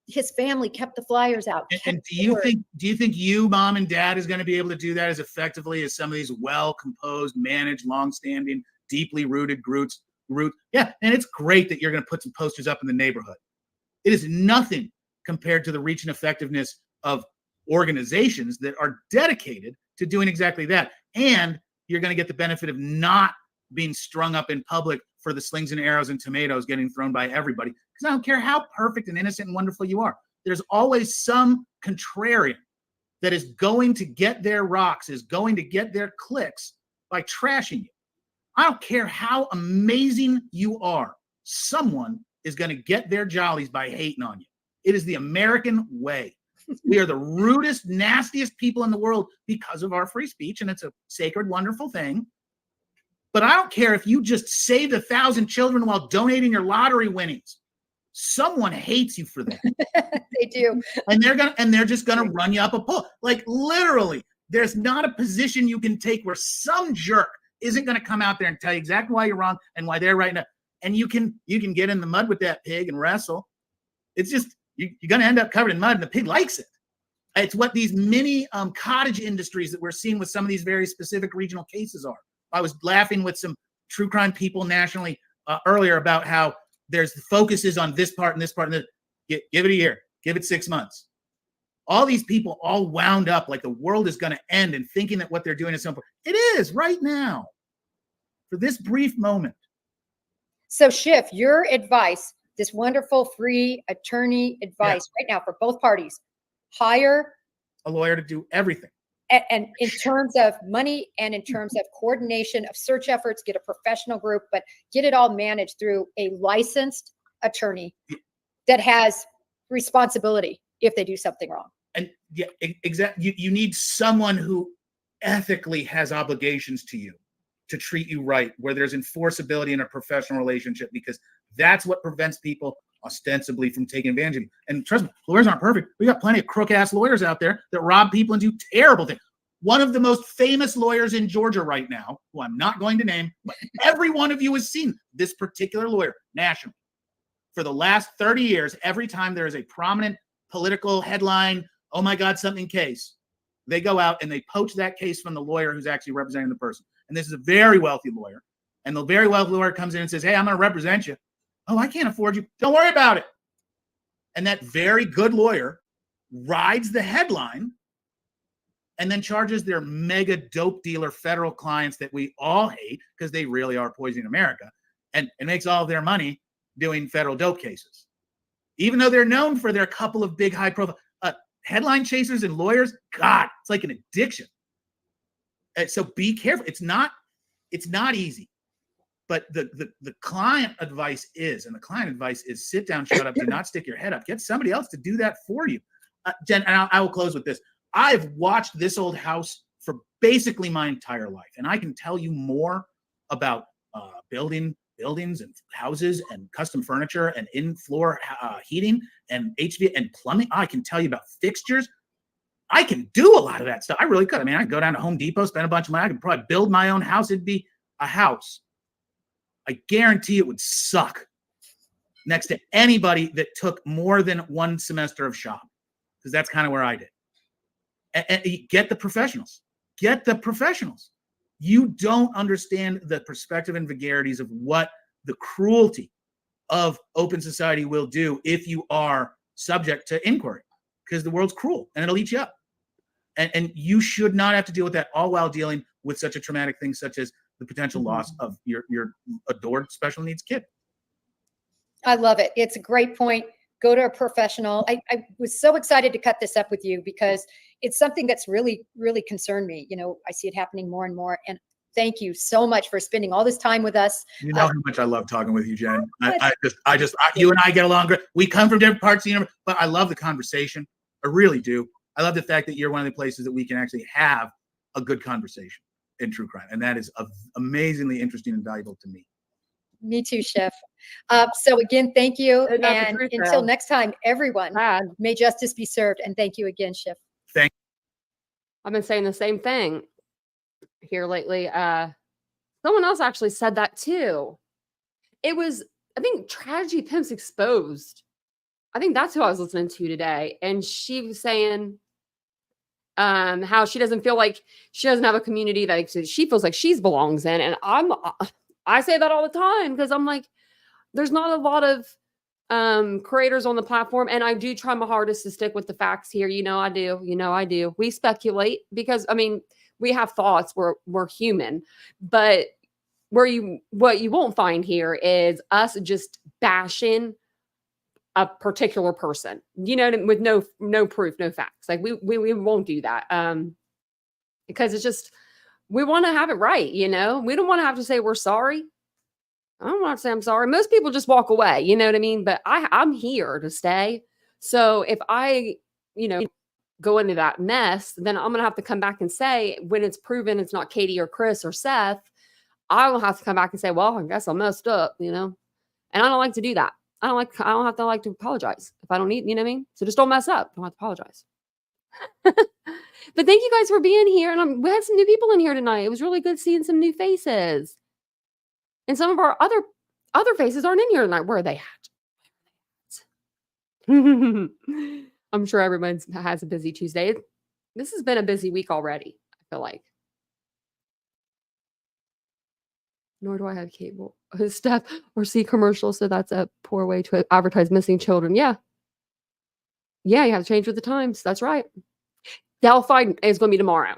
E: his family kept the flyers out.
F: And
E: kept
F: do
E: the
F: you
E: word.
F: think you, mom and dad, is going to be able to do that as effectively as some of these well-composed, managed, long-standing, deeply rooted groups? Yeah, and it's great that you're going to put some posters up in the neighborhood. It is nothing compared to the reach and effectiveness of organizations that are dedicated to doing exactly that. And you're going to get the benefit of not being strung up in public for the slings and arrows and tomatoes getting thrown by everybody. Because I don't care how perfect and innocent and wonderful you are. There's always some contrarian that is going to get their rocks, is going to get their clicks by trashing you. I don't care how amazing you are. Someone is going to get their jollies by hating on you. It is the American way. We are the rudest, nastiest people in the world because of our free speech, and it's a sacred, wonderful thing. But I don't care if you just saved 1,000 children while donating your lottery winnings. Someone hates you for that.
E: They do.
F: And they're just gonna run you up a pole. Like literally, there's not a position you can take where some jerk isn't gonna come out there and tell you exactly why you're wrong and why they're right now. And you can get in the mud with that pig and wrestle. It's just you're gonna end up covered in mud, and the pig likes it. It's what these mini cottage industries that we're seeing with some of these very specific regional cases are. I was laughing with some true crime people nationally earlier about how there's the focus is on this part and this part. And give it a year, give it 6 months. All these people all wound up like the world is going to end and thinking that what they're doing is so important. It is right now for this brief moment.
E: So Schiff, your advice, this wonderful free attorney advice right now for both parties, hire
F: A lawyer to do everything.
E: and in terms of money and in terms of coordination of search efforts, get a professional group, but get it all managed through a licensed attorney that has responsibility if they do something wrong.
F: And yeah, exactly. You need someone who ethically has obligations to you to treat you right, where there's enforceability in a professional relationship, because that's what prevents people ostensibly from taking advantage of you. And trust me, lawyers aren't perfect. We got plenty of crook-ass lawyers out there that rob people and do terrible things. One of the most famous lawyers in Georgia right now, who I'm not going to name, but every one of you has seen this particular lawyer nationally. For the last 30 years, every time there is a prominent political headline, oh my God, something case, they go out and they poach that case from the lawyer who's actually representing the person. And this is a very wealthy lawyer. And the very wealthy lawyer comes in and says, hey, I'm going to represent you. Oh, I can't afford you. Don't worry about it. And that very good lawyer rides the headline and then charges their mega dope dealer federal clients that we all hate because they really are poisoning America, and makes all of their money doing federal dope cases. Even though they're known for their couple of big high profile headline chasers and lawyers, God, it's like an addiction. So be careful. It's not easy. But the client advice is, sit down, shut up, do not stick your head up. Get somebody else to do that for you. Jen, and I will close with this. I've watched this old house for basically my entire life, and I can tell you more about buildings and houses and custom furniture and in-floor heating and HVAC and plumbing. I can tell you about fixtures I can do a lot of that stuff. I really could. I mean, I could go down to Home Depot, spend a bunch of money. I could probably build my own house. It'd be a house. I guarantee it would suck next to anybody that took more than one semester of shop, because that's kind of where I did. And get the professionals. Get the professionals. You don't understand the perspective and vagaries of what the cruelty of open society will do if you are subject to inquiry, because the world's cruel and it'll eat you up. And you should not have to deal with that, all while dealing with such a traumatic thing such as the potential loss of your adored special needs kid.
E: I love it. It's a great point. Go to a professional. I was so excited to cut this up with you because it's something that's really, really concerned me. You know, I see it happening more and more. And thank you so much for spending all this time with us.
F: You know how much I love talking with you, Jen. You and I get along great. We come from different parts of the universe, but I love the conversation. I really do. I love the fact that you're one of the places that we can actually have a good conversation in true crime. And that is amazingly interesting and valuable to me.
E: Me too, Chef. So again, thank you.
A: Isn't that the
E: And
A: truth,
E: until
A: though?
E: next time, everyone, may justice be served. And thank you again, Chef.
A: I've been saying the same thing here lately. Someone else actually said that too. It was, I think, Tragedy Pimps Exposed. I think that's who I was listening to today. And she was saying how she doesn't feel like she doesn't have a community that she feels like she belongs in. And I say that all the time because I'm like, there's not a lot of creators on the platform, and I do try my hardest to stick with the facts here. I do. We speculate because, I mean, we have thoughts. We're human, but what you won't find here is us just bashing a particular person, with no proof, no facts. Like we won't do that because it's just, we want to have it right. We don't want to have to say we're sorry. I don't want to say I'm sorry. Most people just walk away, you know what I mean? But I'm here to stay. So if I, go into that mess, then I'm going to have to come back and say, when it's proven it's not Katie or Chris or Seth, I will have to come back and say, well, I guess I messed up, and I don't like to do that. I don't have to apologize if I don't need, you know what I mean? So just don't mess up. Don't have to apologize. But thank you guys for being here. And we had some new people in here tonight. It was really good seeing some new faces. And some of our other faces aren't in here tonight. Where are they at? I'm sure everyone has a busy Tuesday. This has been a busy week already, I feel like. Nor do I have cable stuff or see commercials. So that's a poor way to advertise missing children. Yeah. Yeah, you have to change with the times. That's right. Delphi is going to be tomorrow.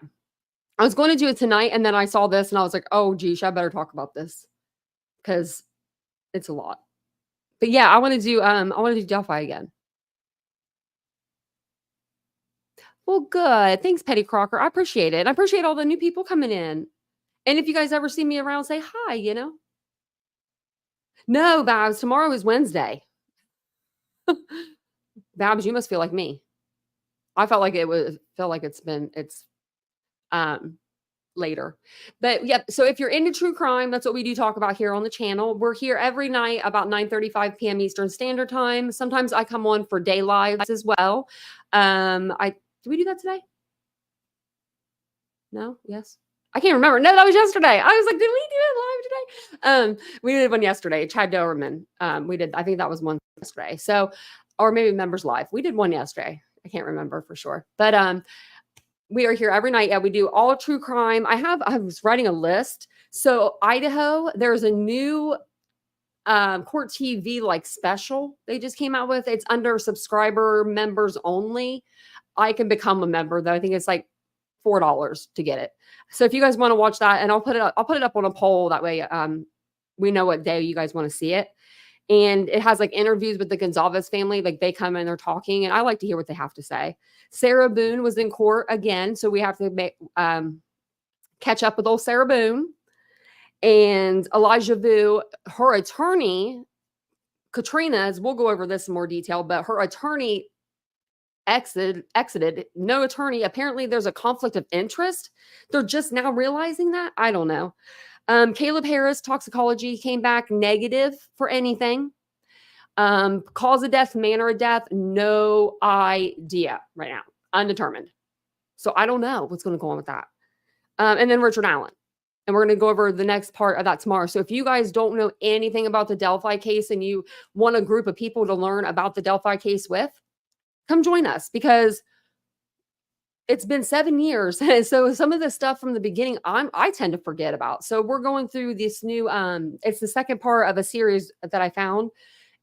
A: I was going to do it tonight, and then I saw this, and I was like, oh, geez, I better talk about this because it's a lot. But yeah, I want to do Delphi again. Well, good. Thanks, Petty Crocker. I appreciate it. I appreciate all the new people coming in. And if you guys ever see me around, say hi, No, Babs, tomorrow is Wednesday. Babs, you must feel like me. I felt like it's later. But yeah, so if you're into true crime, that's what we do talk about here on the channel. We're here every night about 9:35 p.m. Eastern Standard Time. Sometimes I come on for day lives as well. Did we do that today? No? Yes? I can't remember. No, that was yesterday. I was like, did we do it live today? We did one yesterday. Chad Doerman. I think that was one yesterday. So, or maybe Members Live. We did one yesterday. I can't remember for sure. But we are here every night. Yeah, we do all true crime. I was writing a list. So Idaho, there's a new Court TV special they just came out with. It's under subscriber members only. I can become a member though. I think it's like $4 to get it. So if you guys want to watch that, and I'll put it up on a poll, that way we know what day you guys want to see it. And it has interviews with the Gonzalez family. They come in, they're talking, and I like to hear what they have to say. Sarah Boone was in court again, so we have to catch up with old Sarah Boone. And Elijah Vu, her attorney, Katrina's, we'll go over this in more detail, but her attorney exited. No attorney. Apparently there's a conflict of interest. They're just now realizing that. I don't know. Caleb Harris, toxicology, came back negative for anything. Cause of death, manner of death, no idea right now. Undetermined. So I don't know what's going to go on with that. And then Richard Allen. And we're going to go over the next part of that tomorrow. So if you guys don't know anything about the Delphi case and you want a group of people to learn about the Delphi case with, come join us, because it's been 7 years. And so some of the stuff from the beginning, I tend to forget about. So we're going through this new, it's the second part of a series that I found.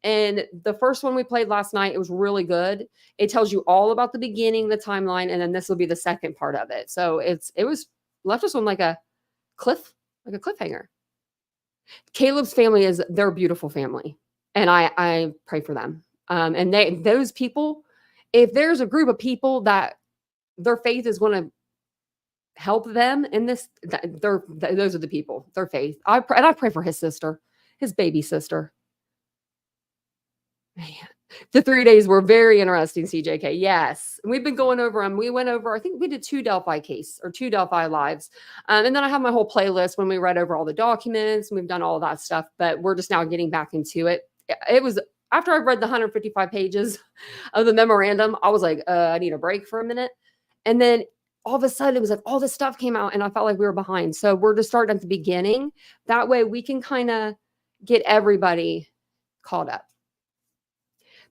A: And the first one we played last night, it was really good. It tells you all about the beginning, the timeline, and then this will be the second part of it. So it was left us on like a cliffhanger. Caleb's family they're a beautiful family, and I pray for them. And those people, if there's a group of people that their faith is going to help them in this, those are the people. Their faith. I pray for his sister, his baby sister. Man, the 3 days were very interesting, CJK. Yes. We've been going over them. We went over, I think we did 2 Delphi lives. And then I have my whole playlist when we read over all the documents and we've done all of that stuff, but we're just now getting back into it. It was after I've read the 155 pages of the memorandum, I was like, I need a break for a minute. And then all of a sudden it was like all this stuff came out and I felt like we were behind. So we're just starting at the beginning. That way we can kind of get everybody caught up.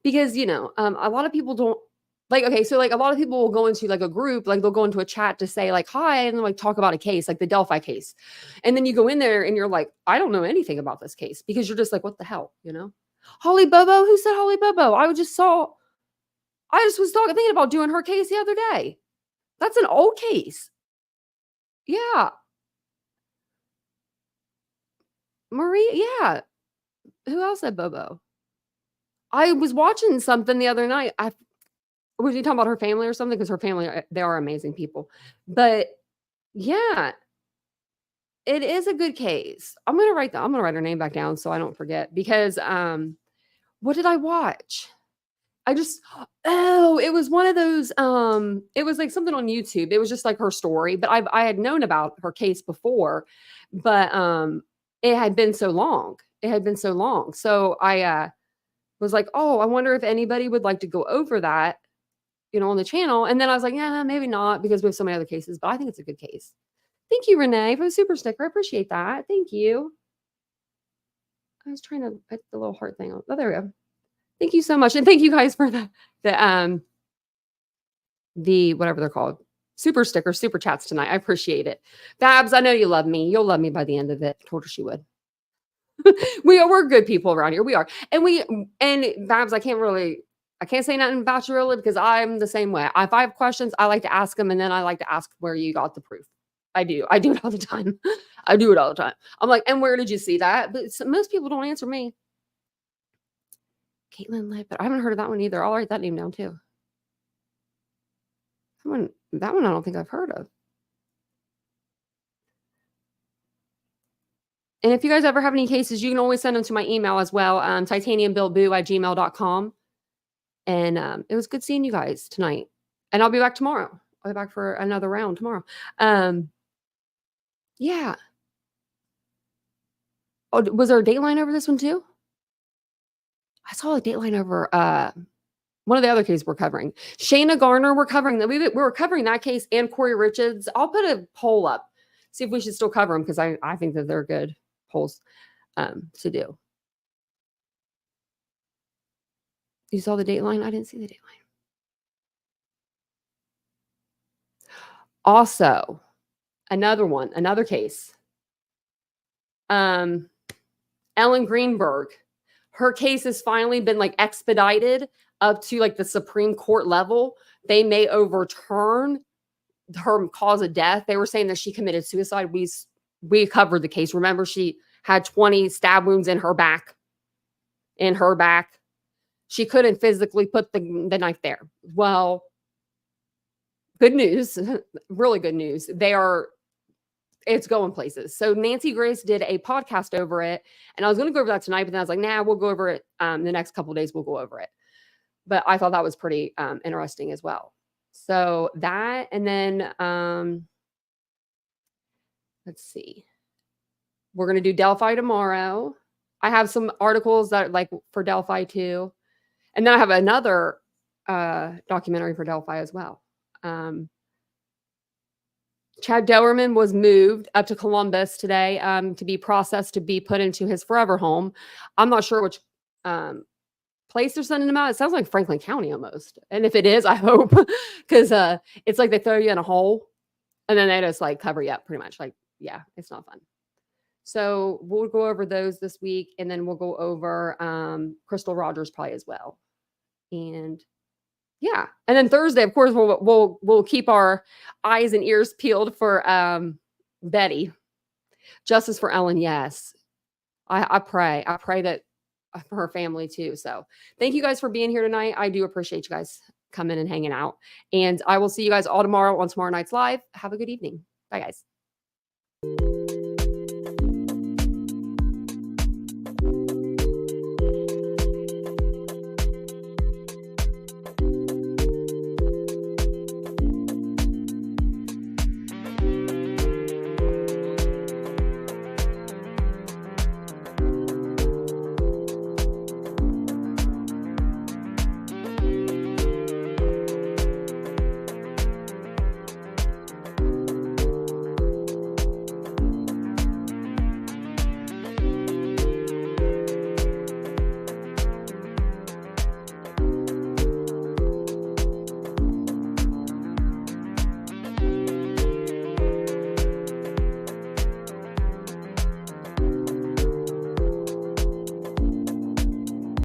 A: Because, a lot of people don't so a lot of people will go into like a group, like they'll go into a chat to say like, hi, and then like talk about a case, like the Delphi case. And then you go in there and you're like, I don't know anything about this case, because you're just like, what the hell, Holly Bobo, who said Holly Bobo? I just was thinking about doing her case the other day. That's an old case. Yeah. Marie, yeah. Who else said Bobo? I was watching something the other night. Was you talking about her family or something? Because her family, they are amazing people. But yeah, it is a good case. I'm gonna write her name back down so I don't forget. Because what did I watch? It was one of those. It was like something on YouTube. It was just like her story. But I had known about her case before, but it had been so long. So I was like, oh, I wonder if anybody would like to go over that, on the channel. And then I was like, yeah, maybe not, because we have so many other cases, but I think it's a good case. Thank you, Renee, for the super sticker. I appreciate that. Thank you. I was trying to put the little heart thing on. Oh, there we go. Thank you so much. And thank you guys for the whatever they're called, super stickers, super chats tonight. I appreciate it. Babs, I know you love me. You'll love me by the end of it. I told her she would. We're good people around here. We are. And Babs, I can't say nothing about you really, because I'm the same way. If I have questions, I like to ask them, and then I like to ask where you got the proof. I do it all the time. I'm like, and where did you see that? But most people don't answer me. Caitlin Lippert. I haven't heard of that one either. I'll write that name down too. That one I don't think I've heard of. And if you guys ever have any cases, you can always send them to my email as well, titaniumbuiltboo@gmail.com. And it was good seeing you guys tonight. And I'll be back tomorrow. I'll be back for another round tomorrow. Yeah. Oh, was there a dateline over this one too? I saw a dateline over one of the other cases we're covering. Shayna Garner, we're covering that. We were covering that case, and Corey Richards. I'll put a poll up, see if we should still cover them, because I think that they're good polls to do. You saw the dateline? I didn't see the dateline. Also, another case. Ellen Greenberg. Her case has finally been like expedited up to like the Supreme Court level. They may overturn her cause of death. They were saying that she committed suicide. We covered the case. Remember, she had 20 stab wounds in her back. She couldn't physically put the knife there. Well, good news, really good news. It's going places. So Nancy Grace did a podcast over it, and I was going to go over that tonight, but then I was like, nah, we'll go over it. The next couple of days, we'll go over it. But I thought that was pretty interesting as well. So that, and then let's see. We're going to do Delphi tomorrow. I have some articles that like for Delphi too. And then I have another documentary for Delphi as well. Chad Dowerman was moved up to Columbus today to be processed to be put into his forever home. I'm not sure which place they're sending him out. It sounds like Franklin County almost. And if it is, I hope, because it's like they throw you in a hole and then they just like cover you up pretty much. Like, yeah, it's not fun. So we'll go over those this week, and then we'll go over Crystal Rogers probably as well. And yeah, and then Thursday, of course, we'll keep our eyes and ears peeled for Betty. Justice for Ellen, yes. I pray that for her family too. So thank you guys for being here tonight. I do appreciate you guys coming and hanging out. And I will see you guys all tomorrow on tomorrow night's live. Have a good evening. Bye, guys.